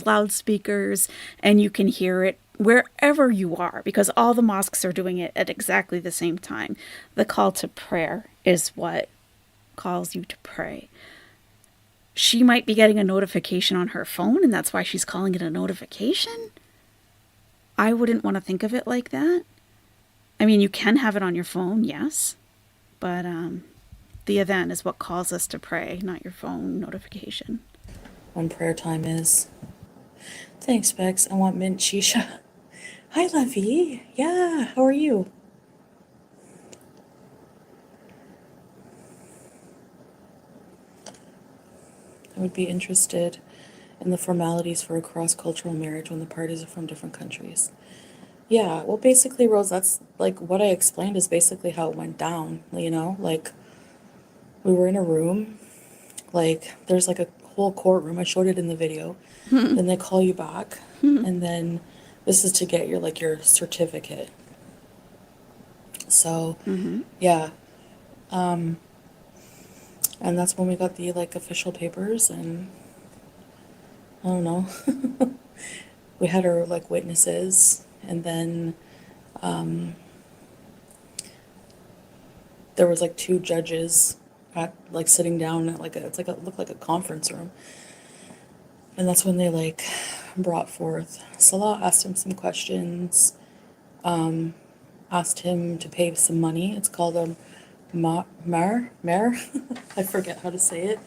loudspeakers, and you can hear it wherever you are, because all the mosques are doing it at exactly the same time. The call to prayer is what calls you to pray. She might be getting a notification on her phone, and that's why she's calling it a notification. I wouldn't want to think of it like that. I mean, you can have it on your phone, yes, but the adhan is what calls us to pray, not your phone notification. When prayer time is. Thanks, Bex. I want mint shisha. Hi, Lovey. Yeah, how are you? I would be interested in the formalities for a cross-cultural marriage when the parties are from different countries. Yeah, well, basically, Rose, that's like what I explained is basically how it went down, like we were in a room, like there's like a whole courtroom. I showed it in the video. Then they call you back, and then this is to get your certificate. So, yeah. And that's when we got the official papers, and I don't know. We had our witnesses, and then there was two judges at sitting down at it looked like a conference room. And that's when they brought forth Salah, asked him some questions, asked him to pay some money. It's called a mar. I forget how to say it,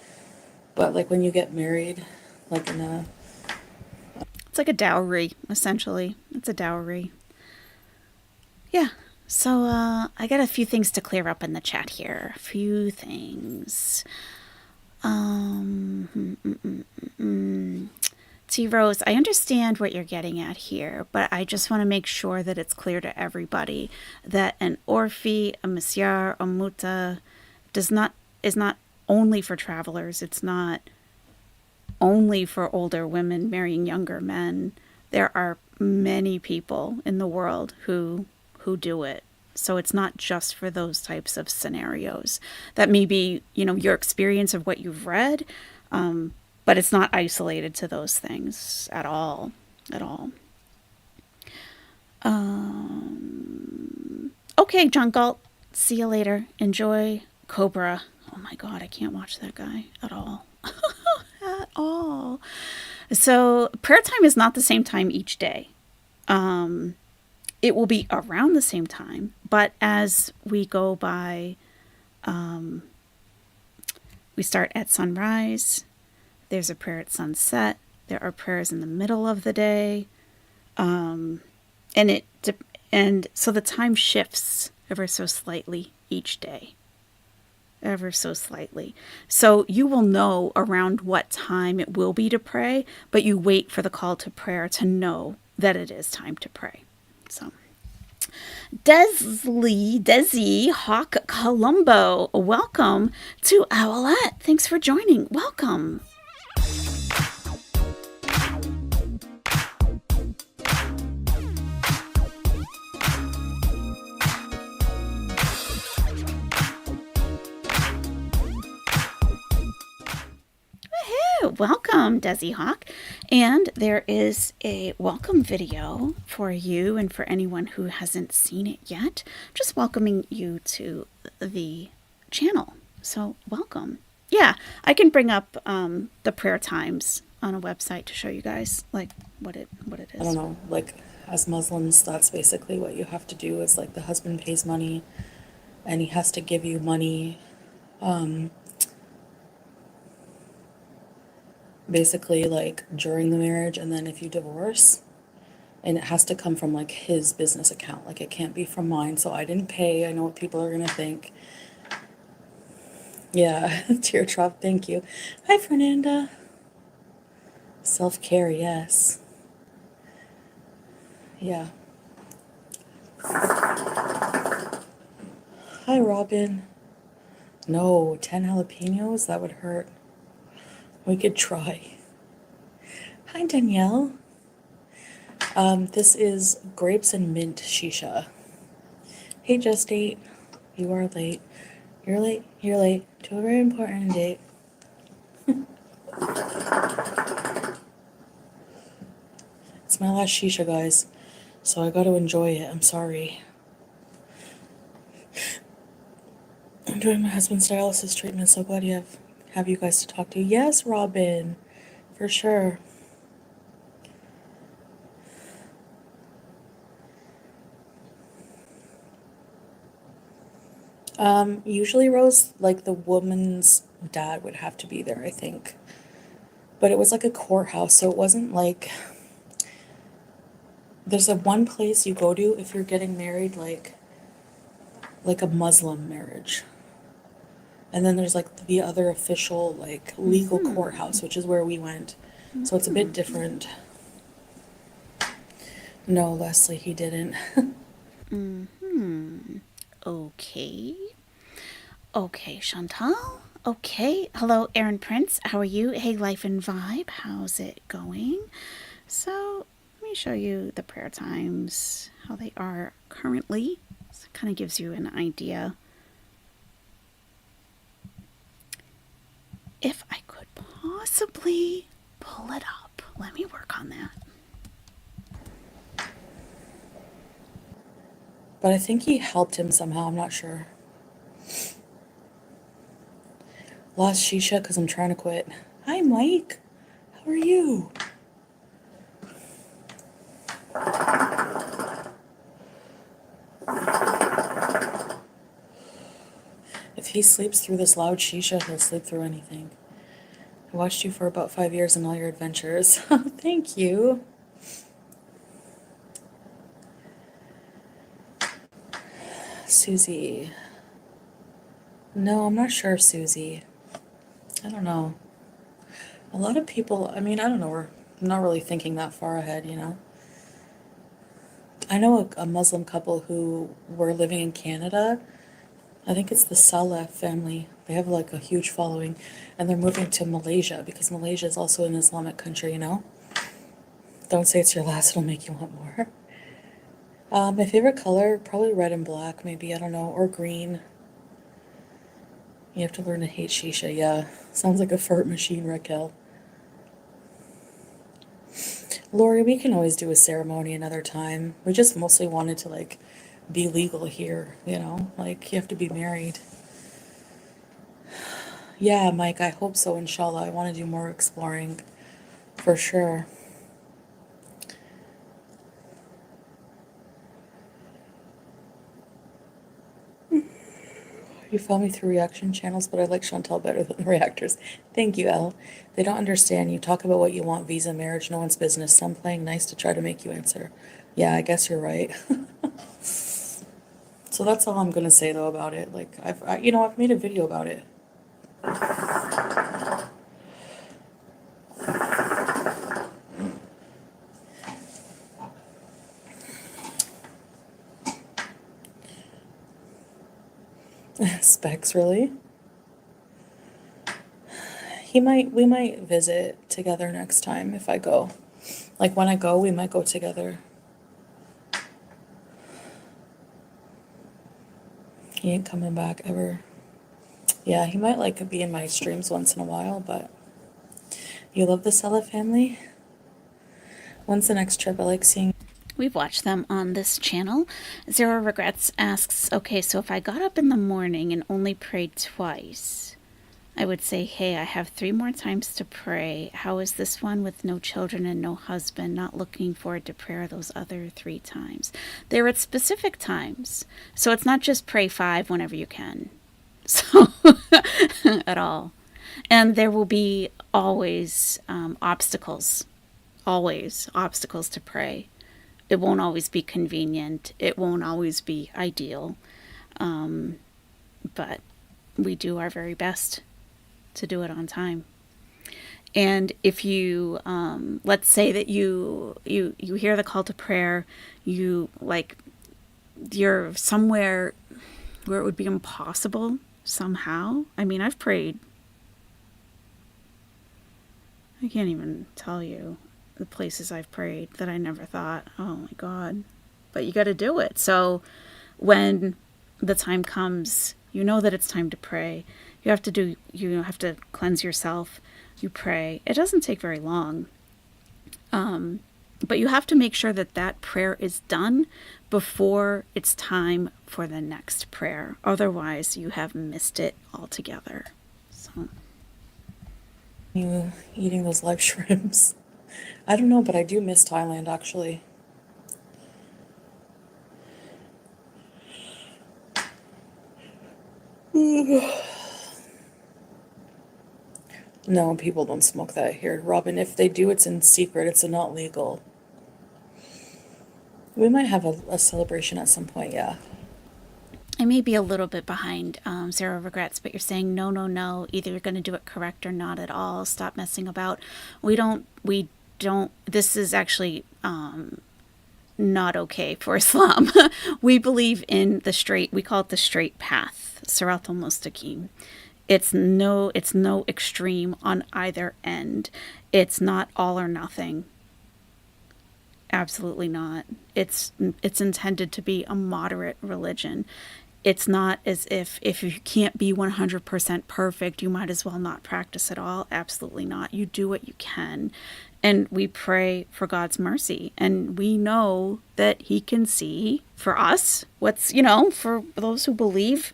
but when you get married, in a. It's like a dowry, essentially. It's a dowry. Yeah. So I got a few things to clear up in the chat here. A few things. T Rose, I understand what you're getting at here, but I just want to make sure that it's clear to everybody that an orfi, a misyar, a muta is not only for travelers. It's not only for older women marrying younger men. There are many people in the world who do it. So it's not just for those types of scenarios. That may be, your experience of what you've read, but it's not isolated to those things at all. Okay, John Galt, see you later. Enjoy Cobra. Oh my God, I can't watch that guy at all. At all. So prayer time is not the same time each day. It will be around the same time, but as we go by, we start at sunrise. There's a prayer at sunset. There are prayers in the middle of the day, and so the time shifts ever so slightly each day. Ever so slightly. So you will know around what time it will be to pray, but you wait for the call to prayer to know that it is time to pray. So, Desi Hawk Colombo, welcome to Owlette. Thanks for joining. Welcome. welcome, Desi Hawk. And there is a welcome video for you and for anyone who hasn't seen it yet. Just welcoming you to the channel. So, welcome. Yeah, I can bring up the prayer times on a website to show you guys like what it is. I don't know, like as Muslims, that's basically what you have to do is like the husband pays money and he has to give you money basically like during the marriage, and then if you divorce, and it has to come from like his business account, like it can't be from mine, so I didn't pay. I know what people are gonna think. Yeah. Teardrop, thank you. Hi Fernanda. Self-care, yes. Yeah. Hi Robin. No, 10 jalapenos, that would hurt. We could try. Hi Danielle. This is grapes and mint shisha. Hey Just Date, you are late. You're late, you're late to a very important date. It's my last shisha, guys, so I gotta enjoy it. I'm sorry. I'm doing my husband's dialysis treatment, so glad you have you guys to talk to. Yes, Robin, for sure. Usually Rose, like the woman's dad would have to be there, I think. But it was like a courthouse, so it wasn't like there's a one place you go to if you're getting married, like a Muslim marriage. And then there's like the other official, like legal courthouse, which is where we went. So it's a bit different. No, Leslie, he didn't. Okay. Okay, Chantal. Okay. Hello, Aaron Prince. How are you? Hey, Life and Vibe. How's it going? So, let me show you the prayer times, how they are currently. So it kind of gives you an idea. If I could possibly pull it up, let me work on that. But I think he helped him somehow, I'm not sure. Lost Shisha because I'm trying to quit. Hi, Mike. How are you? If he sleeps through this loud shisha, he'll sleep through anything. I watched you for about 5 years and all your adventures. Thank you. Susie. No, I'm not sure, Susie. I don't know. A lot of people, I mean, I don't know, I'm not really thinking that far ahead, you know? I know a Muslim couple who were living in Canada. I think it's the Saleh family. They have like a huge following, and they're moving to Malaysia because Malaysia is also an Islamic country, you know? Don't say it's your last, it'll make you want more. My favorite color, probably red and black, maybe, I don't know, or green. You have to learn to hate shisha, yeah. Sounds like a fart machine, Raquel. Lori, we can always do a ceremony another time. We just mostly wanted to, like, be legal here, you know? Like, you have to be married. Yeah, Mike, I hope so, inshallah. I want to do more exploring, for sure. You follow me through reaction channels, but I like Chantal better than the reactors. Thank you, Elle. They don't understand. You talk about what you want, visa, marriage, no one's business. Some playing nice to try to make you answer. Yeah, I guess you're right. So that's all I'm gonna say though about it. Like I've made a video about it. Specs, really? We might visit together next time if I go. Like when I go, we might go together. He ain't coming back ever. Yeah, he might like be in my streams once in a while, but You love the Sella family? When's the next trip? I like seeing. We've watched them on this channel. Zero Regrets asks, okay, so if I got up in the morning and only prayed twice, I would say, hey, I have 3 more times to pray. How is this one with no children and no husband? Not looking forward to prayer those other 3 times. They're at specific times. So it's not just pray 5 whenever you can. So, at all. And there will be always obstacles. Always obstacles to pray. It won't always be convenient. It won't always be ideal. But we do our very best to do it on time. And if you, let's say that you hear the call to prayer, you're somewhere where it would be impossible somehow. I mean, I've prayed. I can't even tell you the places I've prayed that I never thought, oh my God, but you got to do it. So when the time comes, you know that it's time to pray. You have to cleanse yourself. You pray. It doesn't take very long. But you have to make sure that that prayer is done before it's time for the next prayer. Otherwise, you have missed it altogether. So, You eating those live shrimps? I don't know, but I do miss Thailand actually. No, people don't smoke that here, Robin. If they do, it's in secret. It's not legal. We might have a celebration at some point, yeah. I may be a little bit behind Zero Regrets, but you're saying no, no, no. Either you're going to do it correct or not at all. Stop messing about. We don't, this is actually not okay for Islam. We believe in we call it the straight path, Sirat al-Mustaqim. It's no extreme on either end. It's not all or nothing. Absolutely not. It's intended to be a moderate religion. It's not as if you can't be 100% perfect, you might as well not practice at all. Absolutely not. You do what you can. And we pray for God's mercy. And we know that He can see for us what's, for those who believe,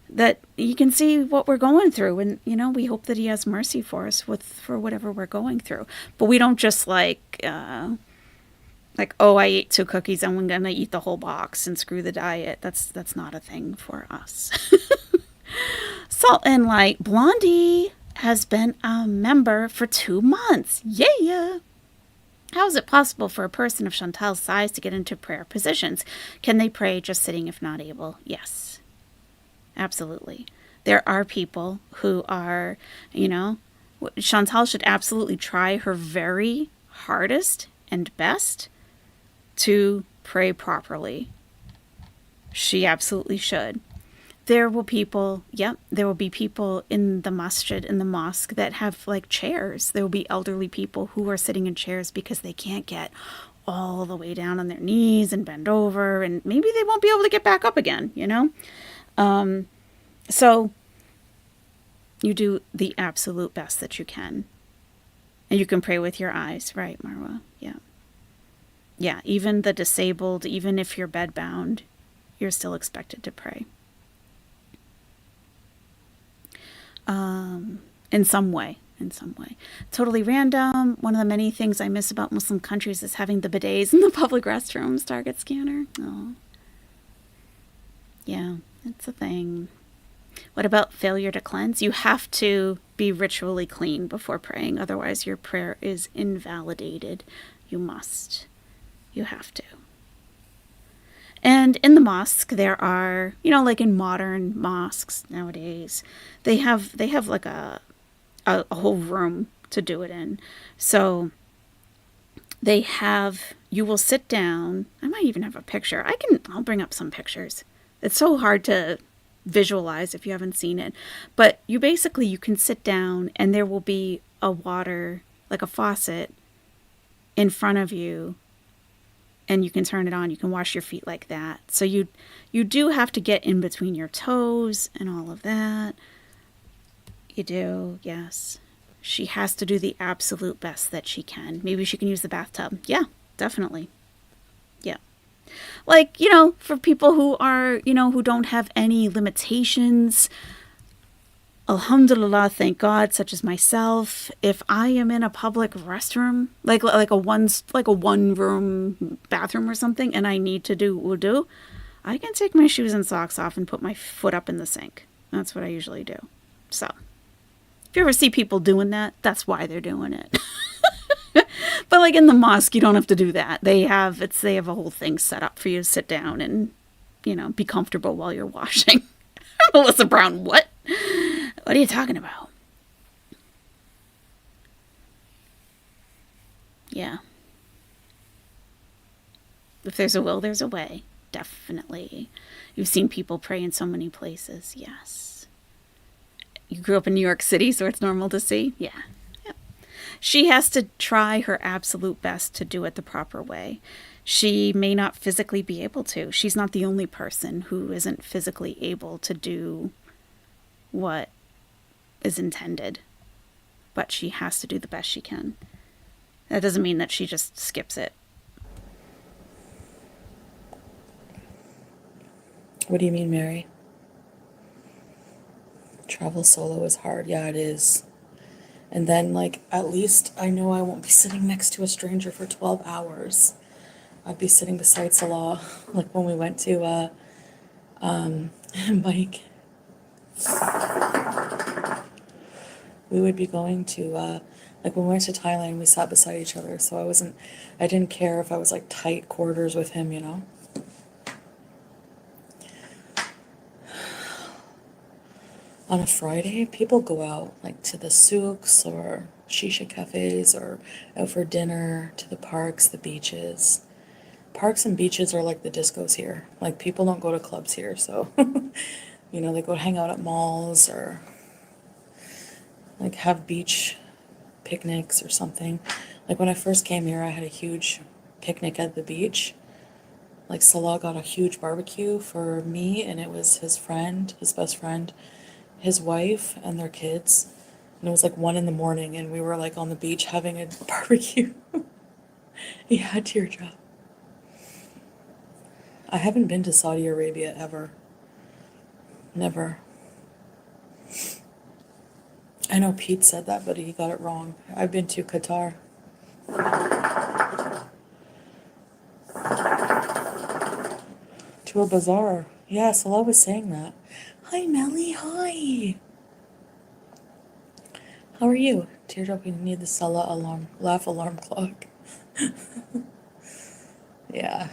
that He can see what we're going through. And, we hope that He has mercy for us for whatever we're going through. But we don't just oh, I ate 2 cookies, I'm going to eat the whole box and screw the diet. That's not a thing for us. Salt and Light Blondie has been a member for 2 months. Yeah. How is it possible for a person of Chantal's size to get into prayer positions? Can they pray just sitting if not able? Yes. Absolutely. There are people who are, Chantal should absolutely try her very hardest and best to pray properly. She absolutely should. There will be people in the masjid, in the mosque, that have chairs. There will be elderly people who are sitting in chairs because they can't get all the way down on their knees and bend over, and maybe they won't be able to get back up again, So you do the absolute best that you can. And you can pray with your eyes, right, Marwa? Yeah. Yeah, even the disabled, even if you're bedbound, you're still expected to pray. In some way. Totally random. One of the many things I miss about Muslim countries is having the bidets in the public restrooms. Target scanner. Oh. Yeah, it's a thing. What about failure to cleanse? You have to be ritually clean before praying. Otherwise, your prayer is invalidated. You must. You have to. And in the mosque, there are, like in modern mosques nowadays, they have a whole room to do it in. So you will sit down. I might even have a picture. I'll bring up some pictures. It's so hard to visualize if you haven't seen it. But you can sit down and there will be a water, like a faucet, in front of you. And you can turn it on. You can wash your feet like that. So you do have to get in between your toes and all of that. You do, yes. She has to do the absolute best that she can. Maybe she can use the bathtub. Yeah, definitely. Yeah. Like, for people who are, who don't have any limitations, alhamdulillah, thank God, such as myself, if I am in a public restroom, like a one room bathroom or something, and I need to do wudu, I can take my shoes and socks off and put my foot up in the sink. That's what I usually do. So, if you ever see people doing that, that's why they're doing it. But like in the mosque, you don't have to do that. They have a whole thing set up for you to sit down and, be comfortable while you're washing. Melissa Brown, what? What are you talking about? Yeah. If there's a will, there's a way. Definitely. You've seen people pray in so many places. Yes. You grew up in New York City, so it's normal to see? Yeah. She has to try her absolute best to do it the proper way. She may not physically be able to. She's not the only person who isn't physically able to do what is intended. But she has to do the best she can. That doesn't mean that she just skips it. What do you mean, Mary? Travel solo is hard. Yeah, it is. And then, like, at least I know I won't be sitting next to a stranger for 12 hours. I'd be sitting beside Salah, like when we went to, Mike. We would be going to, like when we went to Thailand, we sat beside each other. So I didn't care if I was like tight quarters with him, On a Friday, people go out like to the souks or shisha cafes or out for dinner, to the parks, the beaches. Parks and beaches are like the discos here. Like people don't go to clubs here, so they go hang out at malls or like have beach picnics or something. Like when I first came here, I had a huge picnic at the beach. Like Salah got a huge barbecue for me, and it was his best friend, his wife, and their kids. And it was like 1 a.m, and we were like on the beach having a barbecue. Yeah, teardrop. I haven't been to Saudi Arabia ever. Never. I know Pete said that, but he got it wrong. I've been to Qatar. To a bazaar. Yeah, Salah was saying that. Hi, Melly. Hi. How are you? Teardrop, you need the Salah laugh alarm clock. Yeah.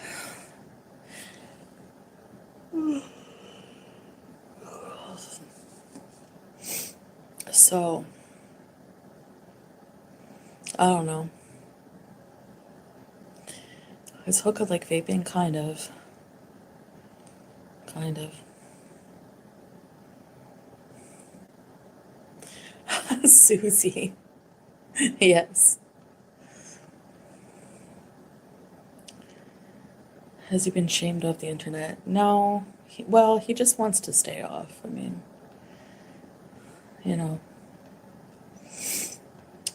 So, I don't know. Is hookah like vaping? Kind of. Kind of. Susie. Yes. Has he been shamed off the internet? No. He just wants to stay off. I mean,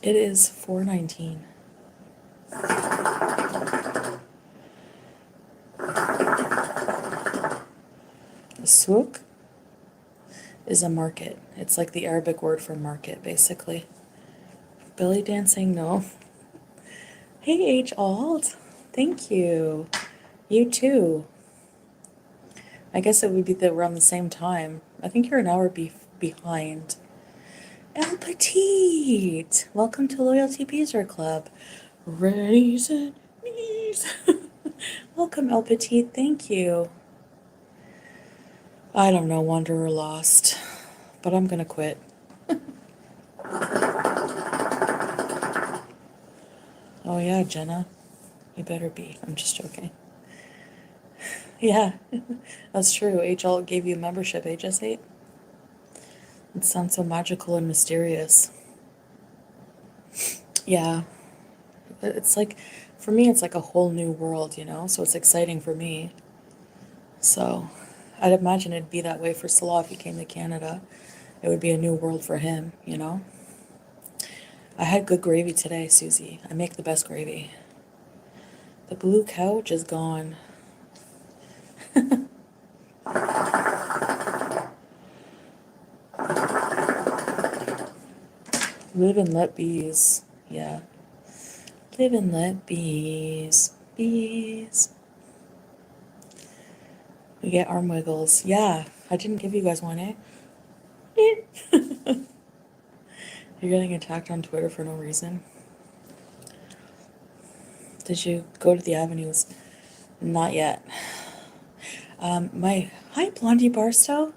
It is 4:19. A souk is a market. It's like the Arabic word for market, basically. Belly dancing, no. Hey, H. Alt. Thank you. You too. I guess it would be that we're on the same time. I think you're an hour behind. El Petite! Welcome to Loyalty Beezer Club. Raise and knees. Welcome, El Petite. Thank you. I don't know, Wanderer Lost, but I'm gonna quit. Oh yeah, Jenna. You better be. I'm just joking. Yeah, that's true. HL gave you a membership, HS8. It sounds so magical and mysterious. Yeah. It's like, for me, it's like a whole new world, So it's exciting for me. So I'd imagine it'd be that way for Salah if he came to Canada. It would be a new world for him, I had good gravy today, Susie. I make the best gravy. The blue couch is gone. Live and let bees. Yeah. Live and let bees. Bees. We get arm wiggles. Yeah. I didn't give you guys one, eh? You're getting attacked on Twitter for no reason. Did you go to the avenues? Not yet. Hi, Blondie Barstow.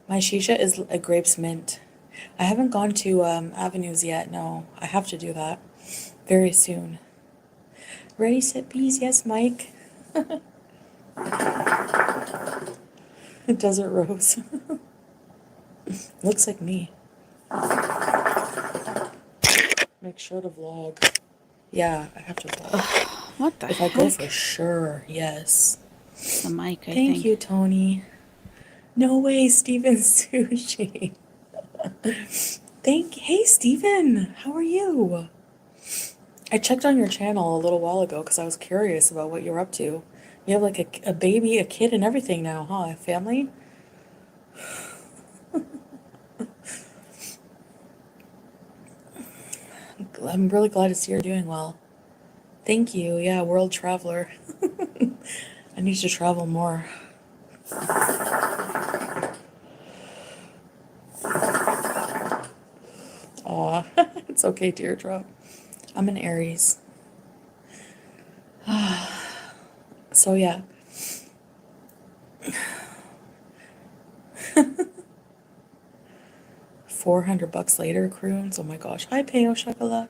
My shisha is a grapes mint. I haven't gone to avenues yet. No, I have to do that very soon. Ready, set, bees. Yes, Mike. Desert Rose. Looks like me. Make sure to vlog. Yeah, I have to vlog. What the If heck? I go for sure, yes. It's the mic, I Thank think. you, Tony. No way, Steven Sushi. Hey, Steven, how are you? I checked on your channel a little while ago because I was curious about what you're up to. You have like a baby, a kid, and everything now, huh? A family? I'm really glad to see you're doing well. Thank you. Yeah, world traveler. I need to travel more. Aw, it's okay, teardrop. I'm an Aries. So yeah. $400 later, croons. Oh my gosh. Hi, Peo Chocolat.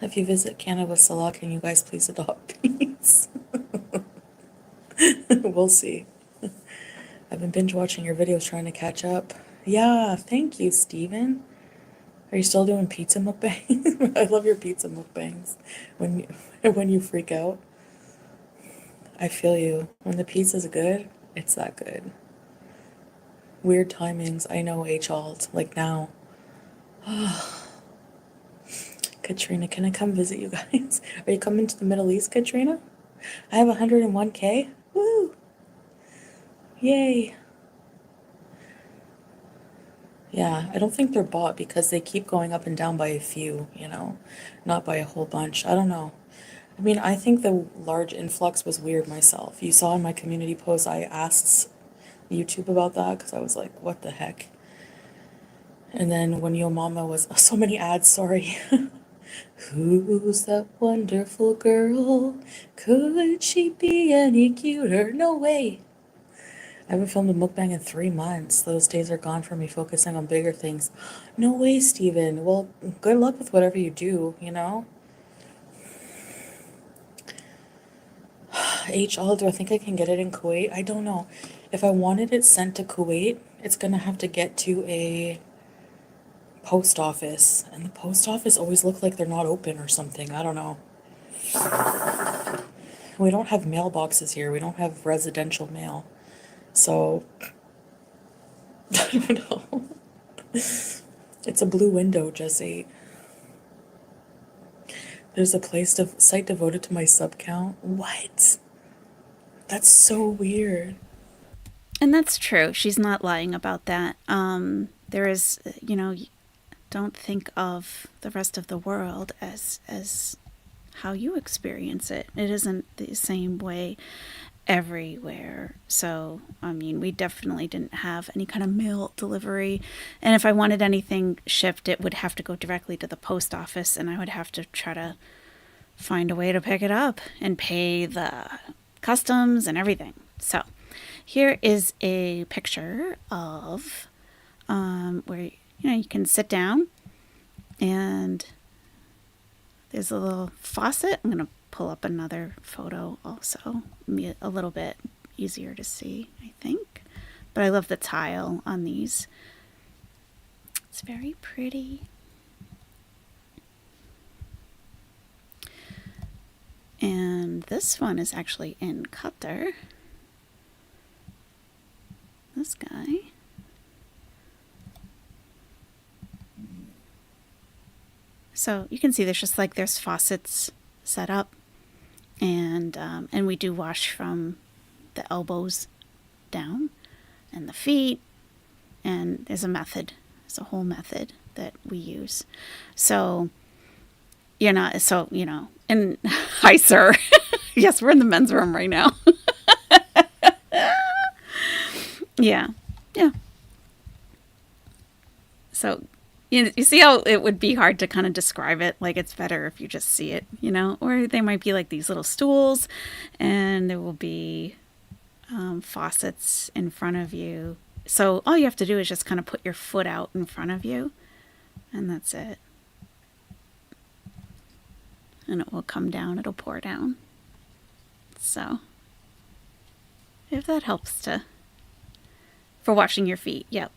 If you visit Canada Salah, can you guys please adopt peas? We'll see. I've been binge watching your videos trying to catch up. Yeah, thank you, Steven. Are you still doing pizza mukbangs? I love your pizza mukbangs. When you freak out. I feel you. When the pizza's good, it's that good. Weird timings. I know H-Alt. Like now. Katrina, can I come visit you guys? Are you coming to the Middle East, Katrina? I have 101K. Woo! Yay. Yeah, I don't think they're bought because they keep going up and down by a few, not by a whole bunch. I don't know. I mean, I think the large influx was weird myself. You saw in my community post, I asked YouTube about that because I was like, what the heck? And then when Yo Mama was, so many ads, sorry. Who's that wonderful girl? Could she be any cuter? No way. I haven't filmed a mukbang in 3 months. Those days are gone for me focusing on bigger things. No way, Steven. Well, good luck with whatever you do, do I think I can get it in Kuwait? I don't know. If I wanted it sent to Kuwait, it's gonna have to get to a post office. And the post office always look like they're not open or something. I don't know. We don't have mailboxes here. We don't have residential mail. So, I don't know. It's a blue window, Jesse. There's a site devoted to my sub count. What? That's so weird. And that's true. She's not lying about that. There is, don't think of the rest of the world as how you experience it. It isn't the same way everywhere. So, I mean, we definitely didn't have any kind of mail delivery. And if I wanted anything shipped, it would have to go directly to the post office, and I would have to try to find a way to pick it up and pay the customs and everything. So, here is a picture of where you can sit down, and there's a little faucet. I'm going to pull up another photo also, a little bit easier to see, I think. But I love the tile on these. It's very pretty. And this one is actually in Qatar. This guy. So you can see there's faucets set up, and we do wash from the elbows down and the feet, and there's a method. There's a whole method that we use. So you're not, so, and hi, sir. Yes, we're in the men's room right now. Yeah. Yeah. So you see how it would be hard to kind of describe it? Like, it's better if you just see it, or they might be like these little stools, and there will be faucets in front of you. So all you have to do is just kind of put your foot out in front of you, and that's it. And it will come down, it'll pour down. So if that helps for washing your feet, yep.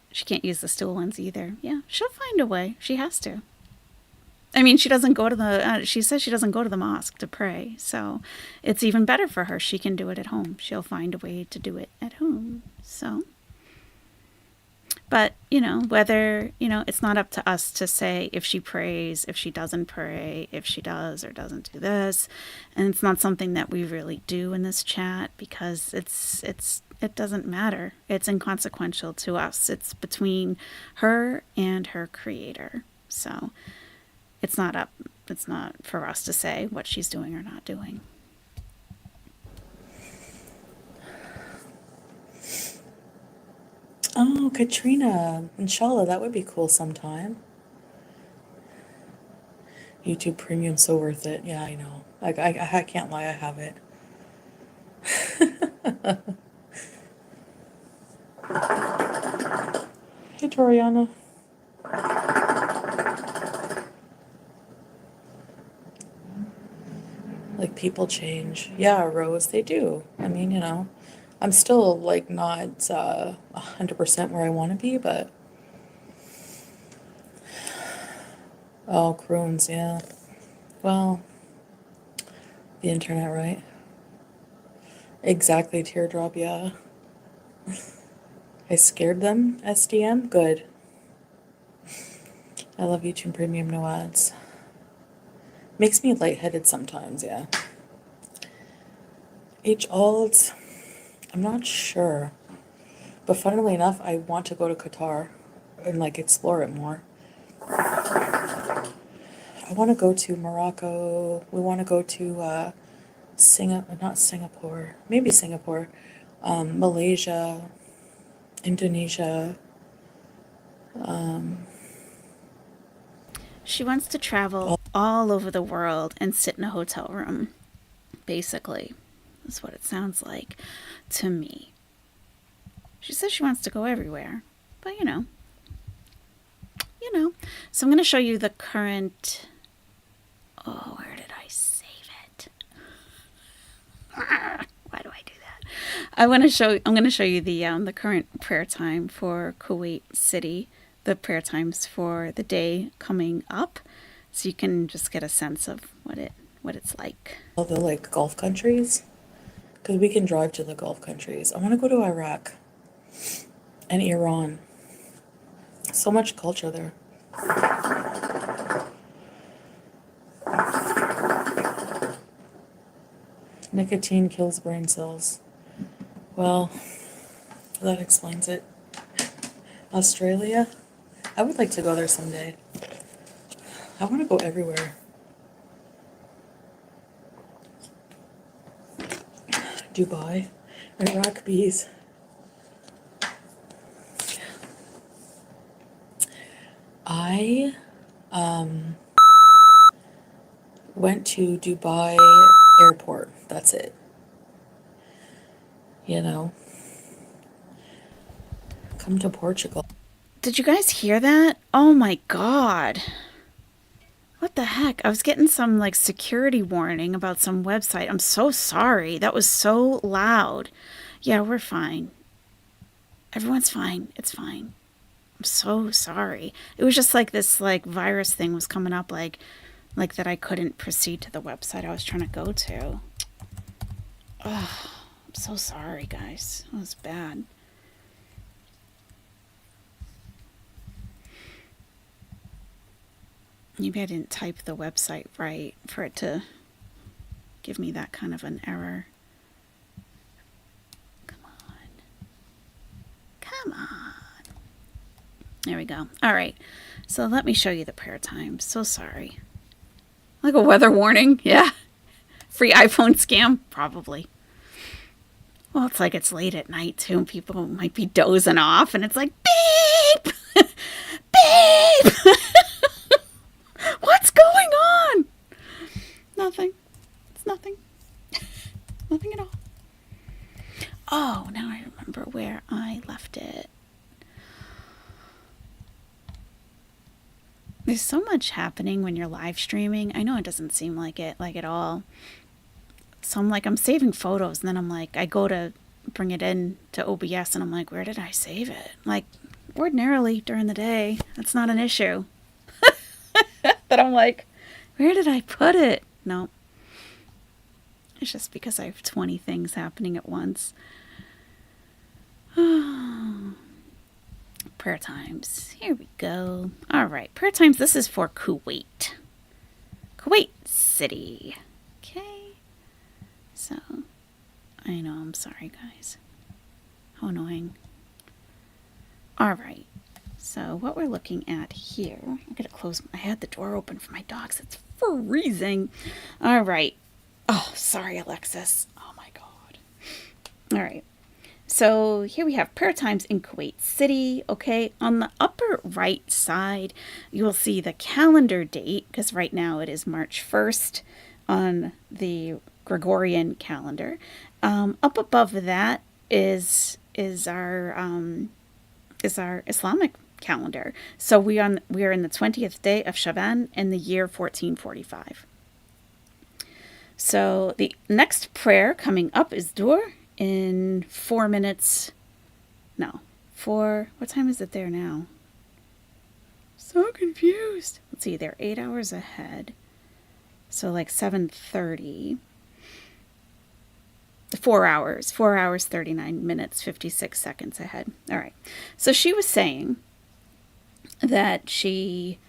She can't use the stool ones either. Yeah, she'll find a way. She has to. I mean, she doesn't go to she says she doesn't go to the mosque to pray. So it's even better for her. She can do it at home. She'll find a way to do it at home. So, but, whether, it's not up to us to say if she prays, if she doesn't pray, if she does or doesn't do this. And it's not something that we really do in this chat, because it doesn't matter. It's inconsequential to us. It's between her and her creator. So it's not for us to say what she's doing or not doing. Oh, Katrina. Inshallah, that would be cool sometime. YouTube Premium, so worth it. Yeah, I know. I can't lie, I have it. Hey, Toriana. Like, people change. Yeah, Rose, they do. I mean, I'm still, like, not 100% where I want to be, but... Oh, croons, yeah. Well, the internet, right? Exactly, teardrop, yeah. I scared them, SDM? Good. I love YouTube Premium, no ads. Makes me lightheaded sometimes, yeah. Alt, I'm not sure. But funnily enough, I want to go to Qatar and, like, explore it more. I want to go to Morocco. We want to go to not Singapore, maybe Singapore, Malaysia, Indonesia. She wants to travel all over the world and sit in a hotel room, basically. That's what it sounds like to me. She says she wants to go everywhere, but So I'm going to show you the current... Oh, where did I save it? Why do I do that? I'm going to show you the current prayer time for Kuwait City, the prayer times for the day coming up, so you can just get a sense of what it's like. All the, like, Gulf countries, because we can drive to the Gulf countries. I want to go to Iraq and Iran. So much culture there. Nicotine kills brain cells. Well, that explains it. Australia? I would like to go there someday. I want to go everywhere. Dubai. Iraq bees. I went to Dubai airport. That's it. Come to Portugal. Did you guys hear that? Oh my God. What the heck? I was getting some like security warning about some website. I'm so sorry. That was so loud. Yeah, we're fine. Everyone's fine. It's fine. I'm so sorry. It was just like this like virus thing was coming up like that I couldn't proceed to the website I was trying to go to. Oh, I'm so sorry, guys. That was bad. Maybe I didn't type the website right for it to give me that kind of an error. Come on. Come on. There we go. All right. So let me show you the prayer time. So sorry. Like a weather warning. Yeah. Free iPhone scam? Probably. Well, it's like it's late at night too, and people might be dozing off, and it's like, beep! Beep! What's going on? Nothing. It's nothing. Nothing at all. Oh, now I remember where I left it. There's so much happening when you're live streaming. I know it doesn't seem like it, like at all. So I'm saving photos, and then I'm like, I go to bring it in to OBS, and I'm like, where did I save it? Like, ordinarily during the day, that's not an issue. But I'm like, where did I put it? No. It's just because I have 20 things happening at once. Prayer times. Here we go. All right, prayer times. This is for Kuwait. Kuwait City. Okay. So, I know, I'm sorry, guys. How annoying. All right. So, what we're looking at here, I'm going to close, I had the door open for my dogs. It's freezing. All right. Oh, sorry, Alexis. Oh, my God. All right. So, here we have prayer times in Kuwait City. Okay. On the upper right side, you will see the calendar date, because right now it is March 1st on the Gregorian calendar. Up above that is our Islamic calendar. So we are in the 20th day of Shaban in the year 1445. So the next prayer coming up is Dur in 4 minutes. No, what time is it there now? So confused. Let's see, they're 8 hours ahead. So like 7:30. 4 hours, 39 minutes, 56 seconds ahead. All right. So she was saying that she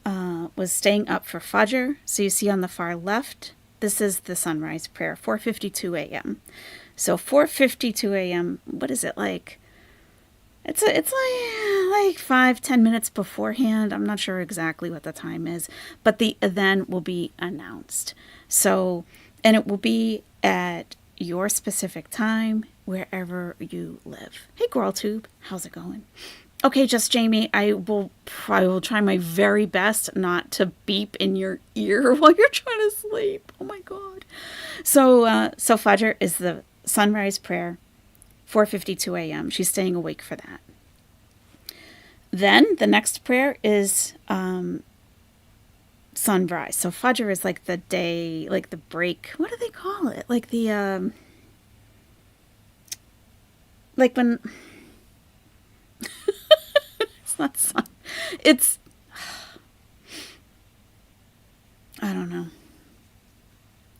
was staying up for Fajr. So you see on the far left, this is the sunrise prayer, 4:52 a.m. So 4:52 a.m., what is it like? It's like 5-10 minutes beforehand. I'm not sure exactly what the time is, but the event will be announced. So, and it will be at your specific time wherever you live. Hey, GirlTube, how's it going? Okay, just Jamie, I will try my very best not to beep in your ear while you're trying to sleep. Oh my God. So Fajr is the sunrise prayer, 4:52 a.m. She's staying awake for that. Then the next prayer is sunrise. So Fajr is like the day, like the break. What do they call it? Like the like when it's not sun. It's I don't know.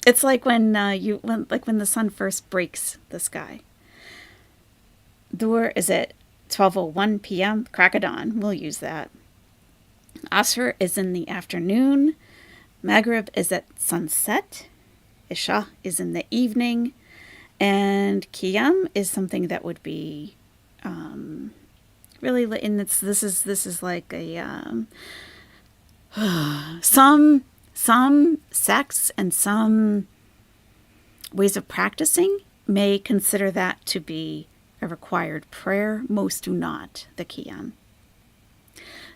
It's like when when the sun first breaks the sky. Dur is at 12:01 p.m. Crack of dawn. We'll use that. Asr is in the afternoon. Maghrib is at sunset. Isha is in the evening. And Qiyam is something that would be really in this is like a some sects and some ways of practicing may consider that to be a required prayer. Most do not, the Qiyam.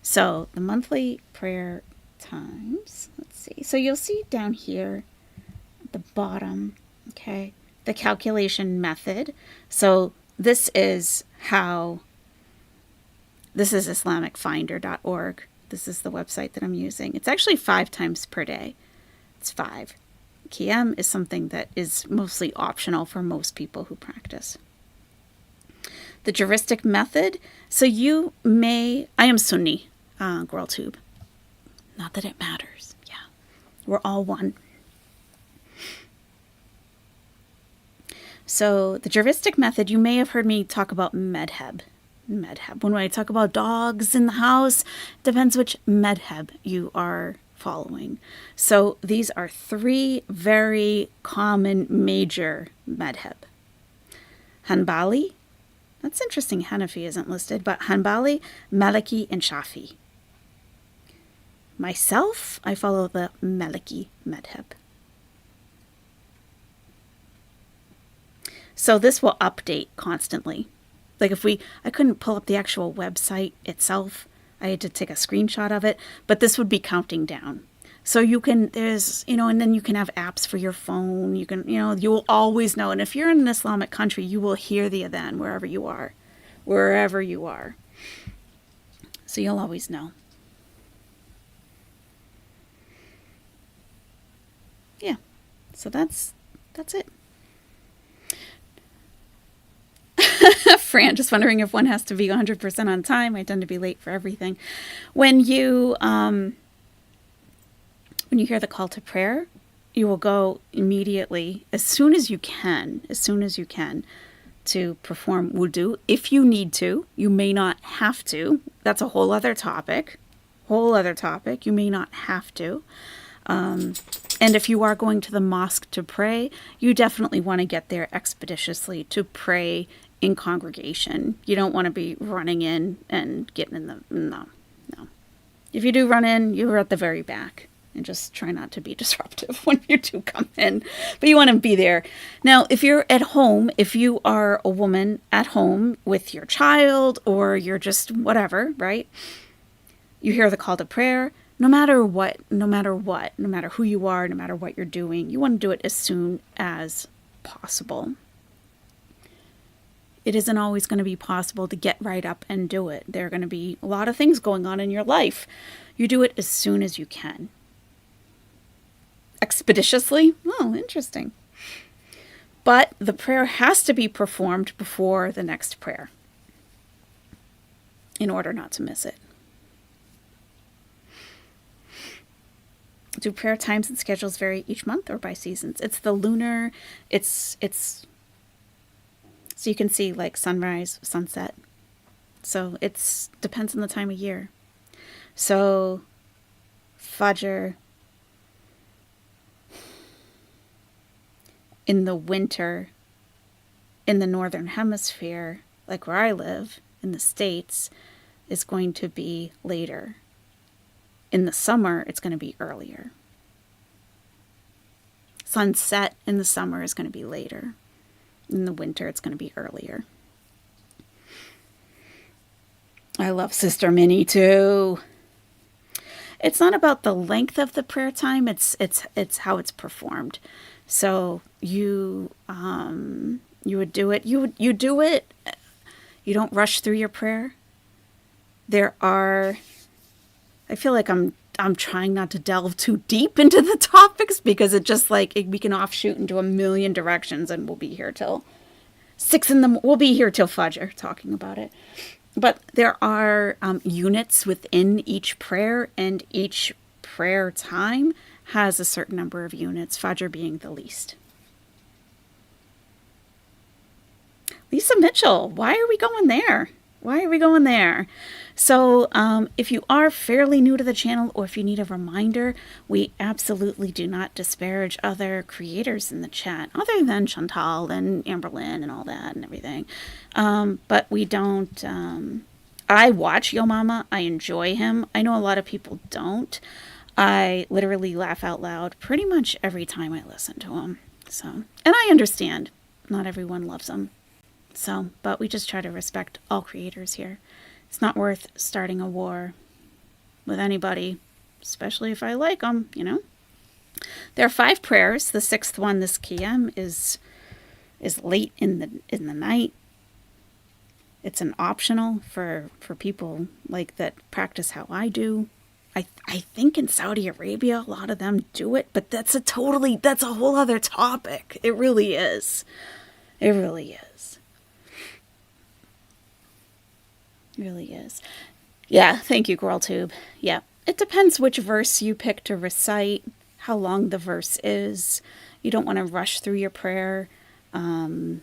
So the monthly prayer times, let's see. So you'll see down here at the bottom, okay, the calculation method. So this is islamicfinder.org. This is the website that I'm using. It's actually 5 times per day. It's 5. Qiyam is something that is mostly optional for most people who practice. The juristic method. So I am Sunni, GirlTube. Not that it matters. Yeah. We're all one. So the juristic method, you may have heard me talk about medheb. When I talk about dogs in the house, depends which medheb you are following. So these are 3 very common major madhab. Hanbali, that's interesting, Hanafi isn't listed, but Hanbali, Maliki, and Shafi. Myself, I follow the Maliki madhab. So this will update constantly. Like I couldn't pull up the actual website itself. I had to take a screenshot of it, but this would be counting down. So there's, and then you can have apps for your phone. You can, you will always know. And if you're in an Islamic country, you will hear the adhan wherever you are. So you'll always know. Yeah. So that's it. Fran, just wondering if one has to be 100% on time. I tend to be late for everything. When you hear the call to prayer, you will go immediately, as soon as you can, to perform wudu. If you need to, you may not have to. That's a whole other topic. You may not have to. And if you are going to the mosque to pray, you definitely want to get there expeditiously to pray in congregation. You don't want to be running in and getting in no. If you do run in, you're at the very back. And just try not to be disruptive when you do come in. But you want to be there. Now, if you're at home, if you are a woman at home with your child, or you're just whatever, right? You hear the call to prayer. No matter who you are, no matter what you're doing, you want to do it as soon as possible. It isn't always going to be possible to get right up and do it. There are going to be a lot of things going on in your life. You do it as soon as you can. Expeditiously? Oh, interesting. But the prayer has to be performed before the next prayer in order not to miss it. Do prayer times and schedules vary each month or by seasons? It's the lunar, it's so you can see like sunrise, sunset. So it's depends on the time of year. So Fajr in the winter in the northern hemisphere, like where I live in the States, is going to be later. In the summer, it's going to be earlier. Sunset in the summer is going to be later. In the winter, it's going to be earlier. I love Sister Minnie too. It's not about the length of the prayer time. It's how it's performed. So you would do it. You do it. You don't rush through your prayer. I feel like I'm trying not to delve too deep into the topics because it just we can offshoot into a million directions, and we'll be here till 6 a.m. We'll be here till Fajr talking about it. But there are units within each prayer, and each prayer time has a certain number of units, Fajr being the least. Lisa Mitchell, why are we going there? So if you are fairly new to the channel, or if you need a reminder, we absolutely do not disparage other creators in the chat, other than Chantal and Amberlynn and all that and everything. But we don't... I watch Yo Mama. I enjoy him. I know a lot of people don't. I literally laugh out loud pretty much every time I listen to him. So, and I understand not everyone loves him. So, but we just try to respect all creators here. It's not worth starting a war with anybody, especially if I like them, There are 5 prayers. The 6th one, this Qiyam, is late in the night. It's an optional for people like that practice how I do. I think in Saudi Arabia, a lot of them do it, but that's a whole other topic. It really is. It really is. It really is. Yeah, thank you, GirlTube. Yeah, it depends which verse you pick to recite, how long the verse is. You don't want to rush through your prayer. But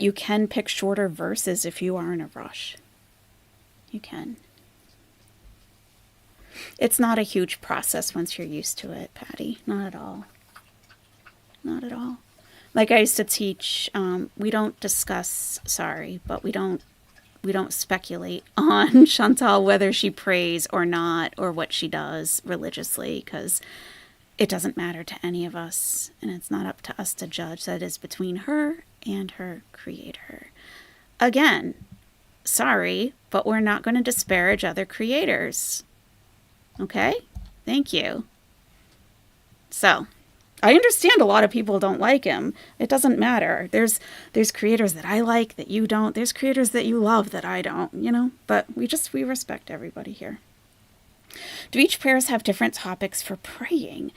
you can pick shorter verses if you are in a rush. You can. It's not a huge process once you're used to it, Patty. Not at all. Not at all. Like I used to teach, we don't discuss, sorry, but we don't speculate on Chantal whether she prays or not, or what she does religiously, because it doesn't matter to any of us, and it's not up to us to judge. That is between her and her creator. Again, sorry, but we're not going to disparage other creators. Okay? Thank you. So, I understand a lot of people don't like him. It doesn't matter. There's creators that I like that you don't. There's creators that you love that I don't, you know? But we respect everybody here. Do each prayers have different topics for praying?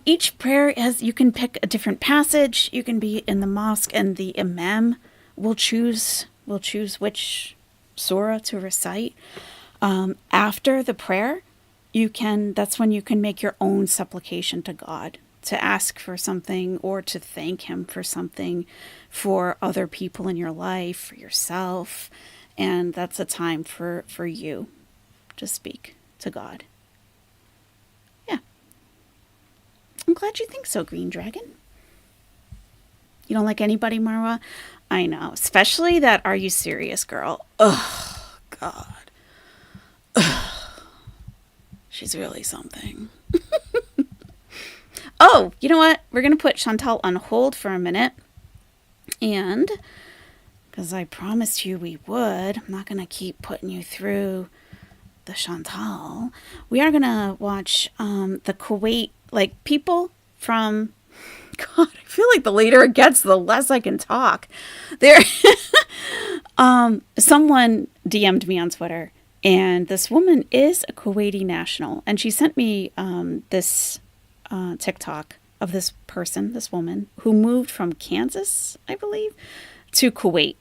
Each prayer you can pick a different passage. You can be in the mosque, and the imam will choose which surah to recite. After the prayer, that's when you can make your own supplication to God, to ask for something or to thank him for something, for other people in your life, for yourself. And that's a time for you to speak to God. Yeah. I'm glad you think so, Green Dragon. You don't like anybody, Marwa? I know. Especially that "Are you serious" girl. Oh, God. Ugh. She's really something. Oh, you know what? We're going to put Chantal on hold for a minute. And, because I promised you we would, I'm not going to keep putting you through the Chantal. We are going to watch the Kuwait, like people from... God, I feel like the later it gets, the less I can talk. Someone DM'd me on Twitter, and this woman is a Kuwaiti national, and she sent me this TikTok of this woman who moved from Kansas, I believe, to Kuwait.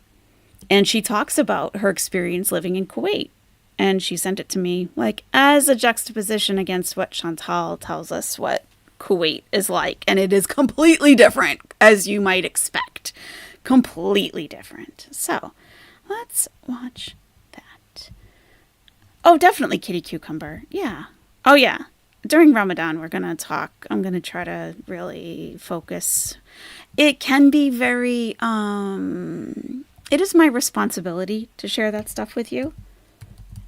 And she talks about her experience living in Kuwait. And she sent it to me like as a juxtaposition against what Chantal tells us what Kuwait is like. And it is completely different, as you might expect. Completely different. So let's watch that. Oh, definitely Kitty Cucumber. Yeah. Oh, yeah. During Ramadan, we're going to talk. I'm going to try to really focus. It can be very, it is my responsibility to share that stuff with you.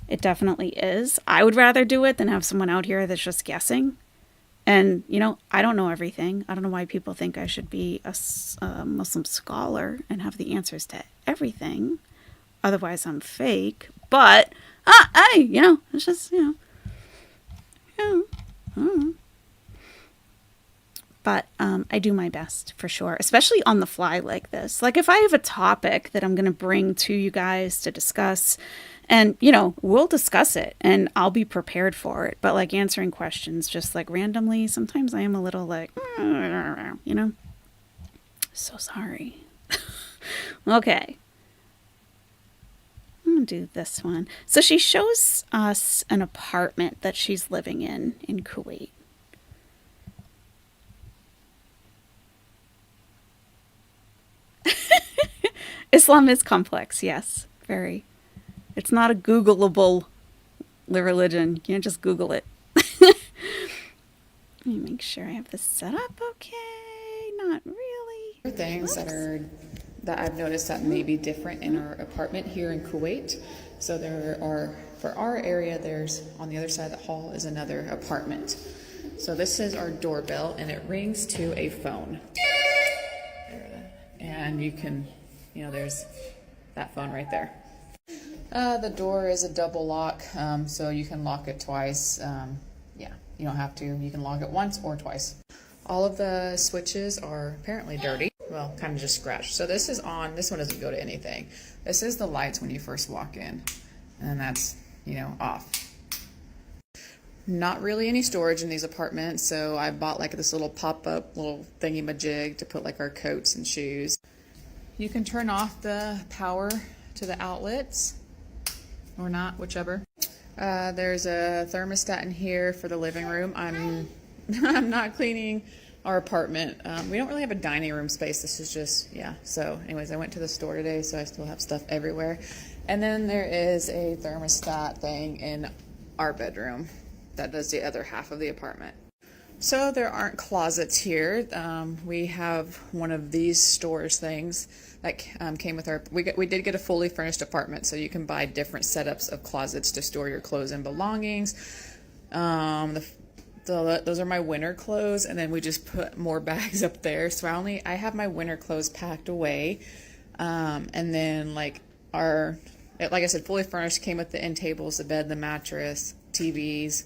It definitely is. I would rather do it than have someone out here that's just guessing. And, you know, I don't know everything. I don't know why people think I should be a Muslim scholar and have the answers to everything. Otherwise, I'm fake. But, you know, it's just, you know. But I do my best for sure, especially on the fly like this. Like if I have a topic that I'm going to bring to you guys to discuss, and, you know, we'll discuss it and I'll be prepared for it. But like answering questions just like randomly, sometimes I am a little like, you know, so sorry. Okay. I'm going to do this one. So she shows us an apartment that she's living in Kuwait. Islam is complex, yes, very. It's not a Googleable religion. You can't just Google it. Let me make sure I have this set up okay. Not really. Things that I've noticed that may be different in our apartment here in Kuwait. So there are, for our area, there's on the other side of the hall is another apartment. So this is our doorbell, and it rings to a phone. And you can, you know, there's that phone right there. The door is a double lock, so you can lock it twice. Yeah, you don't have to. You can lock it once or twice. All of the switches are apparently dirty. Well, kind of just scratched. So this is on. This one doesn't go to anything. This is the lights when you first walk in. And that's, you know, off. Not really any storage in these apartments, so I bought like this little pop-up little thingy-majig to put like our coats and shoes. You can turn off the power to the outlets, or not, whichever. There's a thermostat in here for the living room. I'm not cleaning our apartment. We don't really have a dining room space. This is just, yeah. So anyways, I went to the store today, so I still have stuff everywhere. And then there is a thermostat thing in our bedroom. that does the other half of the apartment. So there aren't closets here. We have one of these storage things that came with our, we did get a fully furnished apartment, so you can buy different setups of closets to store your clothes and belongings. Those are my winter clothes, and then we just put more bags up there. So I have my winter clothes packed away. And then like I said, fully furnished, came with the end tables, the bed, the mattress, TVs.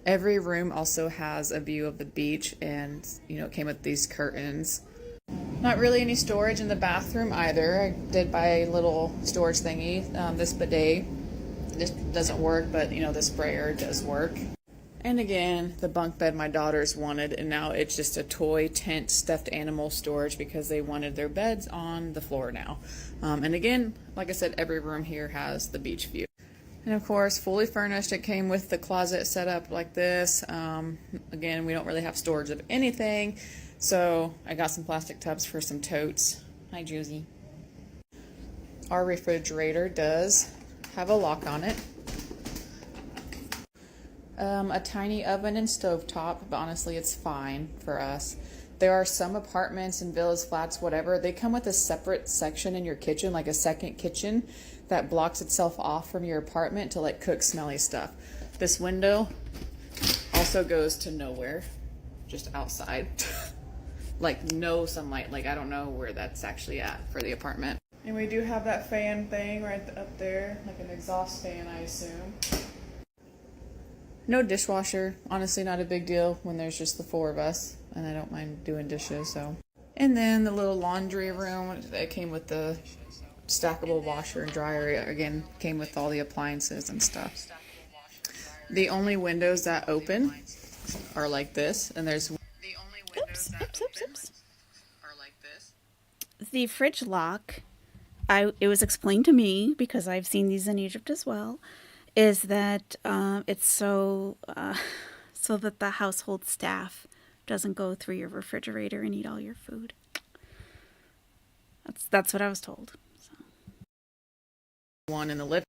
Every room also has a view of the beach, and it came with these curtains. Not really any storage in the bathroom either. I did buy a little storage thingy. This bidet, this doesn't work, but the sprayer does work. And again, the bunk bed my daughters wanted, and now it's just a toy tent stuffed animal storage because they wanted their beds on the floor now. And again, like I said, every room here has the beach view. And of course, fully furnished, it came with the closet set up like this. Again, we don't really have storage of anything, so I got some plastic tubs for some totes. Hi, Juicy. Our refrigerator does have a lock on it. A tiny oven and stovetop, but honestly, it's fine for us. There are some apartments and villas, flats, whatever, they come with a separate section in your kitchen, like a second kitchen that blocks itself off from your apartment to like cook smelly stuff. This window also goes to nowhere, just outside. Like no sunlight, like I don't know where that's actually at for the apartment. And we do have that fan thing right up there, like an exhaust fan, I assume. No dishwasher, honestly not a big deal when there's just the four of us, and I don't mind doing dishes, so. And then the little laundry room that came with the stackable washer and dryer, again, came with all the appliances and stuff. The only windows that open are like this, and there's Oops. The fridge lock, it was explained to me, because I've seen these in Egypt as well, is that it's so that the household staff doesn't go through your refrigerator and eat all your food. That's what I was told. So. One in the living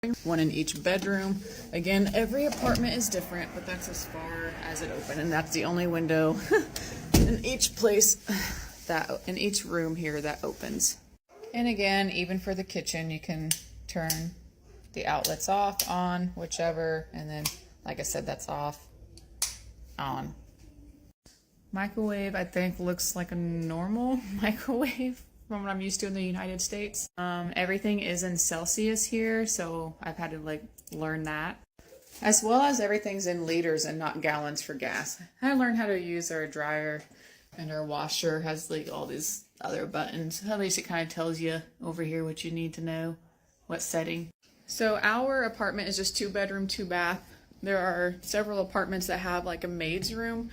room, one in each bedroom. Again, every apartment is different, but that's as far as it opened, and that's the only window in each place in each room here that opens. And again, even for the kitchen, you can turn the outlets off, on, whichever, and then, like I said, that's off, on. Microwave, I think, looks like a normal microwave from what I'm used to in the United States. Everything is in Celsius here, so I've had to learn that. As well as everything's in liters and not gallons for gas. I learned how to use our dryer, and our washer has all these other buttons. At least it kind of tells you over here what you need to know, what setting. So our apartment is just 2-bedroom, 2-bath. There are several apartments that have a maid's room,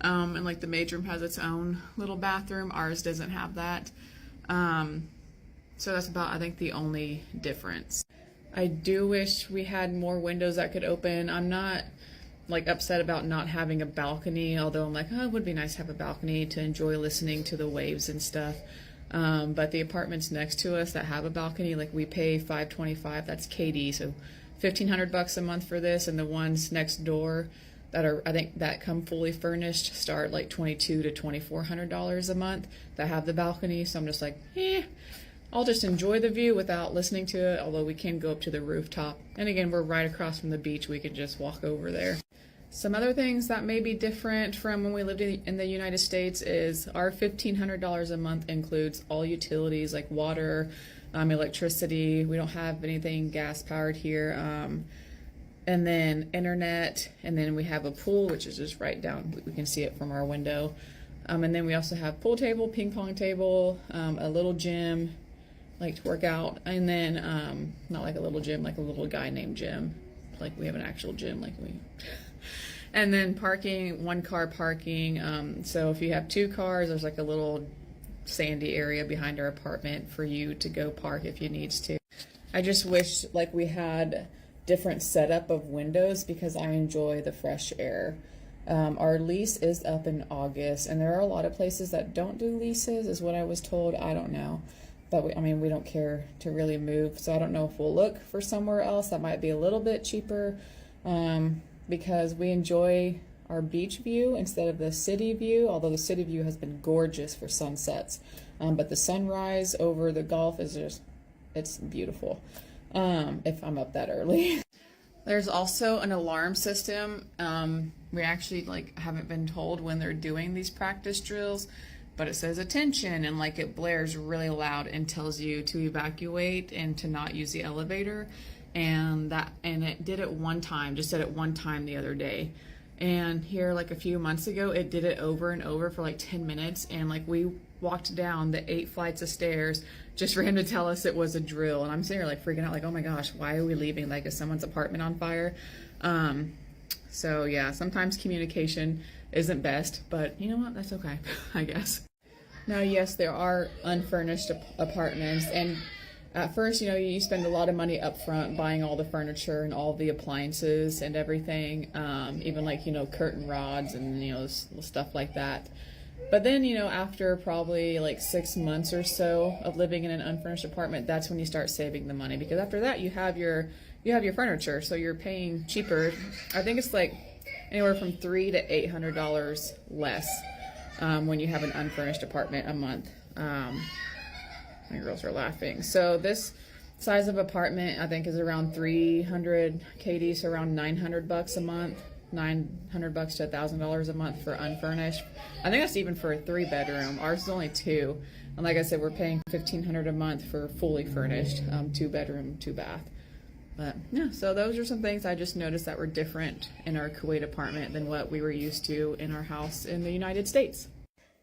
and the maid's room has its own little bathroom. Ours doesn't have that. So that's about, I think, the only difference. I do wish we had more windows that could open. I'm not upset about not having a balcony, although I'm it would be nice to have a balcony to enjoy listening to the waves and stuff. But the apartments next to us that have a balcony, we pay $525, that's KD, so $1,500 a month for this, and the ones next door that are, I think, that come fully furnished start $2,200 to $2,400 a month that have the balcony. So I'm just I'll just enjoy the view without listening to it, although we can go up to the rooftop. And again, we're right across from the beach. We can just walk over there. Some other things that may be different from when we lived in the United States is our $1,500 a month includes all utilities like water, electricity. We don't have anything gas powered here. And then internet, and then we have a pool, which is just right down. We can see it from our window. And then we also have pool table, ping pong table, a little gym, to work out, and then not a little gym, a little guy named Jim. We have an actual gym, And then parking, 1-car parking. So if you have 2 cars, there's a little sandy area behind our apartment for you to go park if you needs to. I just wish we had different setup of windows because I enjoy the fresh air. Our lease is up in August, and there are a lot of places that don't do leases, is what I was told. I don't know. But we don't care to really move, so I don't know if we'll look for somewhere else that might be a little bit cheaper. because we enjoy our beach view instead of the city view, although the city view has been gorgeous for sunsets. But the sunrise over the Gulf is just, it's beautiful if I'm up that early. There's also an alarm system. We actually haven't been told when they're doing these practice drills, but it says attention, and it blares really loud and tells you to evacuate and to not use the elevator. And it did it one time, just did it one time the other day. And here, a few months ago, it did it over and over for 10 minutes. And we walked down the 8 flights of stairs just for him to tell us it was a drill. And I'm sitting here freaking out, oh my gosh, why are we leaving? Is someone's apartment on fire? So yeah, sometimes communication isn't best, but you know what? That's okay, I guess. Now, yes, there are unfurnished apartments, and at first, you spend a lot of money up front buying all the furniture and all the appliances and everything, even curtain rods and, stuff like that. But then, after probably 6 months or so of living in an unfurnished apartment, that's when you start saving the money, because after that you have your furniture, so you're paying cheaper. I think it's anywhere from $300 to $800 less when you have an unfurnished apartment a month. My girls are laughing. So this size of apartment, I think, is around 300 KD, so around $900 a month, $900 to $1,000 a month for unfurnished. I think that's even for a 3-bedroom. Ours is only 2, and like I said, we're paying $1,500 a month for fully furnished, 2-bedroom, 2-bath. But yeah, so those are some things I just noticed that were different in our Kuwait apartment than what we were used to in our house in the United States.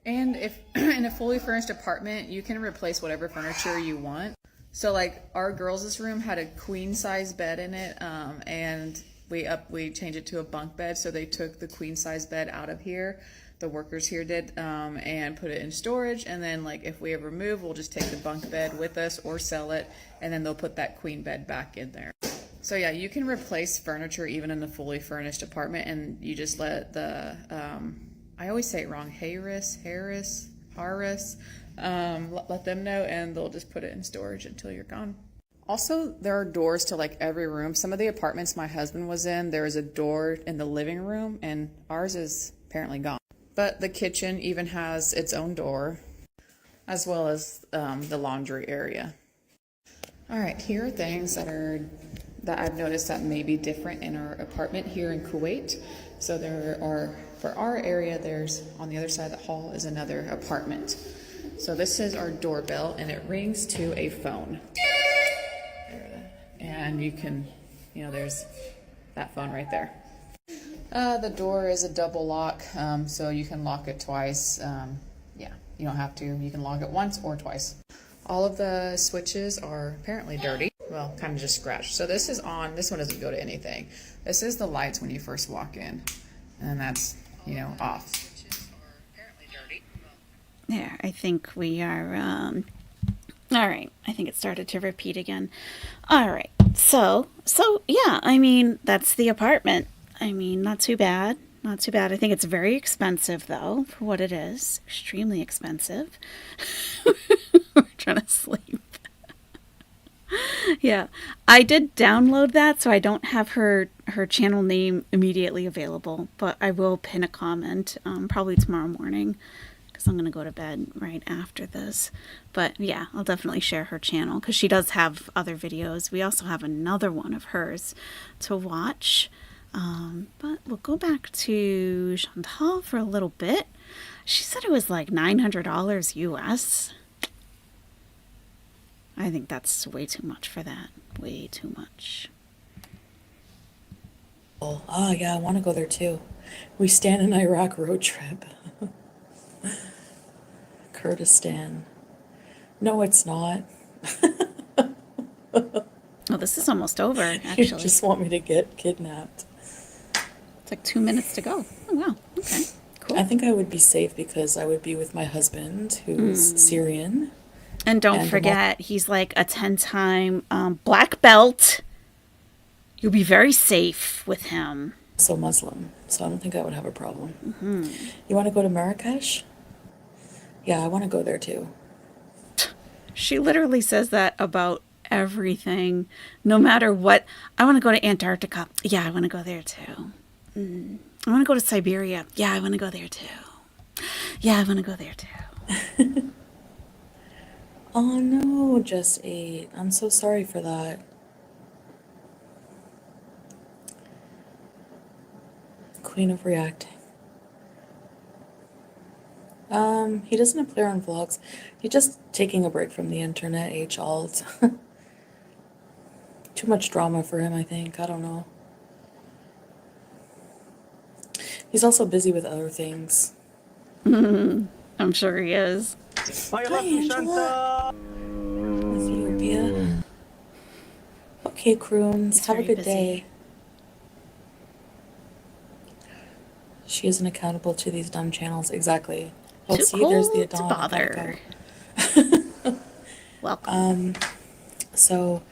And if in a fully furnished apartment, you can replace whatever furniture you want. So our girls' room had a queen size bed in it, and we changed it to a bunk bed. So they took the queen size bed out of here, the workers here did, and put it in storage. And then if we ever move, we'll just take the bunk bed with us or sell it, and then they'll put that queen bed back in there. So yeah, you can replace furniture even in a fully furnished apartment, and you just let the I always say it wrong, Harris, let them know, and they'll just put it in storage until you're gone. Also, there are doors to every room. Some of the apartments my husband was in, there is a door in the living room, and ours is apparently gone. But the kitchen even has its own door, as well as the laundry area. All right, here are things that I've noticed that may be different in our apartment here in Kuwait. So there are, for our area, there's on the other side of the hall is another apartment. So this is our doorbell, and it rings to a phone. And you can, there's that phone right there. The door is a double lock, so you can lock it twice. Yeah, you don't have to. You can lock it once or twice. All of the switches are apparently dirty. Well, kind of just scratched. So this is on. This one doesn't go to anything. This is the lights when you first walk in, and that's, off. There, I think we are, all right. I think it started to repeat again. All right. So yeah, that's the apartment. Not too bad. Not too bad. I think it's very expensive, though, for what it is. Extremely expensive. We're trying to sleep. Yeah, I did download that, so I don't have her channel name immediately available, but I will pin a comment probably tomorrow morning, because I'm going to go to bed right after this. But yeah, I'll definitely share her channel, because she does have other videos. We also have another one of hers to watch. But we'll go back to Chantal for a little bit. She said it was $900 US. I think that's way too much for that. Way too much. Oh, yeah, I want to go there too. We stand an Iraq road trip. Kurdistan. No, it's not. Oh, this is almost over, actually. You just want me to get kidnapped. It's 2 minutes to go. Oh, wow. Okay. Cool. I think I would be safe because I would be with my husband, who's Syrian. And don't forget, he's a 10-time black belt. You'll be very safe with him. Also Muslim, so I don't think I would have a problem. Mm-hmm. You want to go to Marrakesh? Yeah, I want to go there too. She literally says that about everything, no matter what. I want to go to Antarctica. Yeah, I want to go there too. I want to go to Siberia. Yeah, I want to go there too. Yeah, I want to go there too. Oh no, just ate. I'm so sorry for that. Queen of reacting. He doesn't appear on vlogs. He's just taking a break from the internet, alt. Too much drama for him, I think. I don't know. He's also busy with other things. I'm sure he is. I Hi, love you, Angela. Shanta. Ethiopia. Okay, Croons. He's Have a very good busy. day. She isn't accountable to these dumb channels. Exactly. Oh, Too see, there's the cool to Adon. bother. Welcome. So,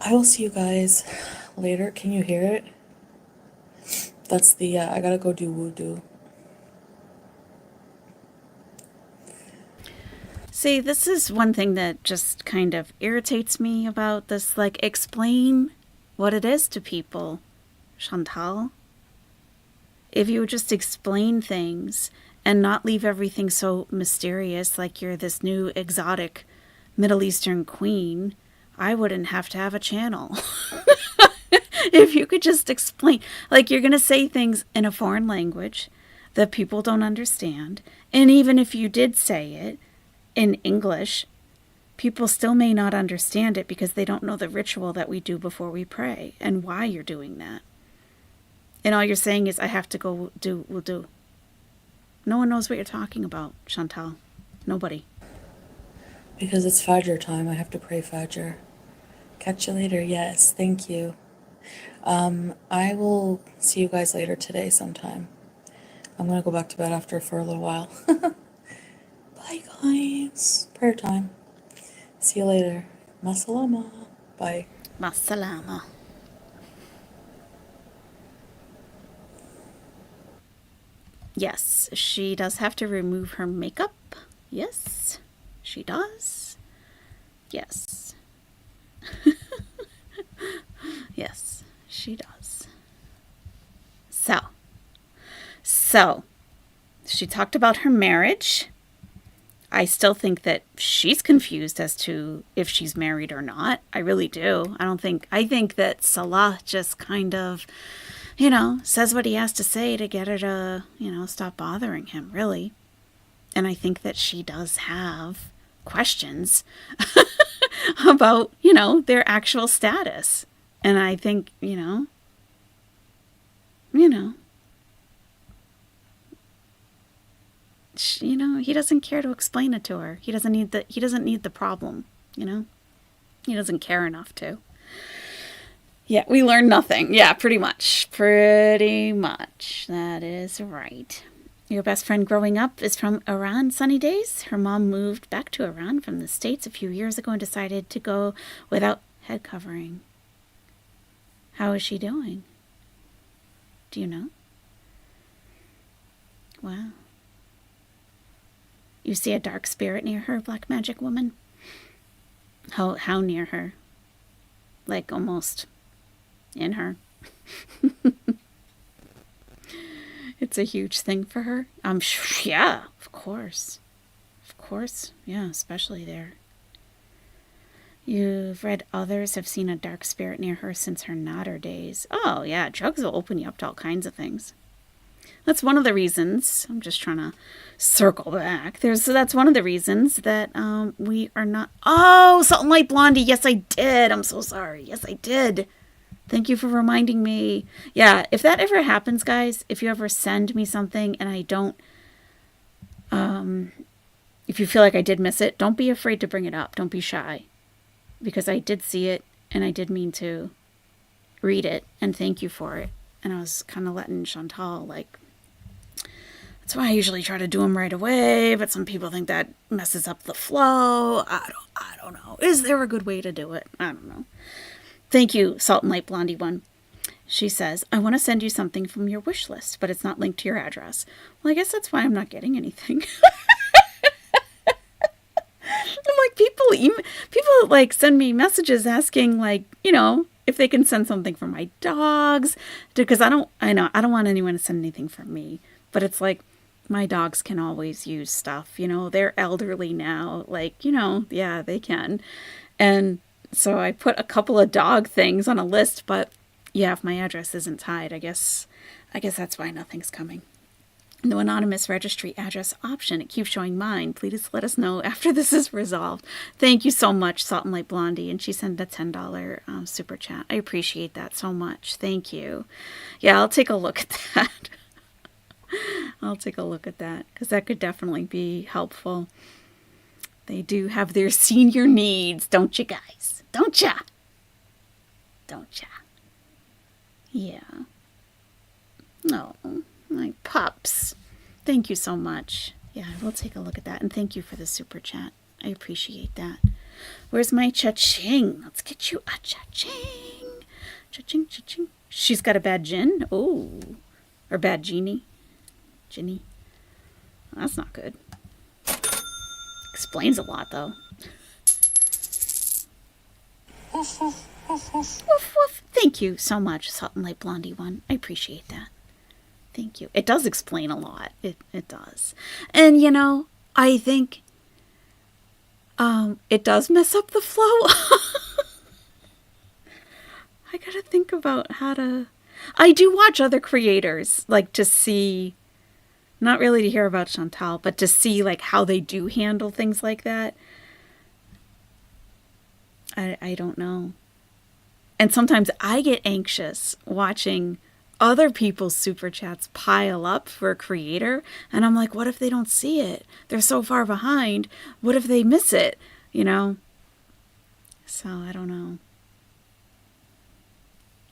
I will see you guys later. Can you hear it? That's the, I gotta go do voodoo. See, this is one thing that just kind of irritates me about this. Like, explain what it is to people, Chantal. If you would just explain things and not leave everything so mysterious, like you're this new exotic Middle Eastern queen, I wouldn't have to have a channel. If you could just explain, like you're going to say things in a foreign language that people don't understand. And even if you did say it in English, people still may not understand it because they don't know the ritual that we do before we pray and why you're doing that. And all you're saying is, I have to go do wudu. No one knows what you're talking about, Chantal. Nobody. Because it's Fajr time. I have to pray Fajr. Catch you later. Yes, thank you. I will see you guys later today sometime. I'm gonna go back to bed after for a little while. Bye, guys. Prayer time. See you later. Masalama. Bye. Masalama. Yes, she does have to remove her makeup. Yes, she does. Yes. Yes, she does. So, she talked about her marriage. I still think that she's confused as to if she's married or not. I really do. I think that Salah just kind of, says what he has to say to get her to, stop bothering him, really. And I think that she does have questions about, their actual status. And I think, he doesn't care to explain it to her. He doesn't need the problem, He doesn't care enough to. Yeah, we learned nothing. Yeah, pretty much. Pretty much. That is right. Your best friend growing up is from Iran, Sunny Days. Her mom moved back to Iran from the States a few years ago and decided to go without head covering. How is she doing? Do you know? Wow. You see a dark spirit near her, Black Magic Woman? How near her? Like almost in her. It's a huge thing for her. I'm sure, yeah, of course. Of course, yeah, especially there. You've read others have seen a dark spirit near her since her Nodder days. Oh, yeah, drugs will open you up to all kinds of things. That's one of the reasons, I'm just trying to circle back. That's one of the reasons that we are not... Oh, Salt and Light Blondie, yes I did. I'm so sorry. Yes I did. Thank you for reminding me. Yeah, if that ever happens, guys, if you ever send me something and I don't... if you feel like I did miss it, don't be afraid to bring it up. Don't be shy. Because I did see it and I did mean to read it and thank you for it. And I was kind of letting Chantal, that's why I usually try to do them right away, but some people think that messes up the flow. I don't know. Is there a good way to do it? I don't know. Thank you, Salt and Light Blondie one. She says, I want to send you something from your wish list, but it's not linked to your address. Well, I guess that's why I'm not getting anything. I'm like people like send me messages asking like, if they can send something for my dogs, because I don't want anyone to send anything for me, but it's like my dogs can always use stuff, they're elderly now, like, yeah, they can. And so I put a couple of dog things on a list, but yeah, if my address isn't tied, I guess that's why nothing's coming. No anonymous registry address option. It keeps showing mine. Please let us know after this is resolved. Thank you so much, Salt and Light Blondie. And she sent a $10 super chat. I appreciate that so much. Thank you. Yeah, I'll take a look at that. I'll take a look at that because that could definitely be helpful. They do have their senior needs, don't you guys? Don't ya? Don't ya? Yeah. No. My pups. Thank you so much. Yeah, we'll take a look at that. And thank you for the super chat. I appreciate that. Where's my cha-ching? Let's get you a cha-ching. Cha-ching, cha-ching. She's got a bad gin? Oh. Or bad genie. Ginny. That's not good. Explains a lot, though. Woof, woof. Thank you so much, Salt and Light Blondie one. I appreciate that. Thank you. It does explain a lot. It does. And, I think it does mess up the flow. I gotta think about how to... I do watch other creators, like, to see... Not really to hear about Chantal, but to see, like, how they do handle things like that. I don't know. And sometimes I get anxious watching other people's super chats pile up for a creator, and I'm like, what if they don't see it? They're so far behind. What if they miss it? So I don't know.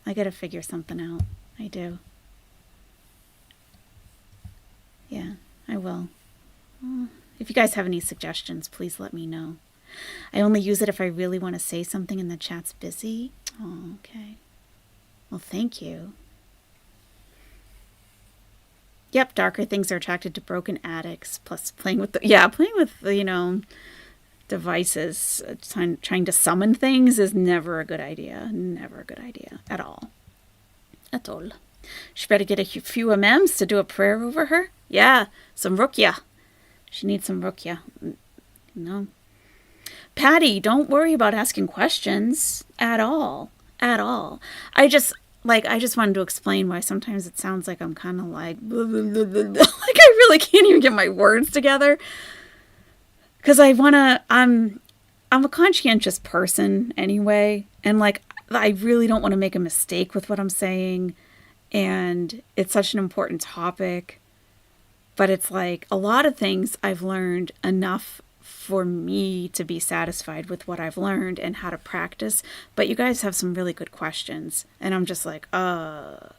I gotta figure something out. I do. Yeah, I will. If you guys have any suggestions, please let me know. I only use it if I really want to say something and the chat's busy. Oh, okay. Well, thank you. Yep, darker things are attracted to broken attics. Plus, playing with the devices, trying to summon things is never a good idea. Never a good idea at all. At all. She better get a few MMs to do a prayer over her. Yeah, some ruqya. She needs some ruqya. Patty, don't worry about asking questions at all. At all. I just wanted to explain why sometimes it sounds like I'm kind of like, blah, blah, blah, blah, blah. Like I really can't even get my words together. Because I'm a conscientious person anyway. And like, I really don't want to make a mistake with what I'm saying. And it's such an important topic. But it's like a lot of things I've learned enough for me to be satisfied with what I've learned and how to practice. But you guys have some really good questions. And I'm just like, So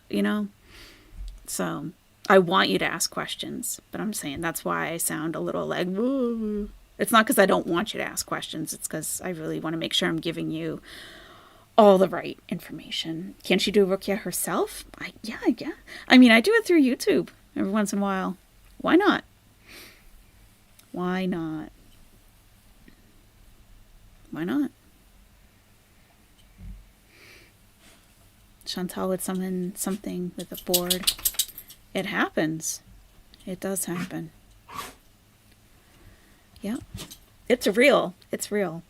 I want you to ask questions. But I'm saying that's why I sound a little like, whoa. It's not because I don't want you to ask questions. It's because I really want to make sure I'm giving you all the right information. Can she do ruqya herself? Yeah. I mean, I do it through YouTube every once in a while. Why not? Why not? Why not? Chantal would summon something with a board. It happens. It does happen. Yeah. It's real. It's real.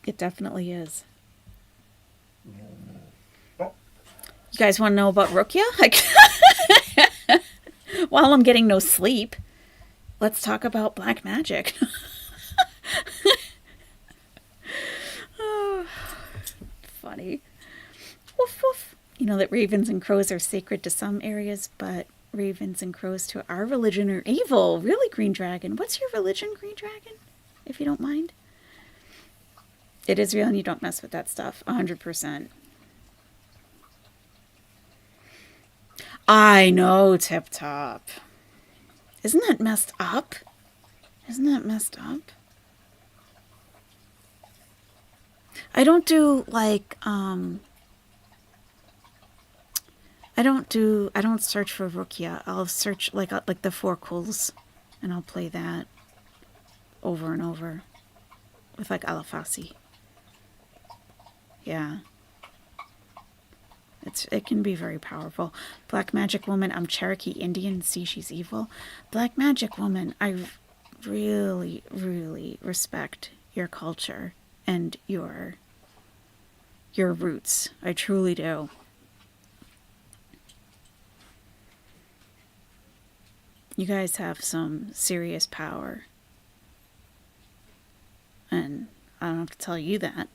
It definitely is. You guys want to know about ruqya? While I'm getting no sleep, let's talk about black magic. Oh, funny. Woof, woof. You know that ravens and crows are sacred to some areas, but ravens and crows to our religion are evil. Really, Green Dragon? What's your religion, Green Dragon? If you don't mind. It is real and you don't mess with that stuff. 100%. I know, Tip Top. Isn't that messed up? Isn't that messed up? I don't do like, I don't search for ruqya. I'll search like the Four Cools and I'll play that. over and over with like Alafasi. Yeah. It can be very powerful. Black Magic Woman, I'm Cherokee Indian, see she's evil. Black Magic Woman, I really, really respect your culture and your roots. I truly do. You guys have some serious power. And I don't have to tell you that.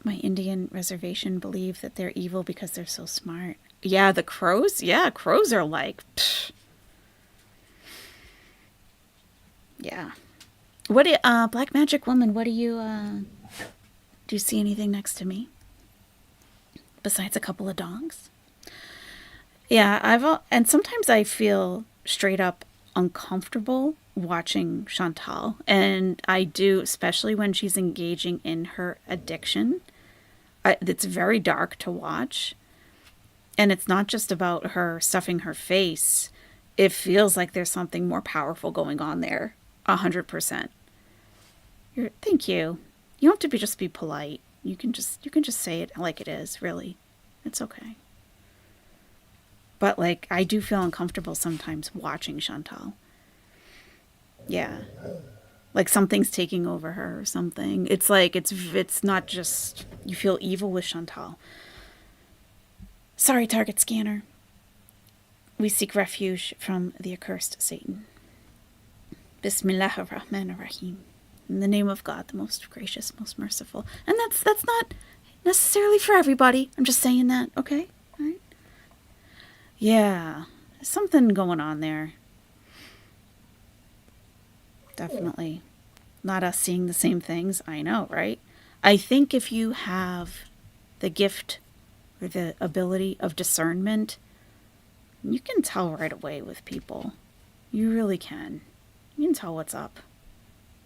My Indian reservation believe that they're evil because they're so smart. Yeah, the crows? Yeah, crows are like... Pfft. Yeah. What do Black Magic Woman, what do you see anything next to me? Besides a couple of dogs? Yeah, and sometimes I feel straight up uncomfortable watching Chantal, and I do, especially when she's engaging in her addiction. It's very dark to watch, and it's not just about her stuffing her face. It feels like there's something more powerful going on there. 100%. Thank you. You don't have to just be polite. You can just say it like it is. Really, it's okay. But like, I do feel uncomfortable sometimes watching Chantal. Yeah. Like something's taking over her or something. It's like, it's not just, you feel evil with Chantal. Sorry, target scanner. We seek refuge from the accursed Satan. Bismillahir Rahmanir Rahim. In the name of God, the most gracious, most merciful. And that's not necessarily for everybody. I'm just saying that, okay? All right. Yeah, there's something going on there. Definitely. Not us seeing the same things. I know, right? I think if you have the gift or the ability of discernment, you can tell right away with people. You really can. You can tell what's up.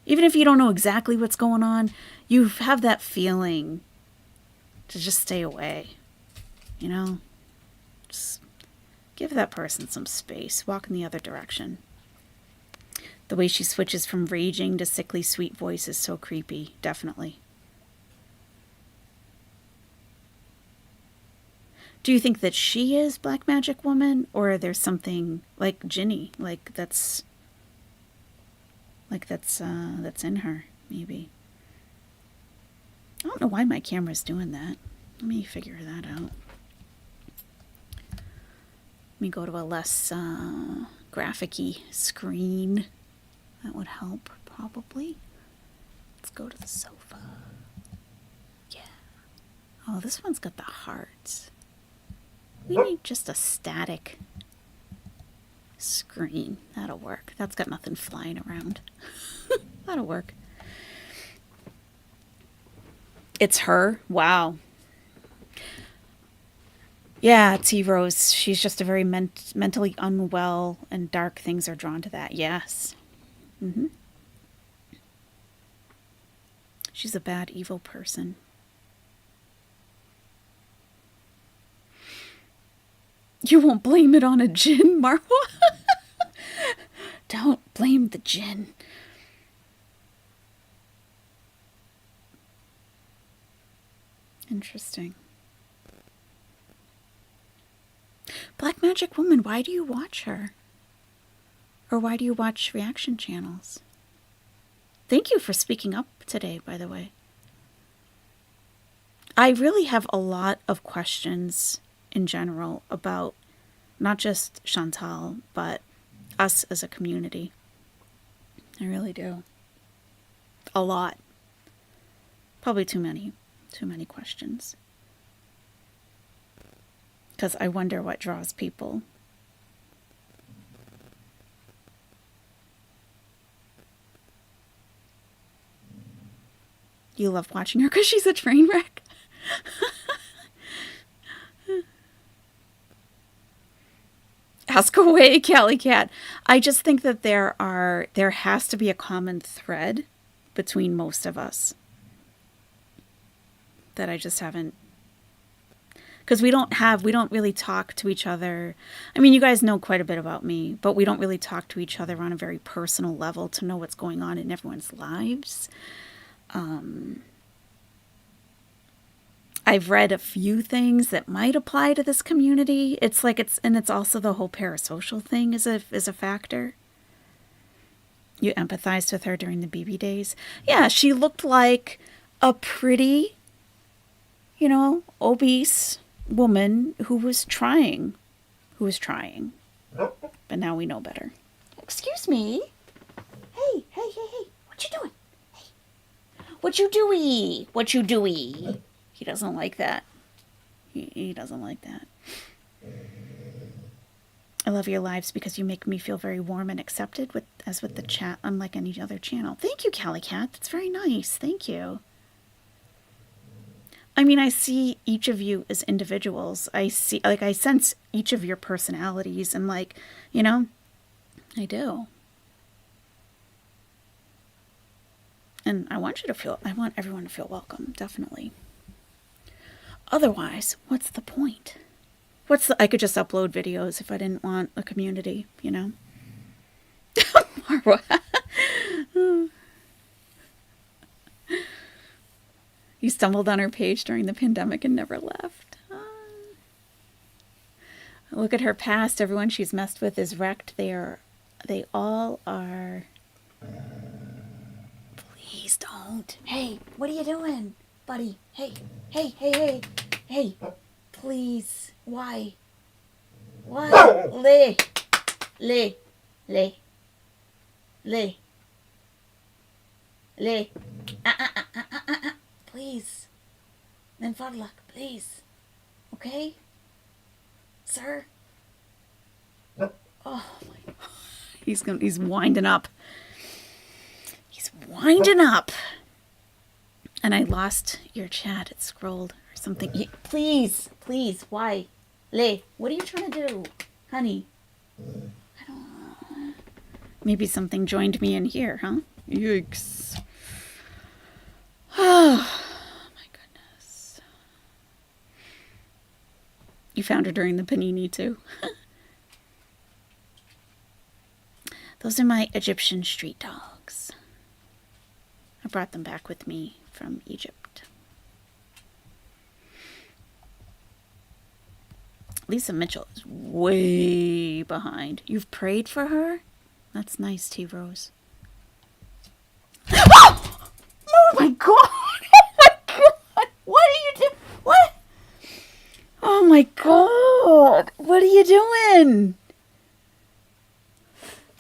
Even if you don't know exactly what's going on, you have that feeling to just stay away. You know? Just give that person some space. Walk in the other direction. The way she switches from raging to sickly sweet voice is so creepy. Definitely. Do you think that she is Black Magic Woman, or there's something like Ginny, that's in her, maybe? I don't know why my camera's doing that. Let me figure that out. Let me go to a less graphic-y screen. That would help, probably. Let's go to the sofa. Yeah. Oh, this one's got the hearts. We need just a static screen. That'll work. That's got nothing flying around. That'll work. It's her? Wow. Yeah, T-Rose. She's just a very mentally unwell, and dark things are drawn to that. Yes. Mm-hmm. She's a bad, evil person. You won't blame it on a djinn, Marwa? Don't blame the djinn. Interesting. Black Magic Woman, why do you watch her? Or why do you watch reaction channels? Thank you for speaking up today, by the way. I really have a lot of questions in general about not just Chantal, but us as a community. I really do. A lot. Probably too many questions. Because I wonder what draws people. You love watching her because she's a train wreck? Ask away, Cali Cat. I just think that there has to be a common thread between most of us that I just haven't because we don't really talk to each other. I mean, you guys know quite a bit about me, but we don't really talk to each other on a very personal level to know what's going on in everyone's lives. I've read a few things that might apply to this community. It's also the whole parasocial thing is a factor. You empathized with her during the BB days. Yeah, she looked like a pretty, obese woman who was trying. But now we know better. Excuse me. Hey. What you doing? Hey. What you doey? He doesn't like that. He doesn't like that. I love your lives because you make me feel very warm and accepted as with the chat, unlike any other channel. Thank you, Cali Cat. That's very nice. Thank you. I mean, I see each of you as individuals. I sense each of your personalities and I do. And I want everyone to feel welcome, definitely. Otherwise, what's the point? I could just upload videos if I didn't want a community, Marwa. You stumbled on her page during the pandemic and never left. Look at her past. Everyone she's messed with is wrecked. They all are. Please don't. Hey, what are you doing, buddy? Hey. Please. Why? Le. Please. Then fadlak, please. Okay? Sir? Oh my God. He's winding up. And I lost your chat. It scrolled or something. Please. Why? What are you trying to do? Honey? I don't know. Maybe something joined me in here, huh? Yikes. Oh, my goodness. You found her during the panini, too. Those are my Egyptian street dogs. I brought them back with me from Egypt. Lisa Mitchell is way behind. You've prayed for her? That's nice, T-Rose. Oh my God! Oh my God! What are you doing? What? Oh my God! What are you doing?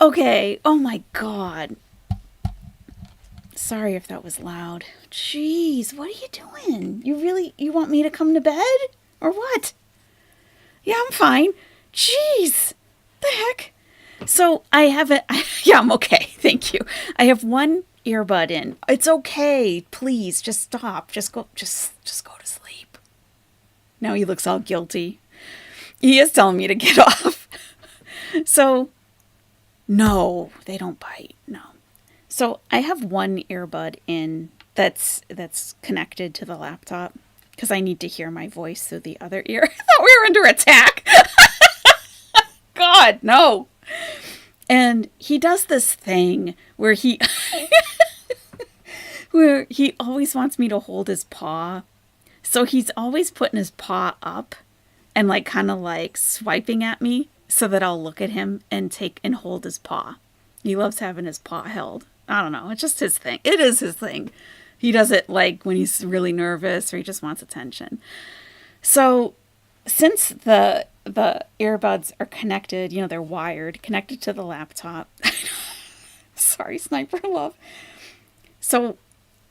Okay. Oh my God. Sorry if that was loud. Jeez, what are you doing? You want me to come to bed? Or what? Yeah, I'm fine. Jeez. The heck? So yeah, I'm okay. Thank you. I have one earbud in. It's okay. Please, just stop. Just go to sleep. Now he looks all guilty. He is telling me to get off. So, no, they don't bite. No. So I have one earbud in that's connected to the laptop because I need to hear my voice through the other ear. I thought we were under attack. God, no. And he does this thing where he always wants me to hold his paw. So he's always putting his paw up and kind of swiping at me so that I'll look at him and hold his paw. He loves having his paw held. I don't know. It's just his thing. It is his thing. He does it when he's really nervous or he just wants attention. So since the earbuds are connected, they're wired, connected to the laptop. Sorry, Sniper Love. So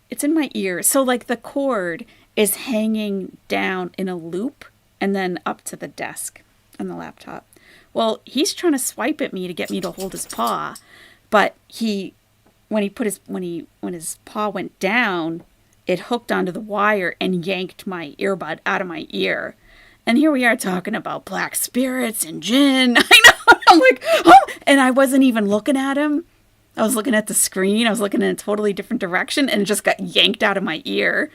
it's in my ear. So the cord is hanging down in a loop and then up to the desk on the laptop. Well, he's trying to swipe at me to get me to hold his paw, but when his paw went down, it hooked onto the wire and yanked my earbud out of my ear. And here we are talking about black spirits and jinn. I know. I'm like, oh, and I wasn't even looking at him. I was looking at the screen. I was looking in a totally different direction and it just got yanked out of my ear.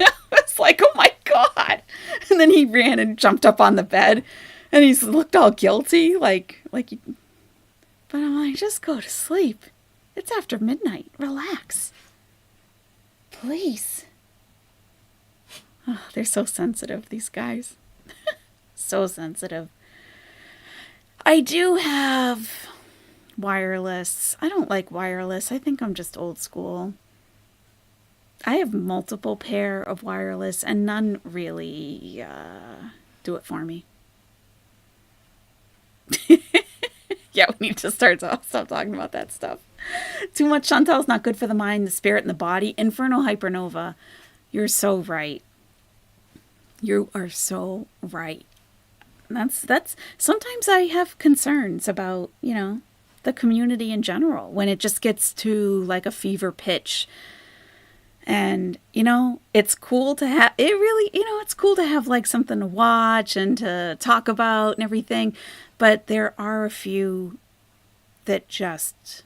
I was like, oh my God. God. And then he ran and jumped up on the bed and he's looked all guilty. But I'm like, just go to sleep. It's after midnight. Relax. Please. Oh, they're so sensitive, these guys. So sensitive. I do have wireless. I don't like wireless. I think I'm just old school. I have multiple pair of wireless and none really do it for me. Yeah, we need to stop talking about that stuff. Too much Chantal is not good for the mind, the spirit, and the body. Infernal Hypernova. You're so right. You are so right. That's sometimes I have concerns about, the community in general when it just gets to like a fever pitch. And, it's cool to have, it's cool to have like something to watch and to talk about and everything. But there are a few that just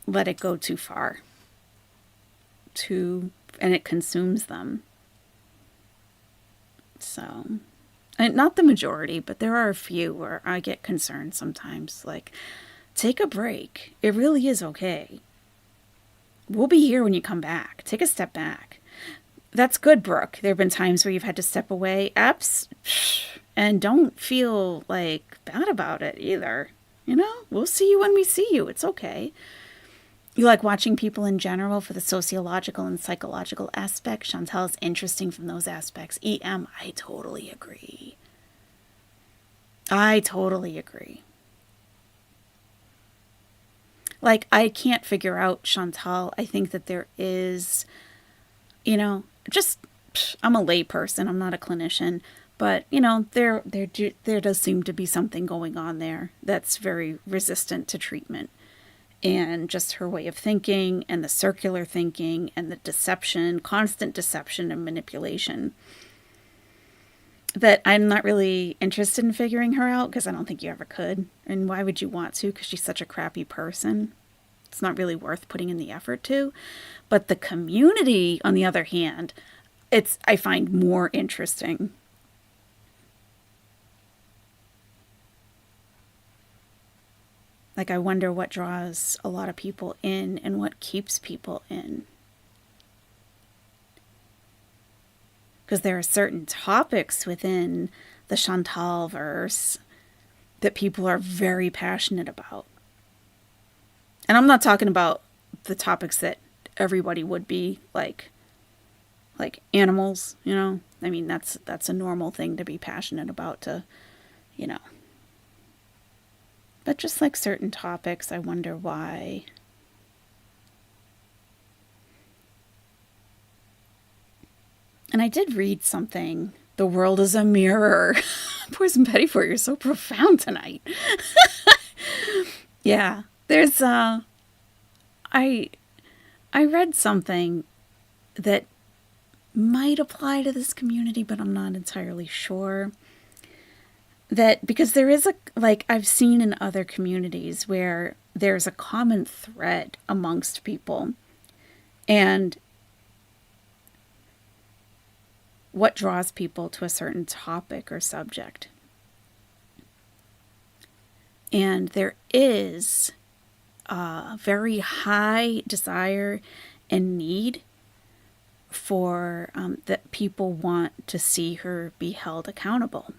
let it go too far. And it consumes them. So, and not the majority, but there are a few where I get concerned sometimes. Like, take a break. It really is okay. We'll be here when you come back. Take a step back. That's good, Brooke. There have been times where you've had to step away. And don't feel like bad about it either. We'll see you when we see you. It's okay. You like watching people in general for the sociological and psychological aspects. Chantal is interesting from those aspects. EM, I totally agree. Like, I can't figure out Chantal. I think that there is, I'm a lay person. I'm not a clinician. But, there does seem to be something going on there that's very resistant to treatment. And just her way of thinking and the circular thinking and the deception, constant deception and manipulation. That I'm not really interested in figuring her out because I don't think you ever could. And why would you want to? Because she's such a crappy person. It's not really worth putting in the effort to. But the community, on the other hand, I find more interesting. Like, I wonder what draws a lot of people in and what keeps people in. Because there are certain topics within the Chantal verse that people are very passionate about. And I'm not talking about the topics that everybody would be, like animals, I mean, that's a normal thing to be passionate about But just like certain topics, I wonder why. And I did read something. The world is a mirror. Poison Pettyfort, you're so profound tonight. Yeah, there's I read something that might apply to this community, but I'm not entirely sure. That because there is I've seen in other communities where there's a common thread amongst people, and what draws people to a certain topic or subject. And there is a very high desire and need for that people want to see her be held accountable.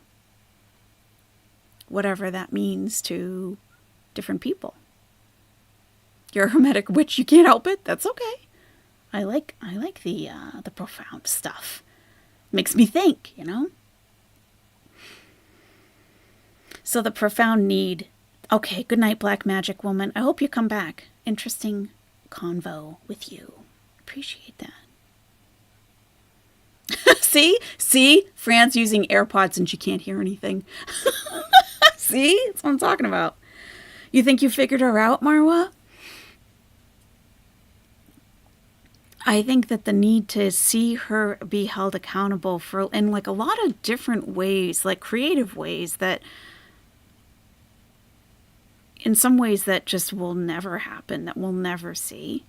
Whatever that means to different people. You're a hermetic witch, you can't help it. That's okay. I like the profound stuff. Makes me think, So the profound need. Okay, good night, Black Magic Woman. I hope you come back. Interesting convo with you. Appreciate that. See? Fran's using AirPods and she can't hear anything. See? That's what I'm talking about. You think you figured her out, Marwa? I think that the need to see her be held accountable in like a lot of different ways, like creative ways that in some ways that just will never happen, that we'll never see.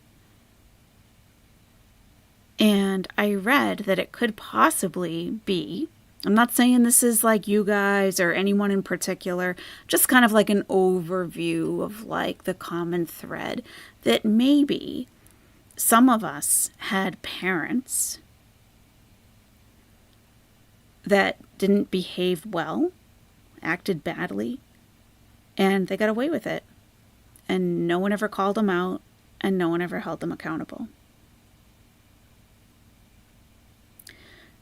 And I read that it could possibly be, I'm not saying this is like you guys or anyone in particular, just kind of like an overview of like the common thread, that maybe some of us had parents that didn't behave well, acted badly, and they got away with it. And no one ever called them out, and no one ever held them accountable.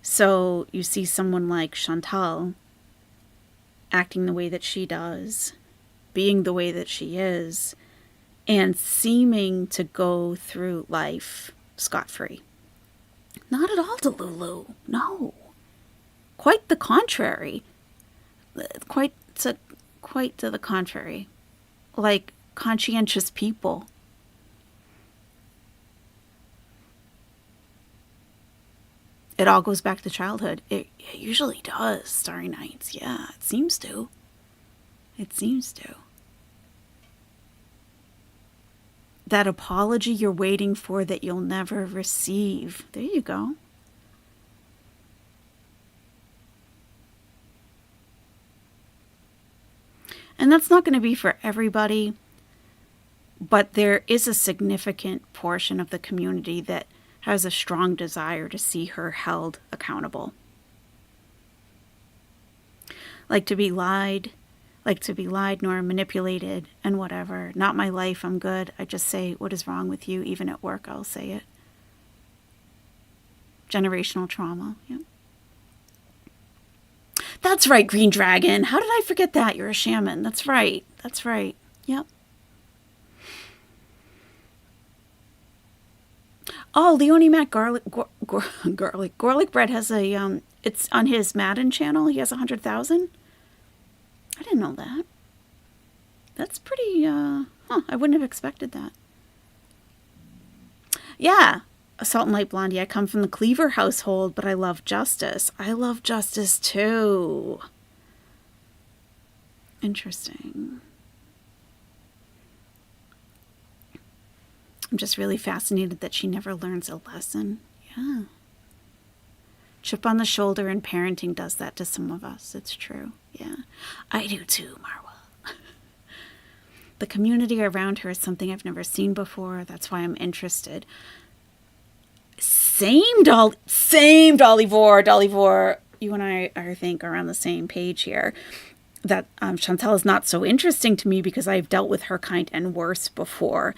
So you see someone like Chantal acting the way that she does, being the way that she is, and seeming to go through life scot-free. Not at all, Delulu. No. Quite the contrary. Quite to the contrary. Like conscientious people. It all goes back to childhood. It usually does, Starry Nights. Yeah, it seems to. It seems to. That apology you're waiting for that you'll never receive. There you go. And that's not going to be for everybody, but there is a significant portion of the community that has a strong desire to see her held accountable. Like to be lied nor manipulated and whatever. Not my life, I'm good. I just say what is wrong with you, even at work I'll say it. Generational trauma, yeah. That's right, Green Dragon. How did I forget that? You're a shaman. That's right. That's right. Yep. Oh, Leonie Mac Garlic Bread has a it's on his Madden channel. He has 100,000. I didn't know that. That's pretty I wouldn't have expected that. Yeah. Salt and Light Blondie. I come from the Cleaver household, but I love justice. I love justice too. Interesting. I'm just really fascinated that she never learns a lesson. Yeah. Chip on the shoulder and parenting does that to some of us. It's true. Yeah. I do too, Marwa. The community around her is something I've never seen before. That's why I'm interested. Same Dollyvore. Dollyvore, you and I think, are on the same page here. That Chantal is not so interesting to me because I've dealt with her kind and worse before.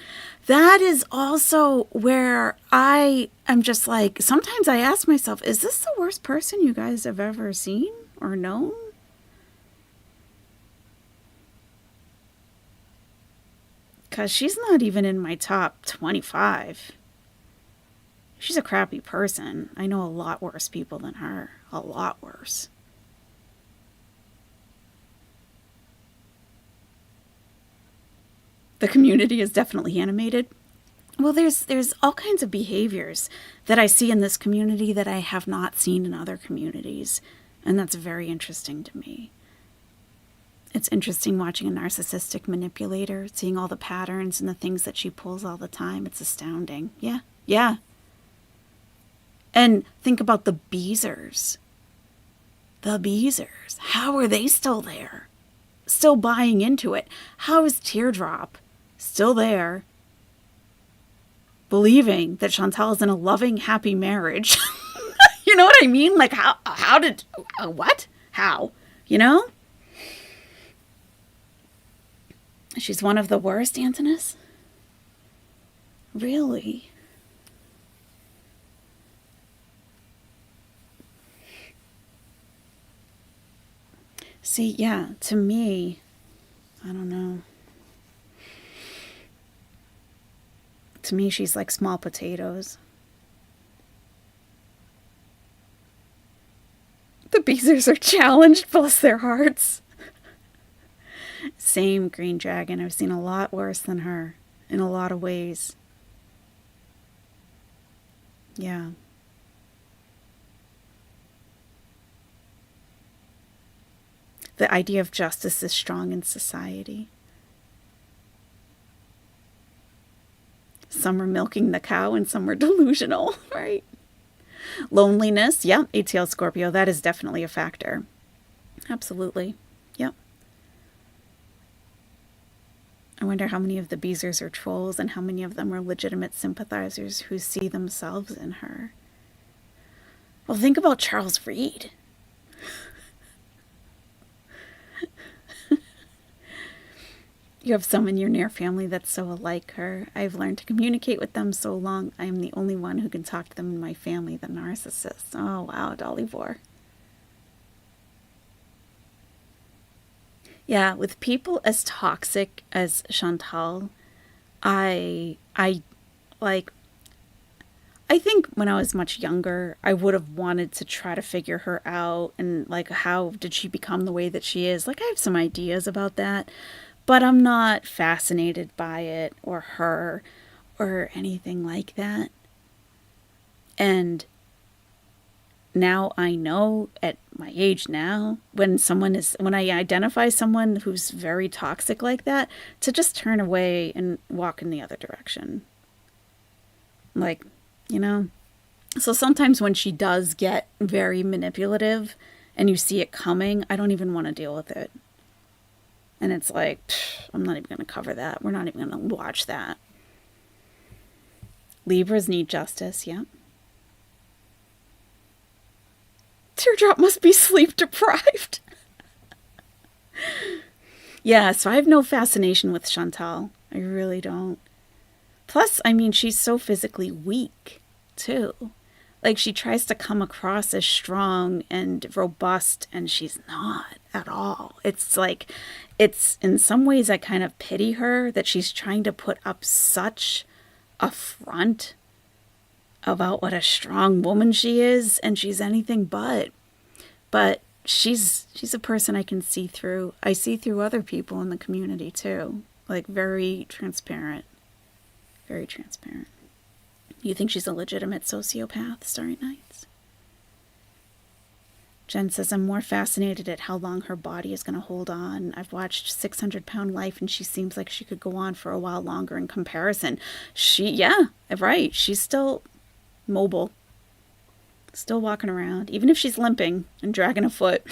That is also where I am just like, sometimes I ask myself, is this the worst person you guys have ever seen or known? Because she's not even in my top 25. She's a crappy person. I know a lot worse people than her. A lot worse. The community is definitely animated. Well, there's all kinds of behaviors that I see in this community that I have not seen in other communities. And that's very interesting to me. It's interesting watching a narcissistic manipulator, seeing all the patterns and the things that she pulls all the time. It's astounding. Yeah. And think about the Beezers. The Beezers. How are they still there? Still buying into it? How is Teardrop still there? Believing that Chantal is in a loving, happy marriage. You know what I mean? Like, what? How? You know? She's one of the worst, Antinous? Really? See, yeah, to me, I don't know. To me, she's like small potatoes. The Beezers are challenged, bless their hearts. Same, Green Dragon. I've seen a lot worse than her in a lot of ways. Yeah. The idea of justice is strong in society. Some are milking the cow and some are delusional, right? Loneliness. Yeah. ATL Scorpio. That is definitely a factor. Absolutely. Yep. I wonder how many of the Beezers are trolls and how many of them are legitimate sympathizers who see themselves in her. Well, think about Charles Reed. You have some in your near family that's so alike her. I've learned to communicate with them so long, I am the only one who can talk to them in my family, the narcissist. Oh, wow, Dolly Vore. Yeah, with people as toxic as Chantal, I like, I think when I was much younger, I would have wanted to try to figure her out and like how did she become the way that she is? Like I have some ideas about that, but I'm not fascinated by it or her or anything like that. And now I know at my age now, when I identify someone who's very toxic like that, to just turn away and walk in the other direction. Like, so sometimes when she does get very manipulative and you see it coming, I don't even want to deal with it. And it's like, I'm not even going to cover that. We're not even going to watch that. Libras need justice, yeah. Teardrop must be sleep deprived. Yeah, so I have no fascination with Chantal. I really don't. Plus, I mean, she's so physically weak, too. Like, she tries to come across as strong and robust, and she's not at all. It's like, in some ways, I kind of pity her that she's trying to put up such a front about what a strong woman she is, and she's anything but. But she's a person I can see through. I see through other people in the community, too. Like, very transparent. Very transparent. You think she's a legitimate sociopath, Starry Nights? Jen says, I'm more fascinated at how long her body is going to hold on. I've watched 600-Pound Life, and she seems like she could go on for a while longer in comparison. Yeah, right. She's still mobile. Still walking around. Even if she's limping and dragging a foot,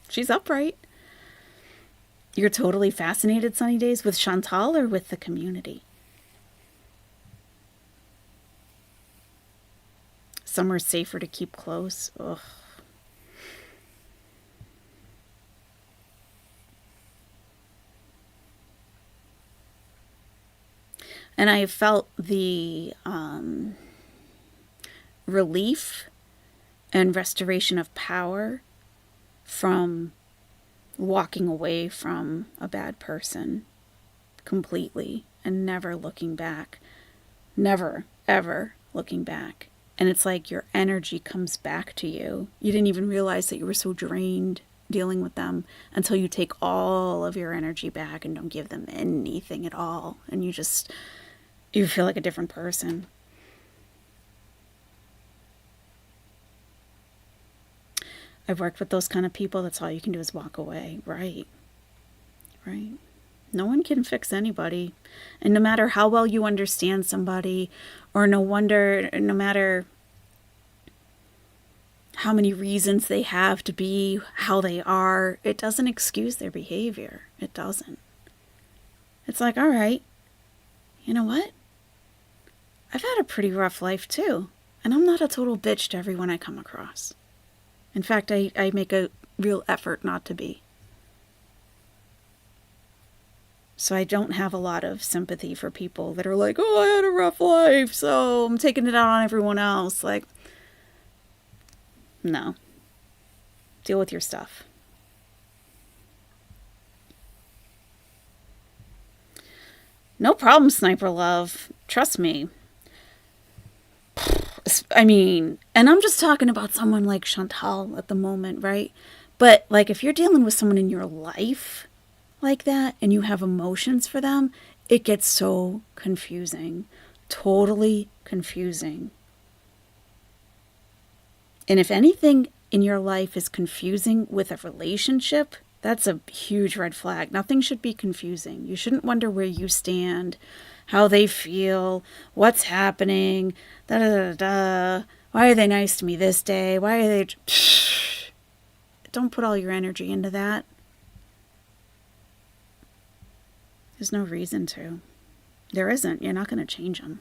she's upright. You're totally fascinated, Sunny Days, with Chantal or with the community? Some are safer to keep close. Ugh. And I felt the relief and restoration of power from walking away from a bad person completely and never looking back. Never, ever looking back. And it's like your energy comes back to you. You didn't even realize that you were so drained dealing with them until you take all of your energy back and don't give them anything at all. And you feel like a different person. I've worked with those kind of people. That's all you can do is walk away. Right. Right. No one can fix anybody. And no matter how well you understand somebody, or no matter how many reasons they have to be how they are, it doesn't excuse their behavior. It doesn't. It's like, all right, you know what? I've had a pretty rough life too. And I'm not a total bitch to everyone I come across. In fact, I make a real effort not to be. So I don't have a lot of sympathy for people that are like, oh, I had a rough life, so I'm taking it out on everyone else. Like, no. Deal with your stuff. No problem, Sniper Love. Trust me. I mean, and I'm just talking about someone like Chantal at the moment, right? But, like, if you're dealing with someone in your life like that and you have emotions for them, it gets so confusing. Totally confusing. And if anything in your life is confusing with a relationship, that's a huge red flag. Nothing should be confusing. You shouldn't wonder where you stand, how they feel, what's happening, da da da da. Why are they nice to me this day? Why are they... Don't put all your energy into that. There's no reason to. There isn't. You're not going to change them.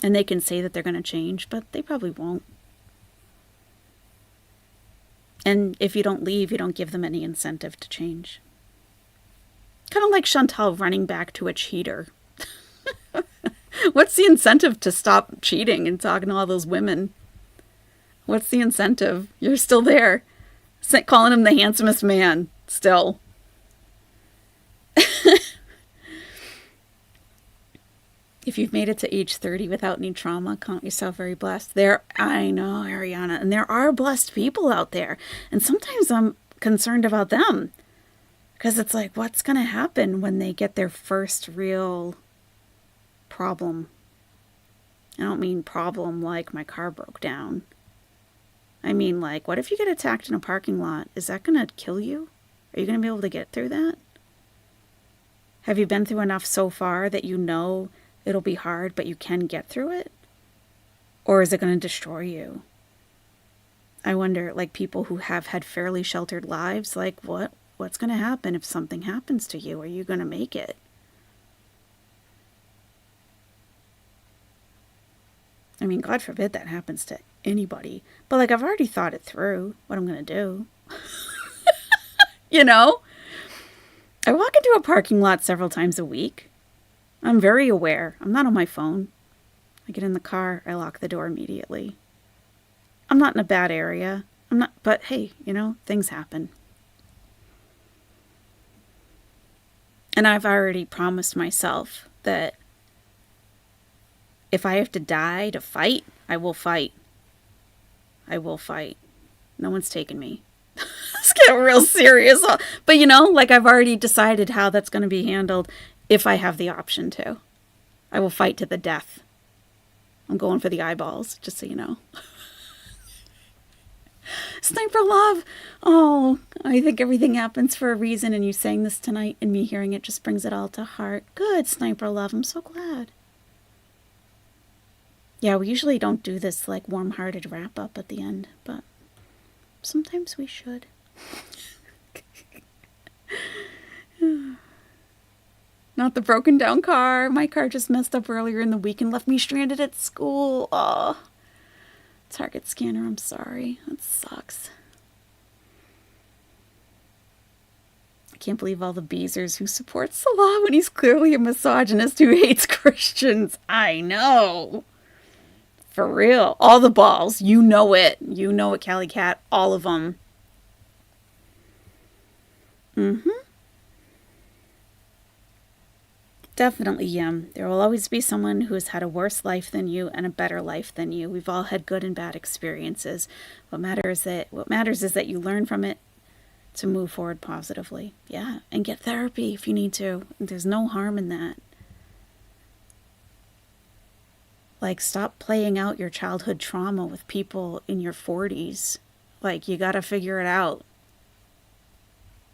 And they can say that they're going to change, but they probably won't. And if you don't leave, you don't give them any incentive to change. Kind of like Chantal running back to a cheater. What's the incentive to stop cheating and talking to all those women? What's the incentive? You're still there. Calling him the handsomest man. Still. If you've made it to age 30 without any trauma, count yourself very blessed. I know, Ariana, and there are blessed people out there. And sometimes I'm concerned about them. Because it's like, what's going to happen when they get their first real problem? I don't mean problem like my car broke down. I mean, like, what if you get attacked in a parking lot? Is that going to kill you? Are you going to be able to get through that? Have you been through enough so far that you know it'll be hard, but you can get through it? Or is it going to destroy you? I wonder, like, people who have had fairly sheltered lives, like, what's going to happen if something happens to you? Are you going to make it? I mean, God forbid that happens to anybody. But, like, I've already thought it through, what I'm going to do. You know? I walk into a parking lot several times a week. I'm very aware. I'm not on my phone. I get in the car. I lock the door immediately. I'm not in a bad area. But hey, you know, things happen. And I've already promised myself that if I have to die to fight, I will fight. I will fight. No one's taking me. Let's get real serious. But you know, like, I've already decided how that's going to be handled if I have the option to. I will fight to the death. I'm going for the eyeballs, just so you know. Sniper love. Oh, I think everything happens for a reason, and you saying this tonight and me hearing it just brings it all to heart. Good, Sniper love. I'm so glad. Yeah, we usually don't do this, like, warm-hearted wrap-up at the end, but sometimes we should. Not the broken down car. My car just messed up earlier in the week and left me stranded at school. Oh, Target scanner, I'm sorry. That sucks. I can't believe all the Beezers who support Salah when he's clearly a misogynist who hates Christians. I know. For real. All the balls. You know it. You know it, Callie Cat. All of them. Definitely, Yum. There will always be someone who has had a worse life than you and a better life than you. We've all had good and bad experiences. What matters is that you learn from it to move forward positively. Yeah, and get therapy if you need to. There's no harm in that. Like, stop playing out your childhood trauma with people in your 40s. Like, you gotta figure it out.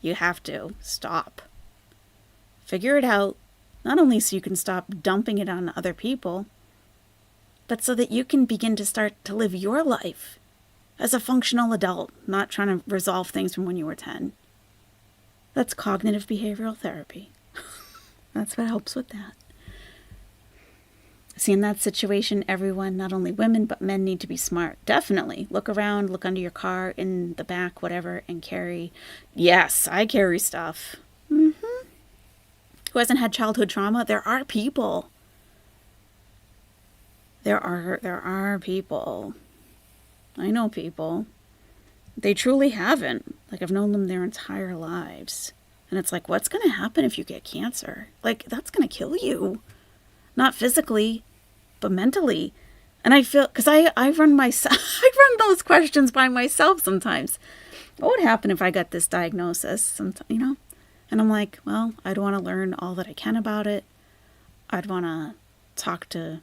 You have to. Stop. Figure it out. Not only so you can stop dumping it on other people, but so that you can begin to start to live your life as a functional adult, not trying to resolve things from when you were 10. That's cognitive behavioral therapy. That's what helps with that. See, in that situation, everyone, not only women, but men need to be smart. Definitely. Look around, look under your car, in the back, whatever, and carry. Yes, I carry stuff. Who hasn't had childhood trauma? There are people. There are people. I know people. They truly haven't. Like, I've known them their entire lives. And it's like, what's going to happen if you get cancer? Like, that's going to kill you. Not physically, but mentally. And I feel, because I run myself, I run those questions by myself sometimes. What would happen if I got this diagnosis? You know? And I'm like, well, I'd want to learn all that I can about it. I'd want to talk to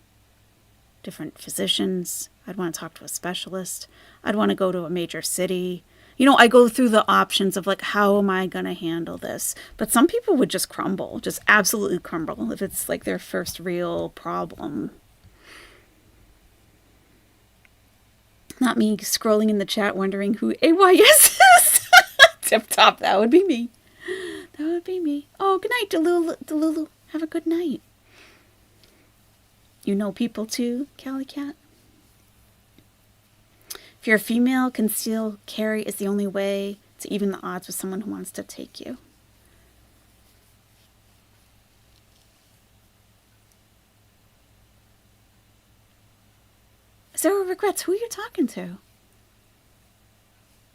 different physicians. I'd want to talk to a specialist. I'd want to go to a major city. You know, I go through the options of, like, how am I going to handle this? But some people would just crumble, just absolutely crumble if it's, like, their first real problem. Not me scrolling in the chat wondering who AYS is. Tip top, that would be me. That would be me. Oh, good night, Delulu. Delulu, have a good night. You know people too, Cali Cat? If you're a female, conceal carry is the only way to even the odds with someone who wants to take you. Zero regrets. Who are you talking to?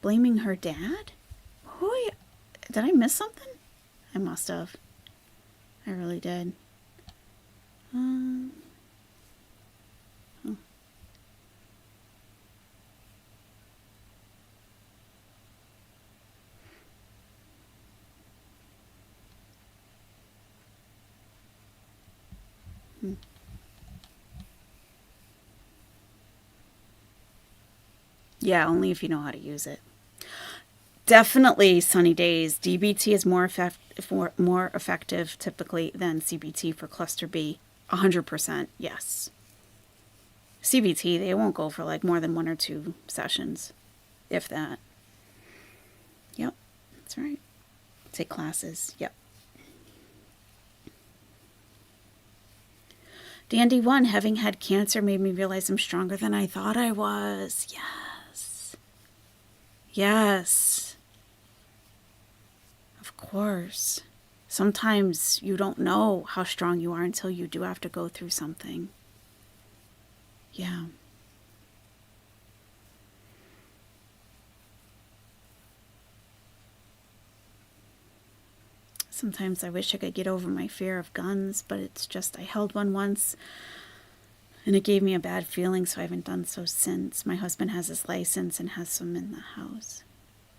Blaming her dad? Who are you? Did I miss something? I must have. I really did. Oh. Yeah, only if you know how to use it. Definitely sunny days. DBT is more effective typically than CBT for cluster B. 100%, yes. CBT, they won't go for like more than 1 or 2 sessions, if that. Yep, that's right. Take classes, yep. Dandy 1, having had cancer made me realize I'm stronger than I thought I was. Yes. Yes. Of course. Sometimes you don't know how strong you are until you do have to go through something. Yeah. Sometimes I wish I could get over my fear of guns, but it's just I held one once and it gave me a bad feeling, so I haven't done so since. My husband has his license and has some in the house.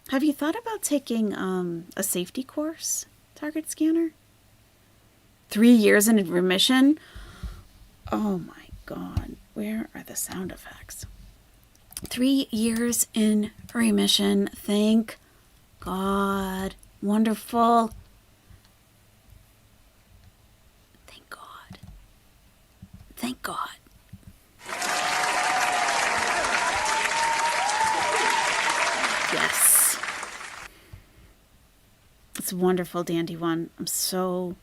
Have you thought about taking a safety course, target scanner? 3 years in remission? Oh my God, where are the sound effects? 3 years in remission, thank God. Wonderful. Thank God. Yes. It's wonderful, Dandy One. I'm so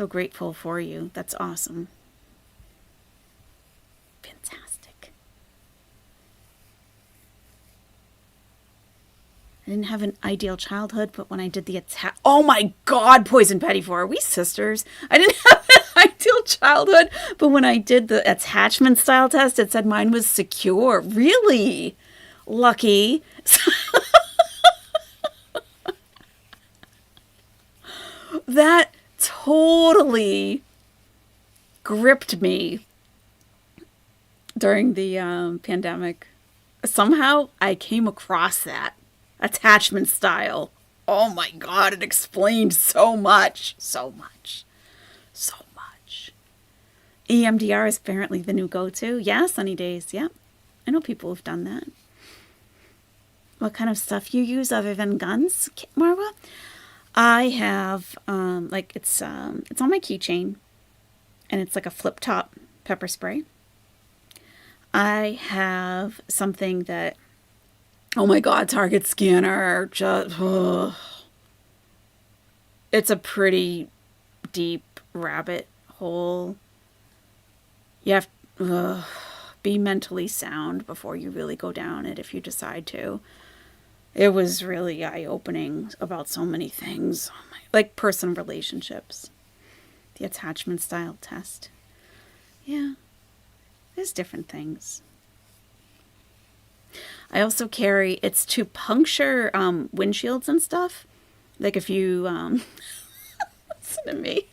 grateful for you. That's awesome. Fantastic. I didn't have an ideal childhood, but when I did the attack... Oh my God, Poison Pettifor, are we sisters? I didn't have an ideal childhood, but when I did the attachment style test, it said mine was secure. Really? Lucky. That totally gripped me during the pandemic. Somehow I came across that attachment style. Oh my God, it explained so much. So much. So much. EMDR is apparently the new go-to. Yeah, sunny days. Yeah. I know people who've done that. What kind of stuff you use other than guns, Marwa? I have, it's on my keychain, and it's like a flip-top pepper spray. I have something that, oh my God, target scanner, just, it's a pretty deep rabbit hole. You have to be mentally sound before you really go down it if you decide to. It was really eye-opening about so many things, like personal relationships, the attachment style test. Yeah, there's different things. I also carry, it's to puncture windshields and stuff. Like if you, listen to me.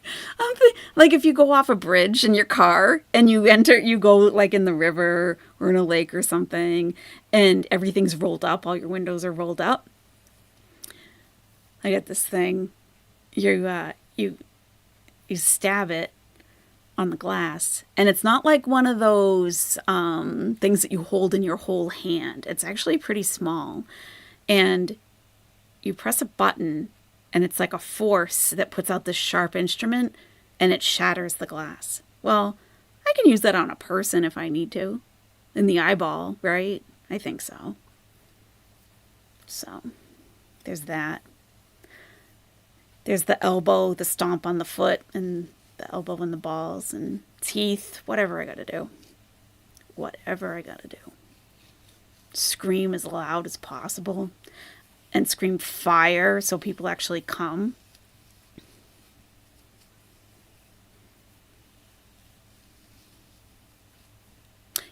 Like if you go off a bridge in your car and you go like in the river or in a lake or something and everything's rolled up, all your windows are rolled up. I got this thing. You stab it on the glass, and it's not like one of those things that you hold in your whole hand. It's actually pretty small, and you press a button and it's like a force that puts out this sharp instrument and it shatters the glass. Well, I can use that on a person if I need to. in the eyeball, right? I think so. So there's that. There's the elbow, the stomp on the foot, and the elbow and the balls and teeth, whatever I gotta do. Whatever I gotta do. Scream as loud as possible and scream fire so people actually come.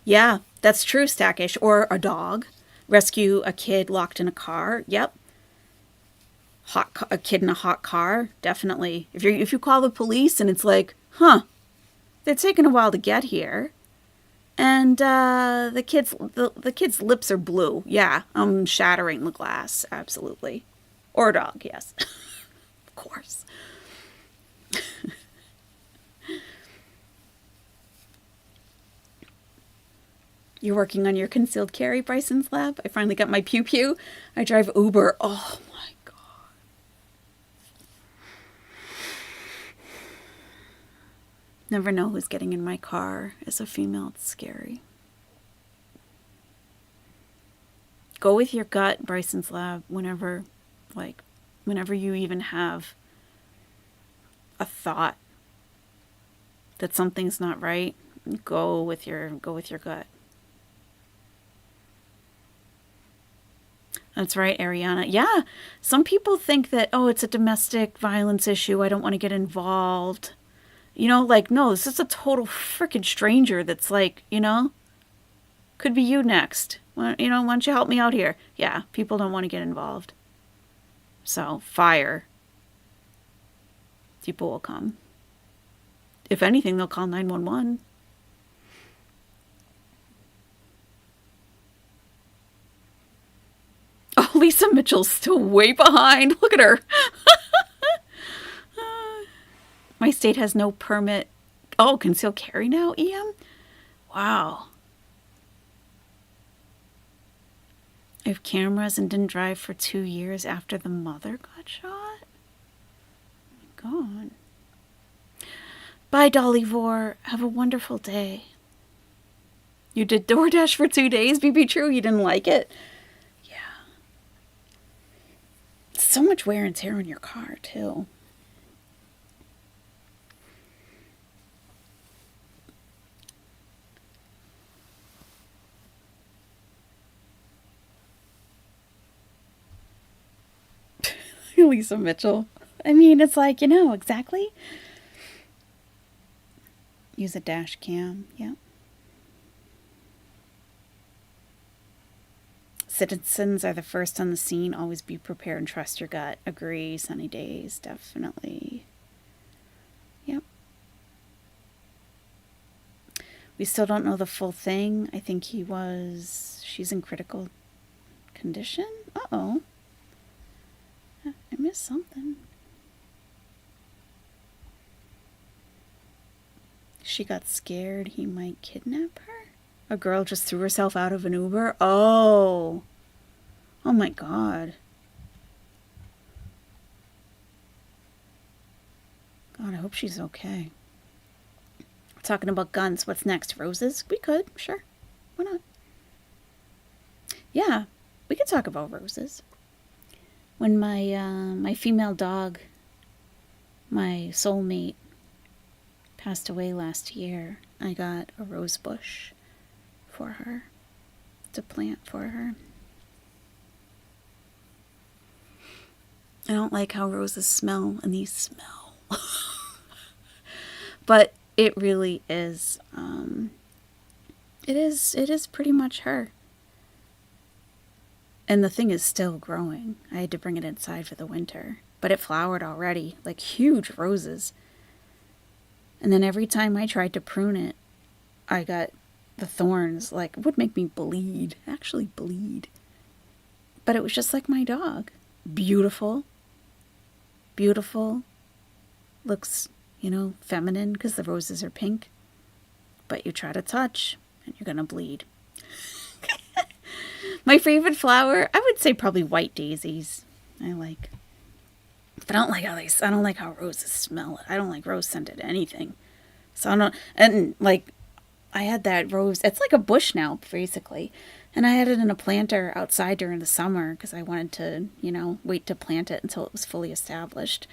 Yeah, that's true, Stackish. Or a dog. Rescue a kid locked in a car. Yep. A kid in a hot car. Definitely. If you call the police and it's like, huh, they're taking a while to get here, and the kid's lips are blue. Yeah, I'm shattering the glass. Absolutely. Or a dog. Yes, of course. You're working on your concealed carry, Bryson's lab? I finally got my pew pew. I drive Uber. Oh my God. Never know who's getting in my car. As a female, it's scary. Go with your gut, Bryson's lab, whenever you even have a thought that something's not right. Go with your gut. That's right, Ariana. Yeah, some people think that, oh, it's a domestic violence issue. I don't want to get involved. Like, no, this is a total freaking stranger that's like, could be you next. Why don't you help me out here? Yeah, people don't want to get involved. So, fire. People will come. If anything, they'll call 911. Oh, Lisa Mitchell's still way behind. Look at her. My state has no permit. Oh, concealed carry now, EM? Wow. I have cameras and didn't drive for 2 years after the mother got shot? Oh my God. Bye, Dolly Vor. Have a wonderful day. You did DoorDash for 2 days? BB True, you didn't like it? So much wear and tear on your car, too. Lisa Mitchell. I mean, it's like, exactly. Use a dash cam. Yep. Citizens are the first on the scene. Always be prepared and trust your gut. Agree. Sunny days. Definitely. Yep. We still don't know the full thing. I think she's in critical condition. Uh-oh. I missed something. She got scared he might kidnap her. A girl just threw herself out of an Uber. Oh. Oh my God. God, I hope she's okay. Talking about guns. What's next? Roses? We could. Sure. Why not? Yeah. We could talk about roses. When my female dog, my soulmate, passed away last year, I got a rose bush for her to plant for her. I don't like how roses smell, and these smell. But it really is, it is pretty much her. And the thing is still growing. I had to bring it inside for the winter. But it flowered already, like huge roses. And then every time I tried to prune it, I got the thorns, like, would make me bleed. Actually bleed. But it was just like my dog. Beautiful. Beautiful. Looks, feminine because the roses are pink. But you try to touch, and you're going to bleed. My favorite flower, I would say probably white daisies. I like. But I don't like I don't like how roses smell. I don't like rose scented anything. So I don't, and like, I had that rose. It's like a bush now, basically. And I had it in a planter outside during the summer because I wanted to, wait to plant it until it was fully established.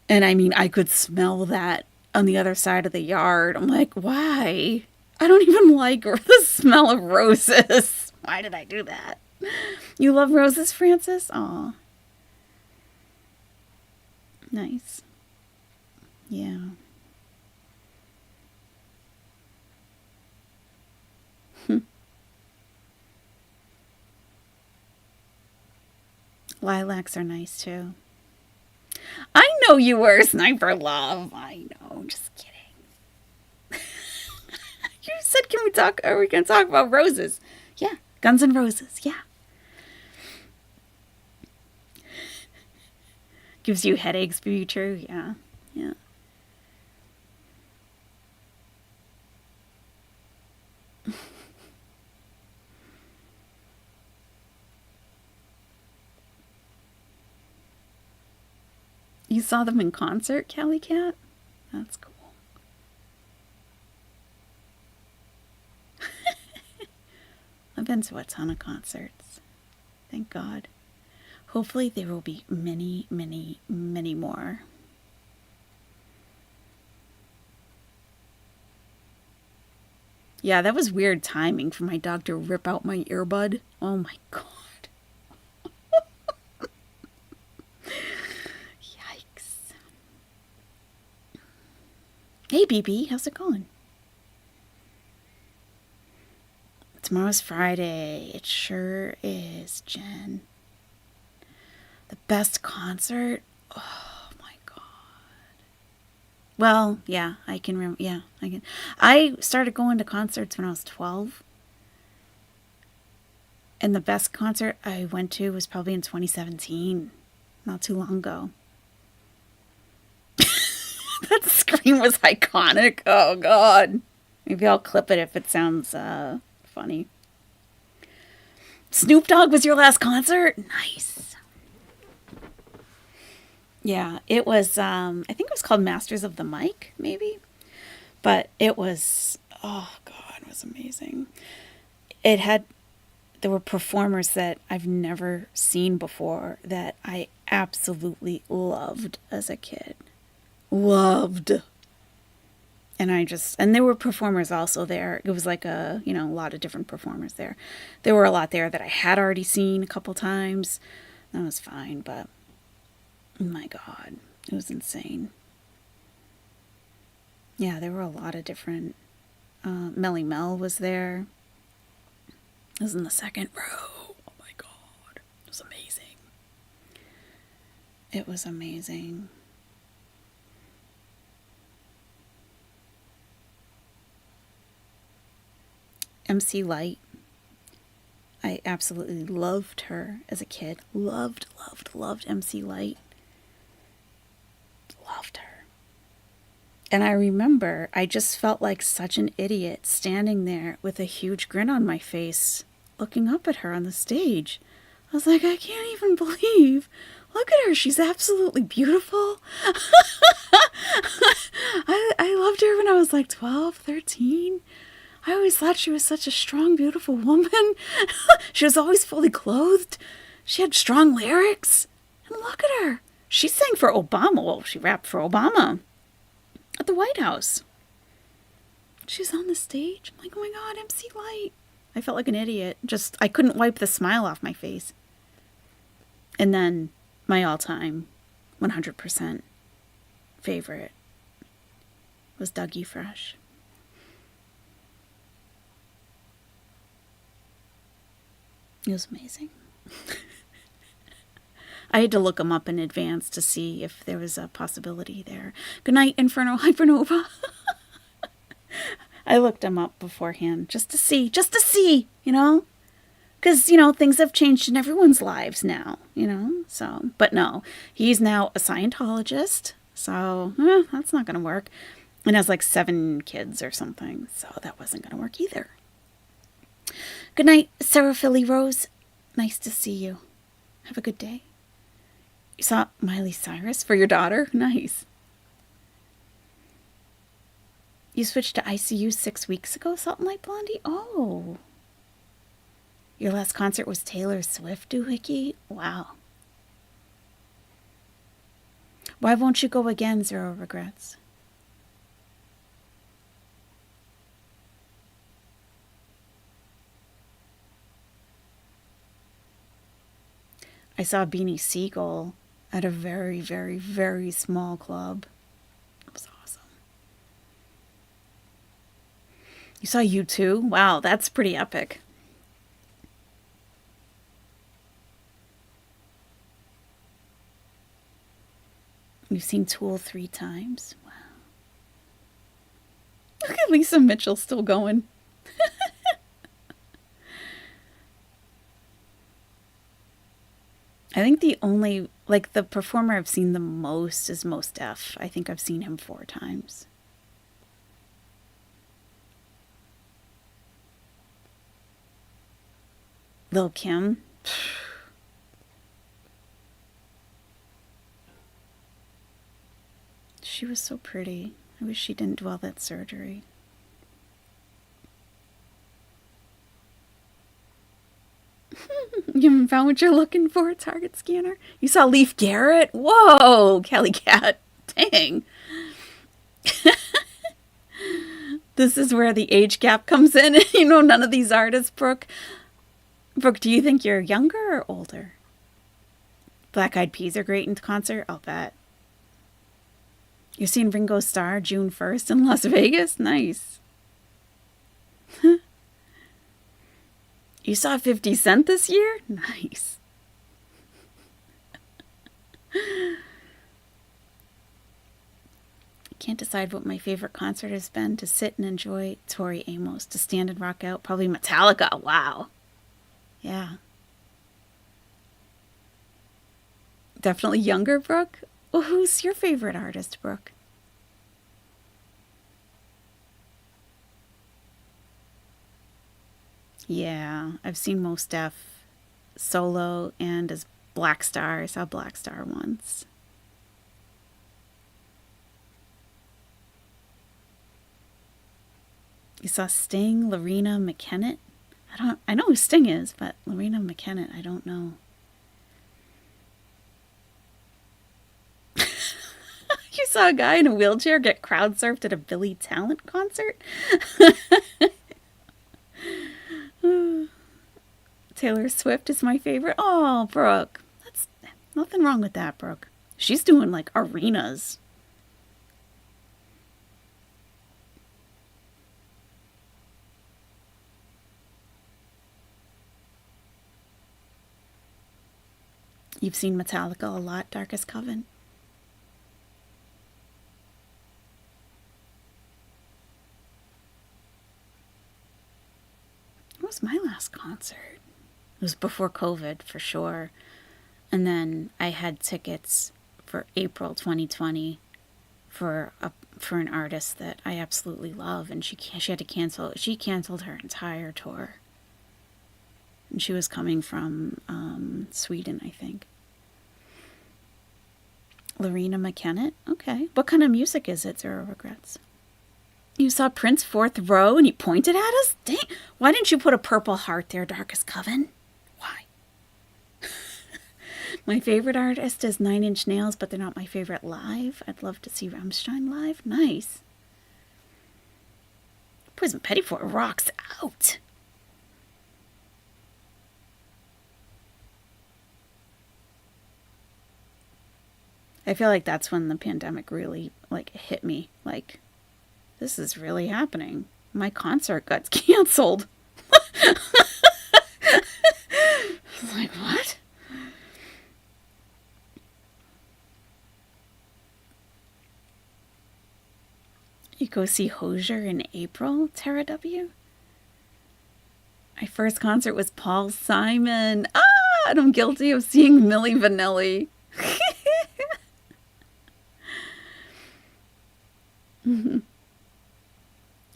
And I mean, I could smell that on the other side of the yard. I'm like, why? I don't even like the smell of roses. Why did I do that? You love roses, Francis? Aw. Nice. Yeah. Lilacs are nice too. I know you were a sniper, love. I know. Just kidding. You said, are we going to talk about roses? Yeah. Guns and Roses. Yeah. Gives you headaches, be true. Yeah. Yeah. You saw them in concert, Callie Cat? That's cool. I've been to a ton of concerts. Thank God. Hopefully there will be many, many, many more. Yeah, that was weird timing for my dog to rip out my earbud. Oh my God. Yikes. Hey, BB, how's it going? Tomorrow's Friday. It sure is, Jen. The best concert? Oh my God. Well, yeah, I can remember. Yeah, I can. I started going to concerts when I was 12. And the best concert I went to was probably in 2017. Not too long ago. That scream was iconic. Oh, God. Maybe I'll clip it if it sounds funny. Snoop Dogg was your last concert? Nice. Yeah, it was, I think it was called Masters of the Mic, maybe. But it was, oh God, it was amazing. There were performers that I've never seen before that I absolutely loved as a kid. Loved. And there were performers also there. It was like a lot of different performers there. There were a lot there that I had already seen a couple times. That was fine, but oh my God, it was insane. Yeah, there were a lot of different, Melly Mel was there. It was in the second row. Oh my God, it was amazing. It was amazing. MC Light. I absolutely loved her as a kid. Loved MC Light. Loved her. And I remember I just felt like such an idiot standing there with a huge grin on my face, looking up at her on the stage. I was like, I can't even believe. Look at her. She's absolutely beautiful. I loved her when I was like 12, 13. I always thought she was such a strong, beautiful woman. She was always fully clothed. She had strong lyrics. And look at her. She sang for Obama. Well, she rapped for Obama at the White House. She's on the stage. I'm like, oh my God, MC Light. I felt like an idiot. I couldn't wipe the smile off my face. And then my all-time 100% favorite was Dougie Fresh. It was amazing. I had to look him up in advance to see if there was a possibility there. Good night, Inferno Hypernova. I looked him up beforehand just to see, because, things have changed in everyone's lives now, so, but no, he's now a Scientologist, so that's not going to work, and has like 7 kids or something, so that wasn't going to work either. Good night, Sarah Philly Rose. Nice to see you. Have a good day. You saw Miley Cyrus for your daughter? Nice. You switched to ICU 6 weeks ago, Salt and Light Blondie? Oh. Your last concert was Taylor Swift, doohickey? Wow. Why won't you go again, Zero Regrets? I saw Beanie Siegel at a very, very, very small club. It was awesome. You saw U2? Wow, that's pretty epic. You've seen Tool 3 times? Wow. Look at Lisa Mitchell still going. I think the only, like, the performer I've seen the most is Mos Def. I think I've seen him 4 times. Lil Kim. She was so pretty. I wish she didn't do all that surgery. You haven't found what you're looking for, Target Scanner? You saw Leif Garrett? Whoa, Kelly Cat. Dang. This is where the age gap comes in. You know, none of these artists, Brooke. Brooke, do you think you're younger or older? Black Eyed Peas are great in concert? I'll bet. You're seeing Ringo Starr June 1st in Las Vegas? Nice. You saw 50 Cent this year? Nice. Can't decide what my favorite concert has been. To sit and enjoy Tori Amos. To stand and rock out. Probably Metallica. Wow. Yeah. Definitely younger, Brooke. Well, who's your favorite artist, Brooke? Yeah, I've seen Mos Def solo and as Black Star. I saw Black Star once. You saw Sting, Lorena McKennitt. I know who Sting is, but Lorena McKennitt, I don't know. You saw a guy in a wheelchair get crowd surfed at a Billy Talent concert? Taylor Swift is my favorite. Oh, Brooke. That's nothing wrong with that, Brooke. She's doing like arenas. You've seen Metallica a lot, Darkest Coven. What was my last concert? It was before COVID, for sure. And then I had tickets for April 2020 for an artist that I absolutely love, and she had to cancel. She canceled her entire tour. And she was coming from Sweden, I think. Lorena McKennitt? Okay. What kind of music is it, Zero Regrets? You saw Prince 4th Row and he pointed at us? Dang. Why didn't you put a purple heart there, Darkest Coven? Why? My favorite artist is 9 Inch Nails, but they're not my favorite live. I'd love to see Rammstein live. Nice. Poison Pettifoot rocks out. I feel like that's when the pandemic really, like, hit me. Like, this is really happening. My concert got canceled. I was like, what? You go see Hozier in April, Tara W? My first concert was Paul Simon. Ah, and I'm guilty of seeing Milli Vanilli.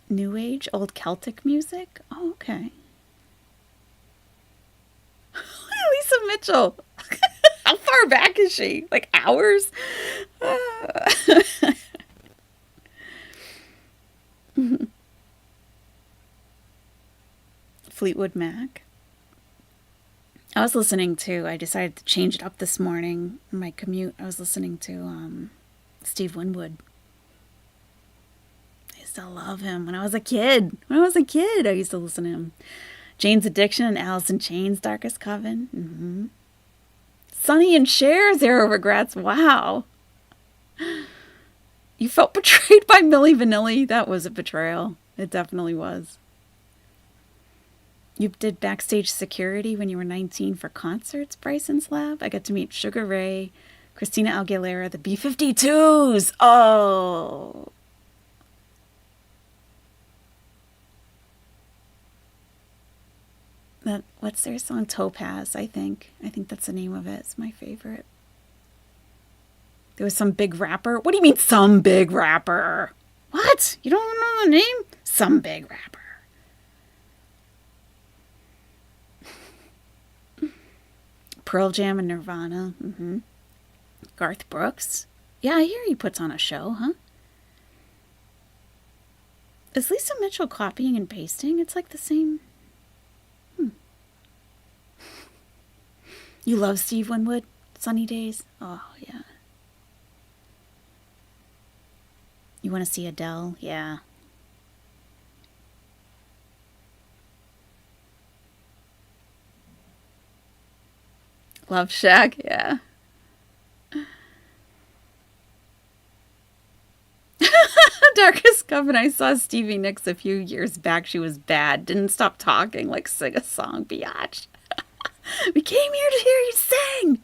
New Age, old Celtic music? Oh, okay. Lisa Mitchell. How far back is she? Like hours? Fleetwood Mac. I decided to change it up this morning in my commute. I was listening to Steve Winwood. I used to love him when I was a kid. I used to listen to him. Jane's Addiction and Alice in Chains' Darkest Coven. Mm-hmm. Sonny and Cher's Zero Regrets. Wow. You felt betrayed by Milli Vanilli? That was a betrayal. It definitely was. You did backstage security when you were 19 for concerts, Bryson's Lab. I got to meet Sugar Ray, Christina Aguilera, the B-52s. Oh. What's their song? Topaz, I think. I think that's the name of it. It's my favorite. There was some big rapper. What do you mean, some big rapper? What? You don't know the name? Some big rapper. Pearl Jam and Nirvana. Mm-hmm. Garth Brooks. Yeah, I hear he puts on a show, huh? Is Lisa Mitchell copying and pasting? It's like the same. You love Steve Winwood? Sunny Days? Oh, yeah. You want to see Adele? Yeah. Love Shack? Yeah. Darkest Coven. I saw Stevie Nicks a few years back. She was bad. Didn't stop talking. Like, sing a song, biatch. We came here to hear you sing.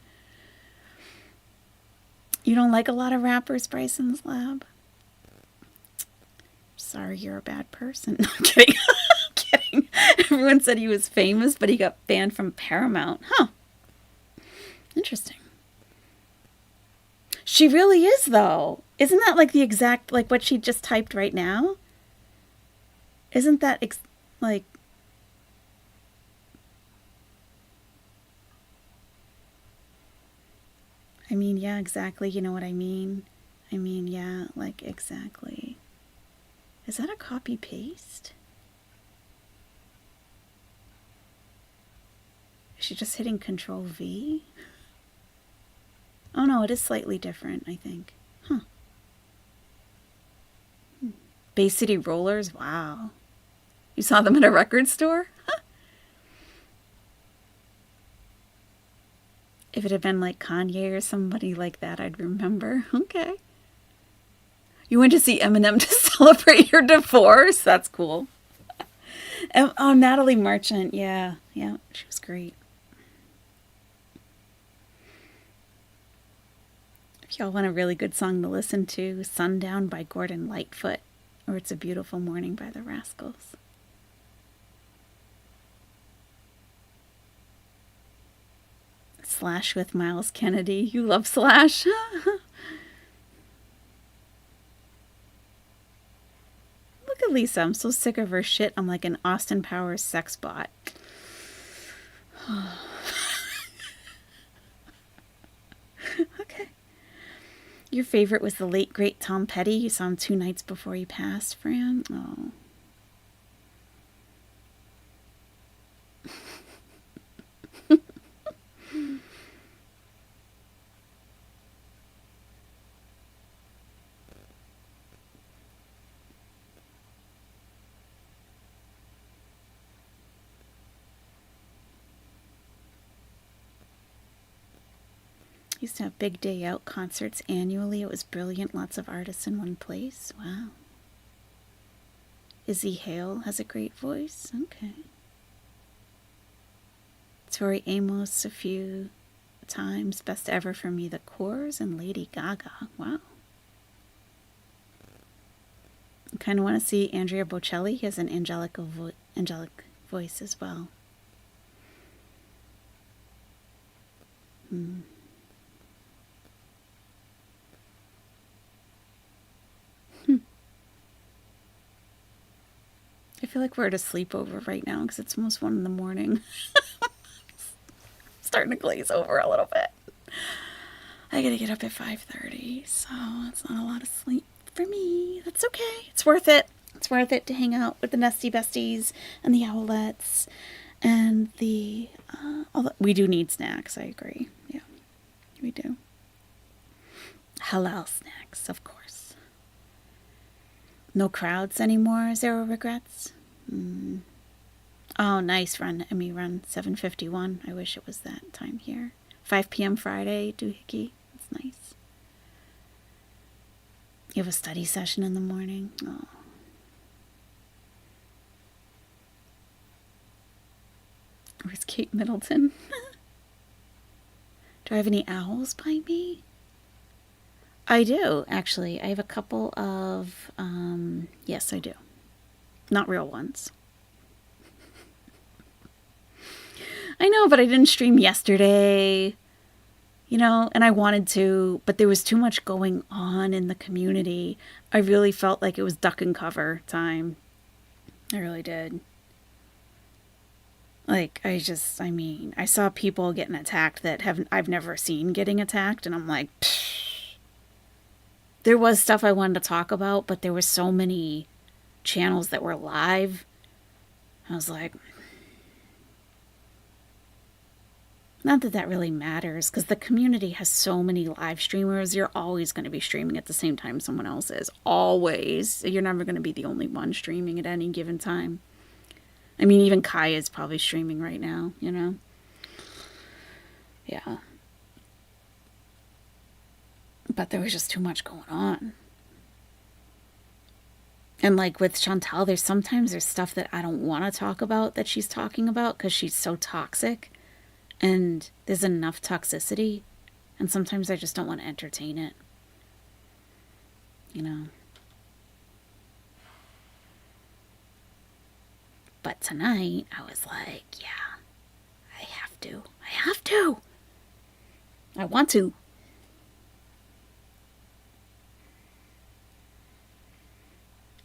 You don't like a lot of rappers, Bryson's Lab? Sorry, you're a bad person. No, I'm kidding. I'm kidding. Everyone said he was famous, but he got banned from Paramount. Huh. Interesting. She really is, though. Isn't that like the exact, like what she just typed right now? Isn't that like... I mean, yeah, exactly. You know what I mean? I mean, yeah, like exactly. Is that a copy paste? Is she just hitting Control V? Oh no, it is slightly different, I think. Huh. Bay City Rollers? Wow. You saw them at a record store? If it had been like Kanye or somebody like that, I'd remember. Okay. You went to see Eminem to celebrate your divorce? That's cool. Oh, Natalie Merchant. Yeah, she was great. If y'all want a really good song to listen to, Sundown by Gordon Lightfoot, or It's a Beautiful Morning by the Rascals. Slash with Miles Kennedy. You love Slash? Look at Lisa. I'm so sick of her shit. I'm like an Austin Powers sex bot. Okay. Your favorite was the late, great Tom Petty. You saw him 2 nights before he passed, Fran. Oh. Used to have big day out concerts annually. It was brilliant. Lots of artists in one place. Wow. Izzy Hale has a great voice. Okay. Tori Amos a few times. Best ever for me, The Coors and Lady Gaga. Wow. I kind of want to see Andrea Bocelli. He has an angelic voice as well. I feel like we're at a sleepover right now because it's almost 1 a.m. Starting to glaze over a little bit. I gotta get up at 5:30, so it's not a lot of sleep for me. That's okay. It's worth it. It's worth it to hang out with the Nesty Besties and the Owlettes and the, we do need snacks, I agree. Yeah, we do. Halal snacks, of course. No crowds anymore, zero regrets. Oh, nice run, Emmy run, 7:51. I wish it was that time here. 5 p.m. Friday, doohickey. That's nice. You have a study session in the morning. Oh. Where's Kate Middleton? Do I have any owls by me? I do, actually. I have a couple of, yes, I do. Not real ones. I know, but I didn't stream yesterday, you know, and I wanted to, but there was too much going on in the community. I really felt like it was duck and cover time. I really did. Like, I saw people getting attacked that I've never seen getting attacked, and I'm like, pfft. There was stuff I wanted to talk about, but there were so many channels that were live. I was like, not that that really matters, because the community has so many live streamers. You're always going to be streaming at the same time someone else is. Always. You're never going to be the only one streaming at any given time. I mean, even Kaya is probably streaming right now, you know? Yeah. But there was just too much going on. And like with Chantal, there's stuff that I don't want to talk about that she's talking about because she's so toxic. And there's enough toxicity. And sometimes I just don't want to entertain it. You know? But tonight, I was like, yeah, I have to. I want to.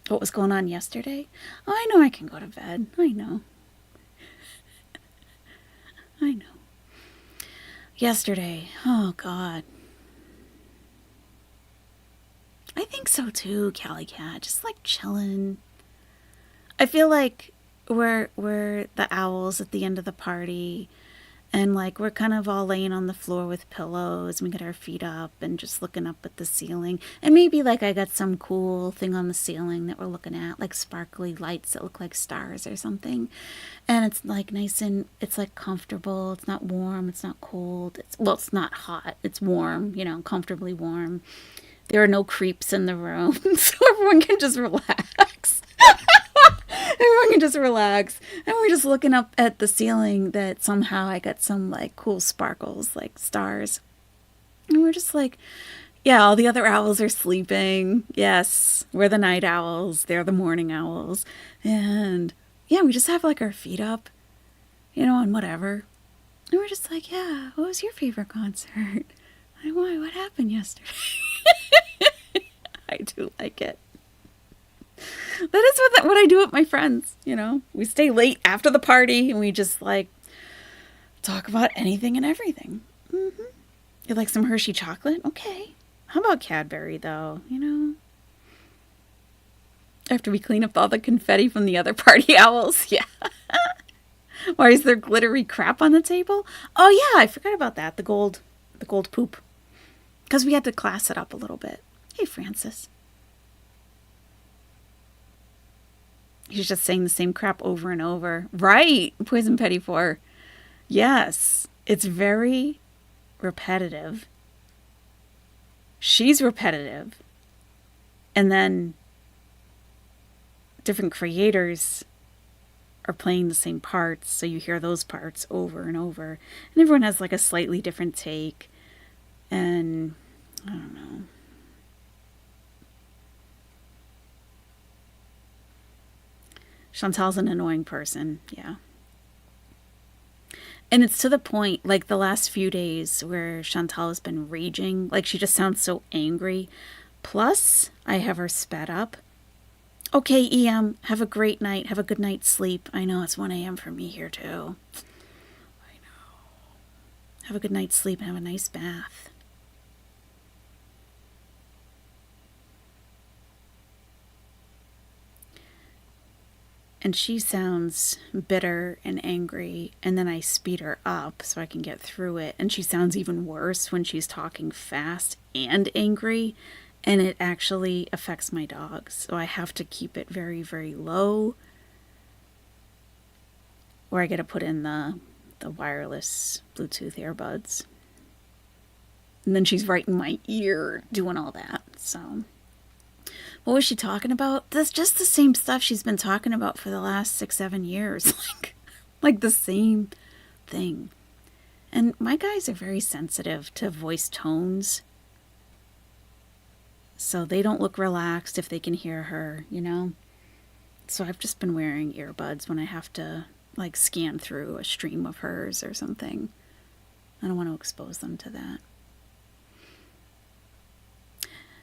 What was going on yesterday? Oh, I know I can go to bed. I know. Yesterday, oh God. I think so too, Callie Cat. Just like chilling. I feel like we're the owls at the end of the party, and like we're kind of all laying on the floor with pillows, and we got our feet up and just looking up at the ceiling, and maybe like I got some cool thing on the ceiling that we're looking at, like sparkly lights that look like stars or something, and it's like nice and it's like comfortable. It's not warm, it's not cold, it's not hot, it's warm, you know, comfortably warm. There are no creeps in the room, so everyone can just relax. Everyone can just relax. And we're just looking up at the ceiling that somehow I got some like cool sparkles, like stars. And we're just like, yeah, all the other owls are sleeping. Yes, we're the night owls. They're the morning owls. And yeah, we just have like our feet up, you know, and whatever. And we're just like, yeah, what was your favorite concert? Why? What happened yesterday? I do like it. That is what I do with my friends, you know. We stay late after the party and we just like talk about anything and everything. Mm-hmm. You like some Hershey chocolate? Okay. How about Cadbury though, you know? After we clean up all the confetti from the other party owls, yeah. Why is there glittery crap on the table? Oh yeah, I forgot about that. The gold poop. Because we had to class it up a little bit. Hey, Francis. He's just saying the same crap over and over. Right, Poison Petty 4. Yes, it's very repetitive. She's repetitive. And then different creators are playing the same parts, so you hear those parts over and over. And everyone has like a slightly different take. And I don't know. Chantal's an annoying person, yeah. And it's to the point, like the last few days where Chantal has been raging, like she just sounds so angry. Plus, I have her sped up. Okay, EM, have a great night. Have a good night's sleep. I know it's 1 a.m. for me here too. I know. Have a good night's sleep and have a nice bath. and she sounds bitter and angry, and then I speed her up so I can get through it, and she sounds even worse when she's talking fast and angry, and it actually affects my dogs. So I have to keep it very, very low, or I got to put in the wireless Bluetooth earbuds. And then she's right in my ear doing all that. So what was she talking about? That's just the same stuff she's been talking about for the last 6-7 years. like the same thing. And my guys are very sensitive to voice tones. So they don't look relaxed if they can hear her, you know? So I've just been wearing earbuds when I have to like scan through a stream of hers or something. I don't want to expose them to that.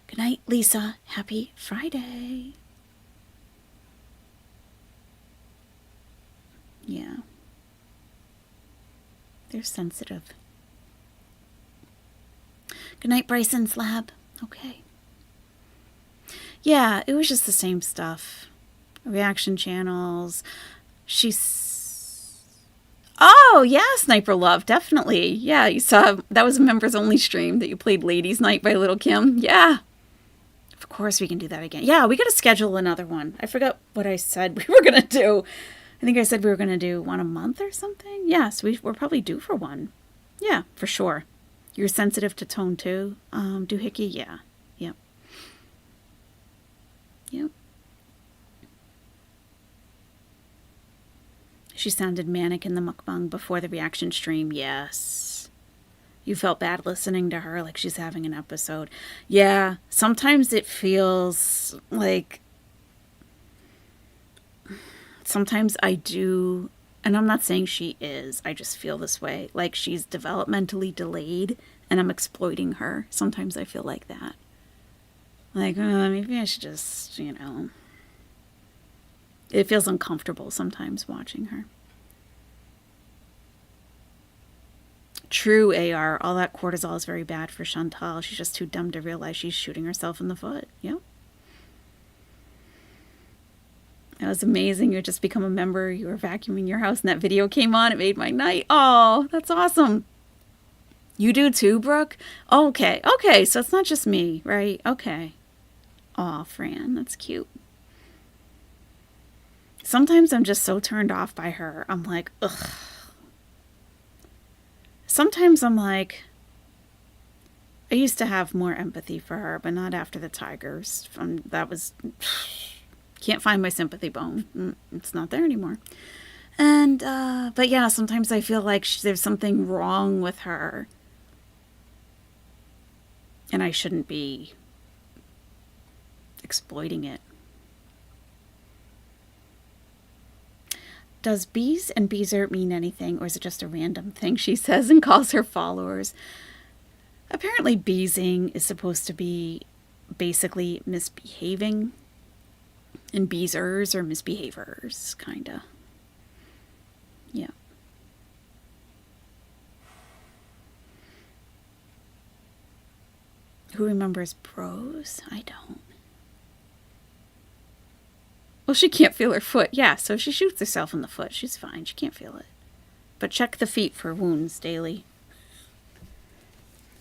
Good night, Lisa. Happy Friday. Yeah. They're sensitive. Good night, Bryson's lab. Okay. Yeah, it was just the same stuff. Reaction channels. Oh, yeah, Sniper Love, definitely. Yeah, you saw, that was a members only stream that you played Ladies Night by Little Kim. Yeah. Of course we can do that again. Yeah, we got to schedule another one. I forgot what I said we were going to do. I think I said we were going to do one a month or something. Yeah, so we're probably due for one. Yeah, for sure. You're sensitive to tone too, Doohickey? Yeah. Yep. Yep. She sounded manic in the mukbang before the reaction stream. Yes. You felt bad listening to her like she's having an episode. Yeah, sometimes it feels like... Sometimes I do, and I'm not saying she is, I just feel this way, like she's developmentally delayed and I'm exploiting her. Sometimes I feel like that. Like, maybe I should just, you know... It feels uncomfortable sometimes watching her. True, AR. All that cortisol is very bad for Chantal. She's just too dumb to realize she's shooting herself in the foot. Yep. That was amazing. You had just become a member. You were vacuuming your house and that video came on. It made my night. Oh, that's awesome. You do too, Brooke? Okay. Okay, so it's not just me, right? Okay. Aw, Fran. That's cute. Sometimes I'm just so turned off by her. I'm like, ugh. Sometimes I'm like, I used to have more empathy for her, but not after the Tigers. Can't find my sympathy bone. It's not there anymore. And, but yeah, sometimes I feel like there's something wrong with her. And I shouldn't be exploiting it. Does bees and beezer mean anything, or is it just a random thing she says and calls her followers? Apparently beezing is supposed to be basically misbehaving, and beezers are misbehavers, kinda. Yeah. Who remembers bros? I don't. Well, she can't feel her foot. Yeah, so she shoots herself in the foot. She's fine. She can't feel it. But check the feet for wounds daily.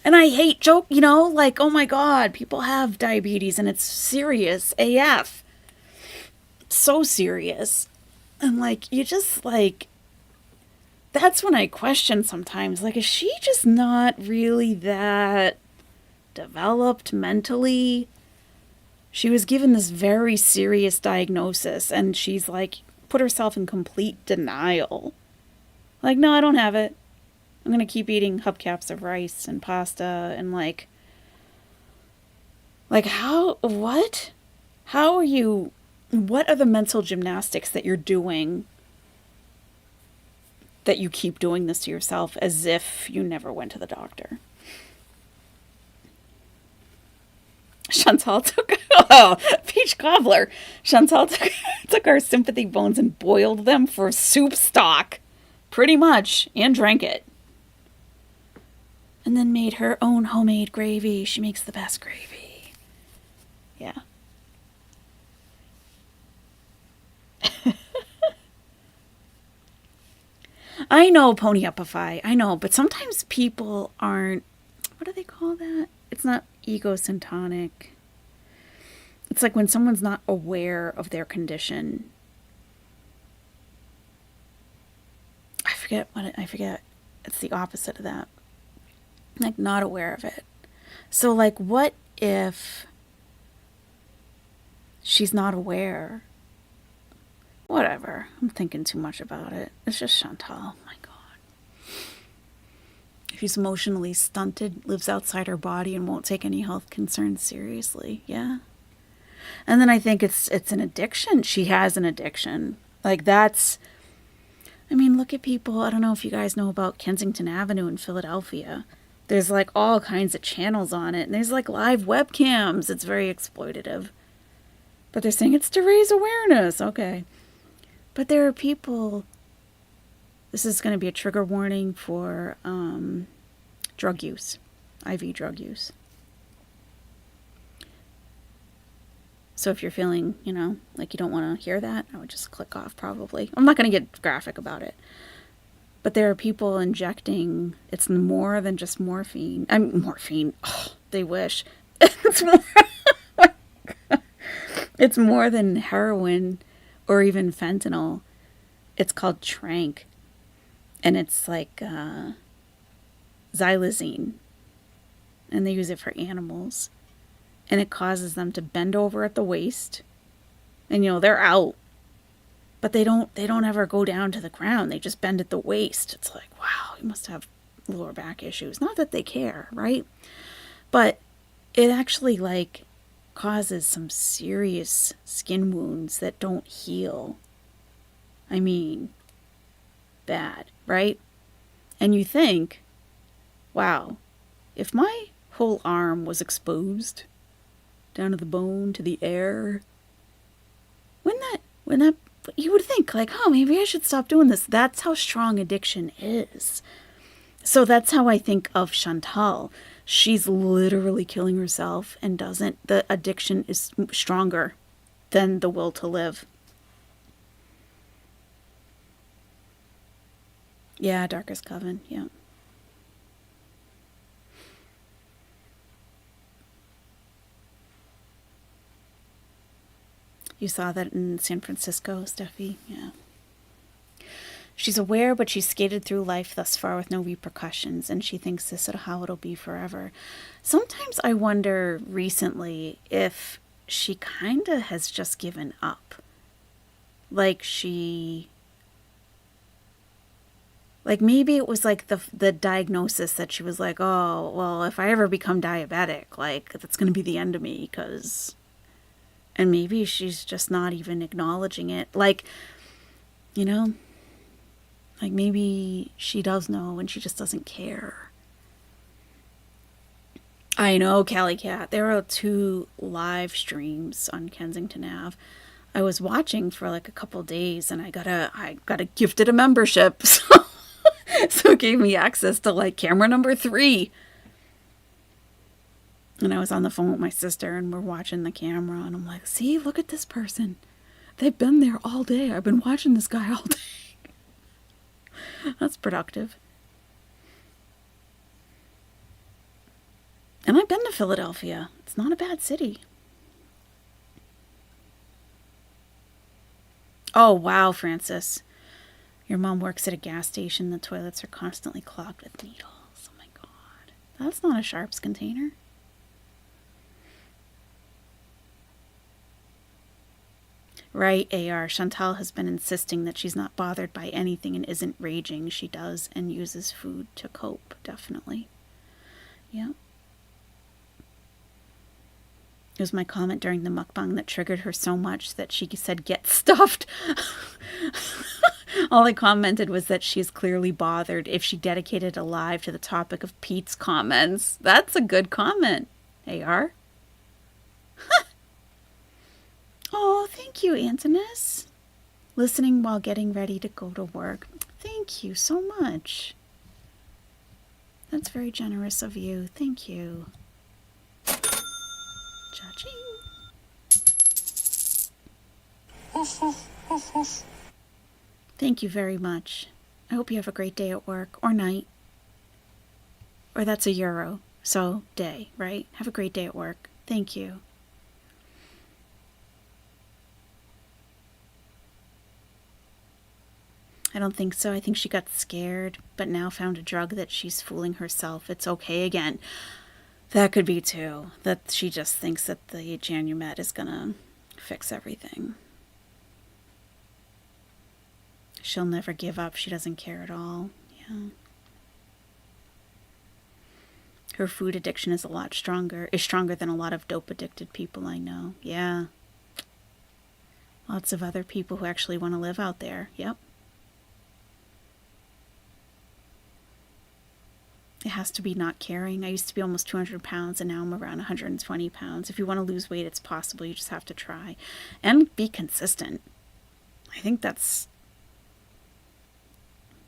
And I hate joke, you know, like, oh my God, people have diabetes and it's serious AF. So serious. And like, you just like, that's when I question sometimes, like, is she just not really that developed mentally? She was given this very serious diagnosis and she's like put herself in complete denial. Like, no, I don't have it. I'm going to keep eating hubcaps of rice and pasta and like how, what? How are you, what are the mental gymnastics that you're doing that you keep doing this to yourself as if you never went to the doctor? Chantal took, Peach Cobbler. Chantal took our sympathy bones and boiled them for soup stock, pretty much, and drank it. And then made her own homemade gravy. She makes the best gravy. Yeah. I know ponyupify. I know, but sometimes people aren't. What do they call that? It's not egocentric. It's like when someone's not aware of their condition. I forget. It's the opposite of that. Like not aware of it. So like what if she's not aware? Whatever. I'm thinking too much about it. It's just Chantal. My God. She's emotionally stunted, lives outside her body, and won't take any health concerns seriously. Yeah. And then I think it's an addiction. She has an addiction. Like that's, I mean, look at people. I don't know if you guys know about Kensington Avenue in Philadelphia. There's like all kinds of channels on it. And there's like live webcams. It's very exploitative. But they're saying it's to raise awareness. Okay. But there are people, this is going to be a trigger warning for drug use, IV drug use. So if you're feeling, like you don't want to hear that, I would just click off probably. I'm not going to get graphic about it. But there are people injecting, it's more than just morphine. Morphine. Oh, they wish. It's more than heroin or even fentanyl. It's called tranq. And it's like xylazine. And they use it for animals. And it causes them to bend over at the waist. And they're out. But they don't ever go down to the ground. They just bend at the waist. It's like, wow, you must have lower back issues. Not that they care, right? But it actually like causes some serious skin wounds that don't heal. I mean, bad, right? And you think, wow, if my whole arm was exposed down to the bone, to the air, wouldn't that you would think like, oh, maybe I should stop doing this. That's how strong addiction is. So that's how I think of Chantal. She's literally killing herself and the addiction is stronger than the will to live. Yeah, Darkest Coven, yeah. You saw that in San Francisco, Steffi? Yeah. She's aware, but she's skated through life thus far with no repercussions, and she thinks this is how it'll be forever. Sometimes I wonder recently if she kind of has just given up. Like maybe it was like the diagnosis that she was like, oh, well, if I ever become diabetic, like that's going to be the end of me, and maybe she's just not even acknowledging it. Like, like maybe she does know and she just doesn't care. I know, Callie Cat. There are 2 live streams on Kensington Ave. I was watching for like a couple days and I got gifted a membership. So it gave me access to like camera number 3. And I was on the phone with my sister and we're watching the camera and I'm like, see, look at this person. They've been there all day. I've been watching this guy all day. That's productive. And I've been to Philadelphia. It's not a bad city. Oh, wow, Francis. Your mom works at a gas station. The toilets are constantly clogged with needles. Oh my God. That's not a Sharps container. Right, AR. Chantal has been insisting that she's not bothered by anything and isn't raging. She does and uses food to cope, definitely. Yeah. It was my comment during the mukbang that triggered her so much that she said, get stuffed. All I commented was that she's clearly bothered if she dedicated a live to the topic of Pete's comments. That's a good comment, AR. Oh, thank you, Antonis. Listening while getting ready to go to work. Thank you so much. That's very generous of you. Thank you. Cha-ching. Thank you very much. I hope you have a great day at work or night. Or that's a euro, so day, right? Have a great day at work. Thank you. I don't think so. I think she got scared, but now found a drug that she's fooling herself. It's okay again. That could be too. That she just thinks that the Janumet is gonna fix everything. She'll never give up. She doesn't care at all. Yeah. Her food addiction is stronger than a lot of dope addicted people I know. Yeah. Lots of other people who actually want to live out there. Yep. It has to be not caring. I used to be almost 200 pounds and now I'm around 120 pounds. If you want to lose weight, it's possible. You just have to try and be consistent. I think that's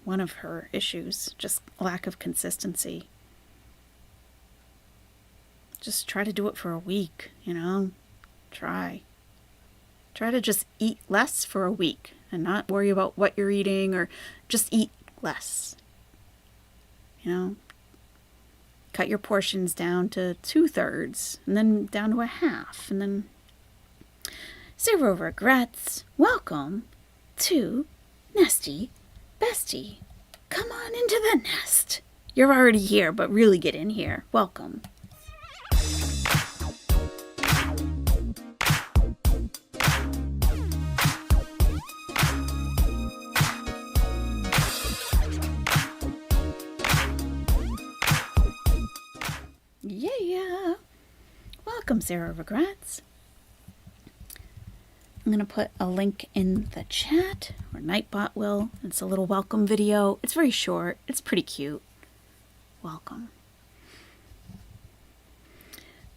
one of her issues, just lack of consistency. Just try to do it for a week, you know? Try to just eat less for a week and not worry about what you're eating, or just eat less. You know? Cut your portions down to 2/3 and then down to a half, and then 0 regrets. Welcome to Nesty Bestie. Come on into the nest. You're already here, but really get in here. Welcome. Yeah. Welcome, 0 regrets. I'm going to put a link in the chat, or Nightbot will. It's a little welcome video. It's very short. It's pretty cute. Welcome.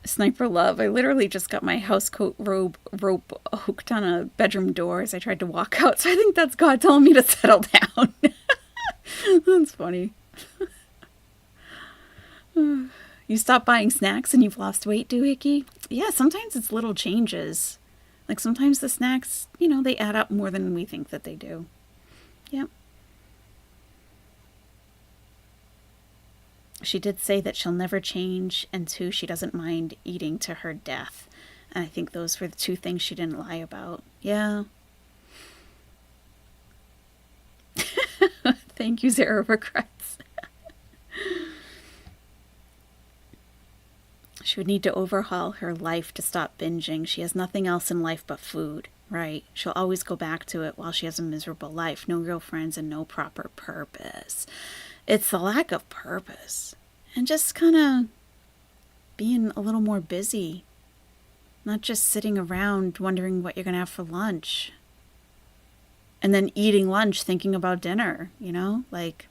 Sniper Love. I literally just got my housecoat rope hooked on a bedroom door as I tried to walk out. So I think that's God telling me to settle down. That's funny. You stop buying snacks and you've lost weight, doohickey? Yeah, sometimes it's little changes. Like sometimes the snacks, you know, they add up more than we think that they do. Yep. She did say that she'll never change, and 2, she doesn't mind eating to her death. And I think those were the 2 things she didn't lie about. Yeah. Thank you, 0 regrets. She would need to overhaul her life to stop binging. She has nothing else in life but food, right? She'll always go back to it while she has a miserable life. No real friends and no proper purpose. It's the lack of purpose. And just kind of being a little more busy. Not just sitting around wondering what you're going to have for lunch. And then eating lunch thinking about dinner, you know? Like,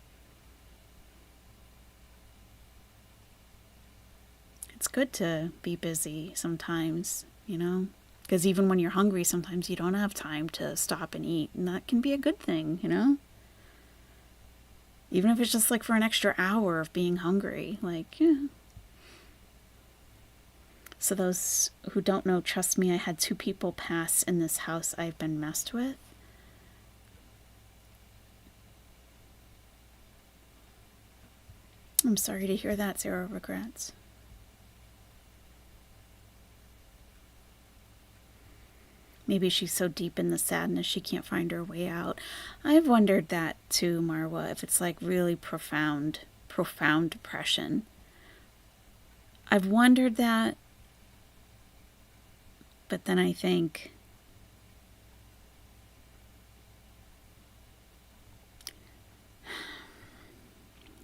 it's good to be busy sometimes, you know? Because even when you're hungry, sometimes you don't have time to stop and eat. And that can be a good thing, you know? Even if it's just like for an extra hour of being hungry. Like, yeah. So those who don't know, trust me, I had 2 people pass in this house I've been messed with. I'm sorry to hear that, 0 regrets. Maybe she's so deep in the sadness she can't find her way out. I've wondered that too, Marwa, if it's like really profound depression. I've wondered that, but then I think,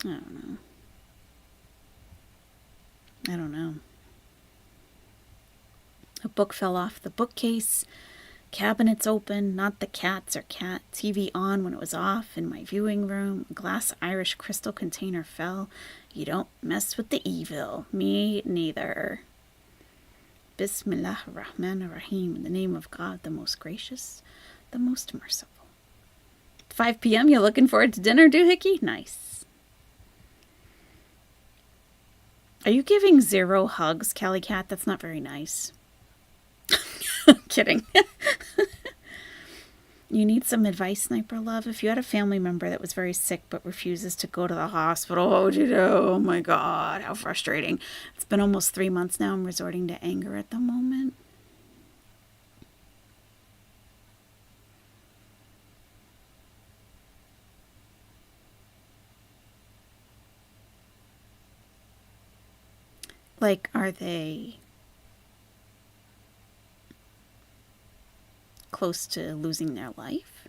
I don't know. A book fell off the bookcase. Cabinets open, not the cats or cat. TV on when it was off in my viewing room. A glass Irish crystal container fell. You don't mess with the evil. Me neither. Bismillah ar-Rahman ar-Rahim. In the name of God, the most gracious, the most merciful. 5 p.m. You looking forward to dinner, doohickey? Nice. Are you giving 0 hugs, Callie Cat? That's not very nice. Kidding. You need some advice, Sniper Love? If you had a family member that was very sick but refuses to go to the hospital, what would you do? Oh my God, how frustrating. It's been almost 3 months now. I'm resorting to anger at the moment. Like, are they close to losing their life?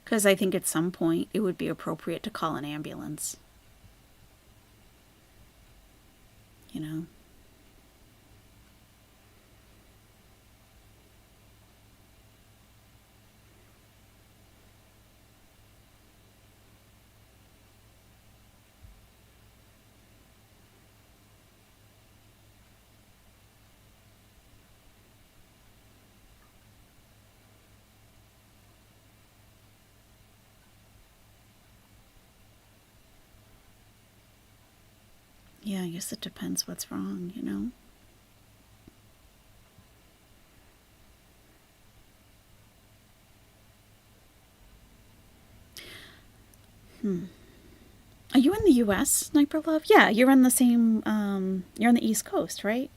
Because I think at some point it would be appropriate to call an ambulance. You know? Yeah, I guess it depends what's wrong, you know? Are you in the US, Sniper Love? Yeah, you're on the same, you're on the East Coast, right?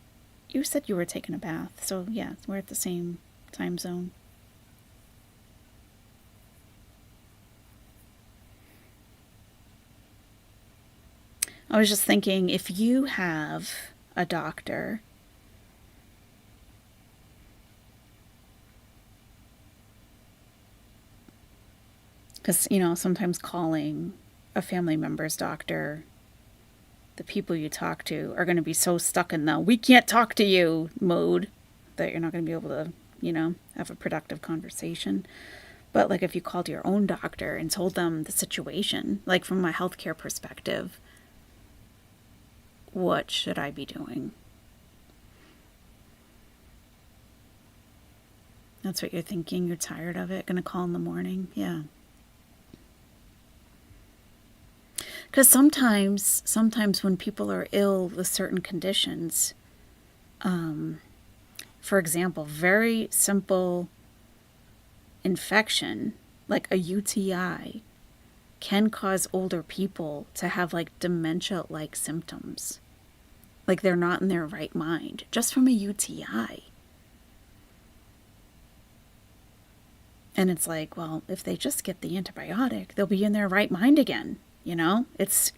You said you were taking a bath, so yeah, we're at the same time zone. I was just thinking, if you have a doctor, because, you know, sometimes calling a family member's doctor, the people you talk to are going to be so stuck in the we can't talk to you mode that you're not going to be able to, you know, have a productive conversation. But like if you called your own doctor and told them the situation, like from a healthcare perspective, what should I be doing? That's what you're thinking. You're tired of it. Going to call in the morning. Yeah. Because sometimes when people are ill with certain conditions, for example, very simple infection, like a UTI, can cause older people to have like dementia-like symptoms. Like they're not in their right mind, just from a UTI. And it's like, well, if they just get the antibiotic, they'll be in their right mind again. You know, it's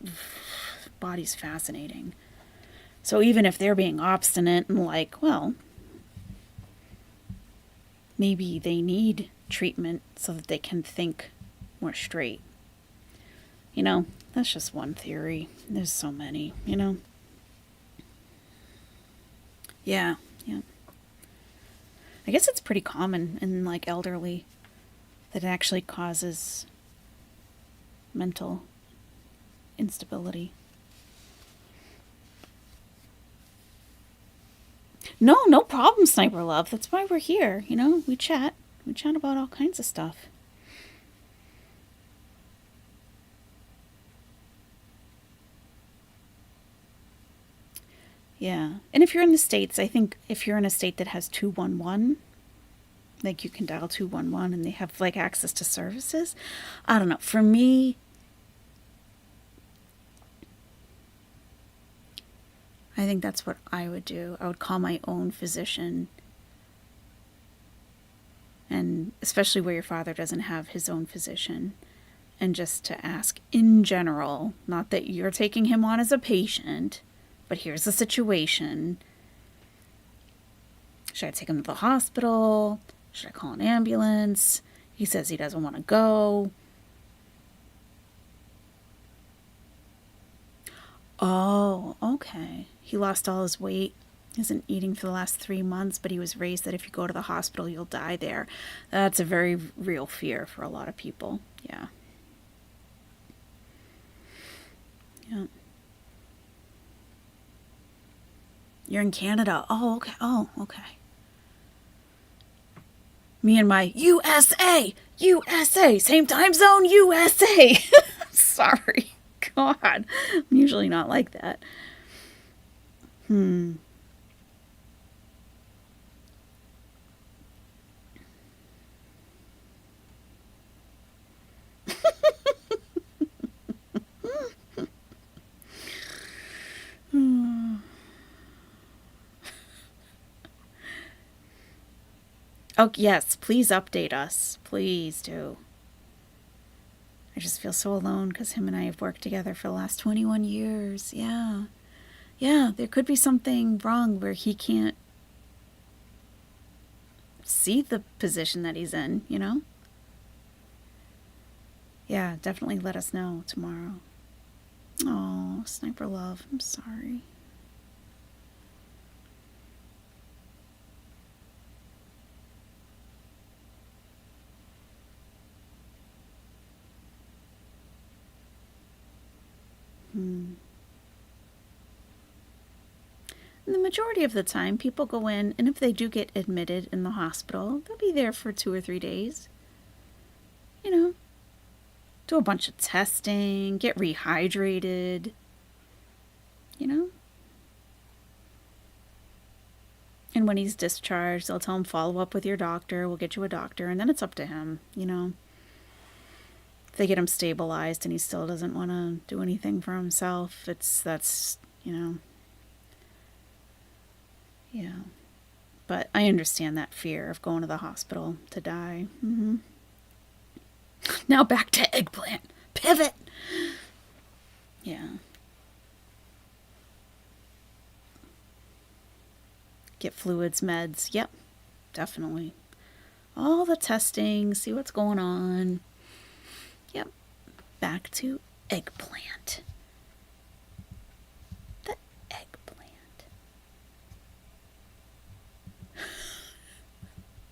body's fascinating. So even if they're being obstinate and like, well, maybe they need treatment so that they can think more straight. You know, that's just one theory. There's so many, you know. Yeah, yeah. I guess it's pretty common in like elderly that it actually causes mental instability. No problem, Sniper Love. That's why we're here. You know, we chat about all kinds of stuff. Yeah. And if you're in the States, I think if you're in a state that has 211, like you can dial 211 and they have like access to services. I don't know. For me, I think that's what I would do. I would call my own physician. And especially where your father doesn't have his own physician. And just to ask in general, not that you're taking him on as a patient, but here's the situation. Should I take him to the hospital? Should I call an ambulance? He says he doesn't want to go. Oh, okay. He lost all his weight. Isn't eating for the last 3 months, but he was raised that if you go to the hospital, you'll die there. That's a very real fear for a lot of people. Yeah. Yeah. You're in Canada. Oh, okay. Oh, okay. Me and my USA, same time zone, USA. Sorry. God. I'm usually not like that. Oh, yes, please update us. Please do. I just feel so alone because him and I have worked together for the last 21 years. Yeah. Yeah, there could be something wrong where he can't see the position that he's in, you know? Yeah, definitely let us know tomorrow. Oh, Sniper Love, I'm sorry. And the majority of the time, people go in, and if they do get admitted in the hospital, they'll be there for 2 or 3 days. You know, do a bunch of testing, get rehydrated, you know? And when he's discharged, they'll tell him, follow up with your doctor, we'll get you a doctor, and then it's up to him, you know? If they get him stabilized and he still doesn't want to do anything for himself, that's, you know... Yeah. But I understand that fear of going to the hospital to die. Now back to eggplant. Pivot! Yeah. Get fluids, meds. Yep, definitely. All the testing, see what's going on. Yep. Back to eggplant. The eggplant.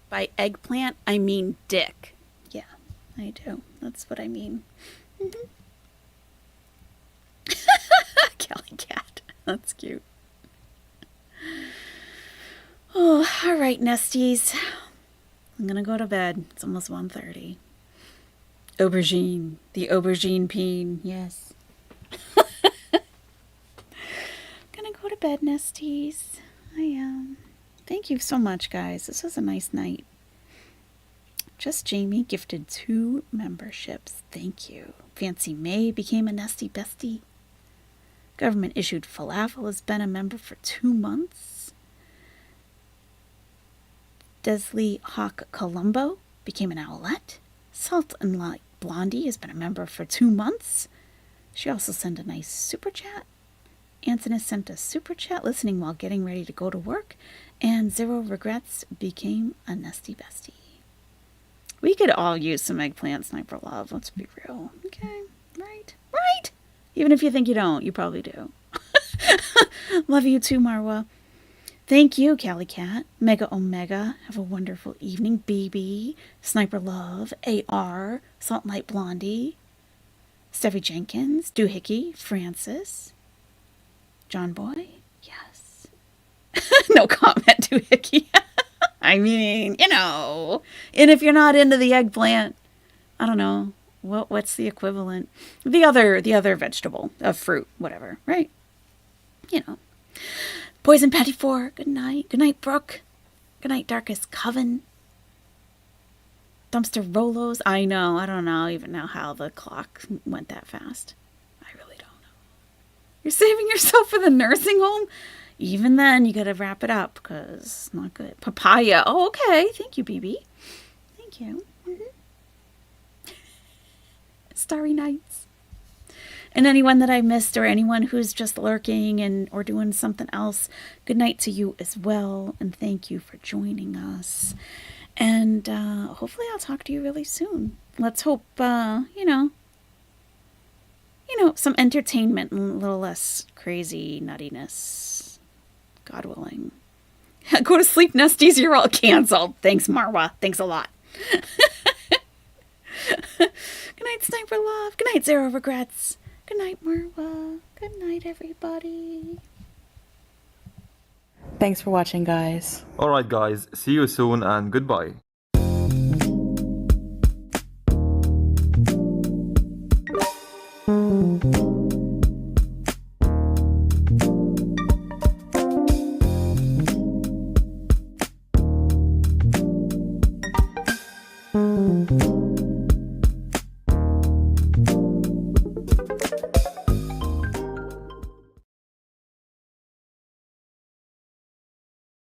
By eggplant, I mean dick. Yeah, I do. That's what I mean. Kelly cat. That's cute. Oh, all right, nesties. I'm gonna go to bed. It's almost 1:30. Aubergine. The aubergine peen. Yes. Gonna go to bed, nesties. I am. Thank you so much, guys. This was a nice night. Just Jamie gifted 2 memberships. Thank you. Fancy May became a nesty bestie. Government issued falafel has been a member for 2 months. Desley Hawk Colombo became an owlette. Salt and Light Blondie has been a member for 2 months. She also sent a nice super chat. Anthony sent a super chat listening while getting ready to go to work. And Zero Regrets became a nesty bestie. We could all use some eggplant, Sniper Love. Let's be real. Okay, right? Right? Even if you think you don't, you probably do. Love you too, Marwa. Thank you, Callie Cat. Mega Omega. Have a wonderful evening, BB. Sniper Love. AR. Salt and Light Blondie. Steffi Jenkins. Doohickey. Francis. John Boy. Yes. No comment, Doohickey. I mean, you know. And if you're not into the eggplant, I don't know. What's the equivalent? The other vegetable, of fruit, whatever, right? You know. Poison Patty 4, good night. Good night, Brooke. Good night, Darkest Coven. Dumpster Rolos, I know. I don't know even know how the clock went that fast. I really don't know. You're saving yourself for the nursing home? Even then, you gotta wrap it up, because it's not good. Papaya, oh, okay. Thank you, BB. Thank you. Starry Nights. And anyone that I missed or anyone who's just lurking or doing something else, good night to you as well. And thank you for joining us. And hopefully I'll talk to you really soon. Let's hope, you know, some entertainment and a little less crazy nuttiness. God willing. Go to sleep, Nesties. You're all canceled. Thanks, Marwa. Thanks a lot. Good night, Sniper Love. Good night, Zero Regrets. Good night, Marwa. Good night, everybody. Thanks for watching, guys. Alright guys, see you soon and goodbye.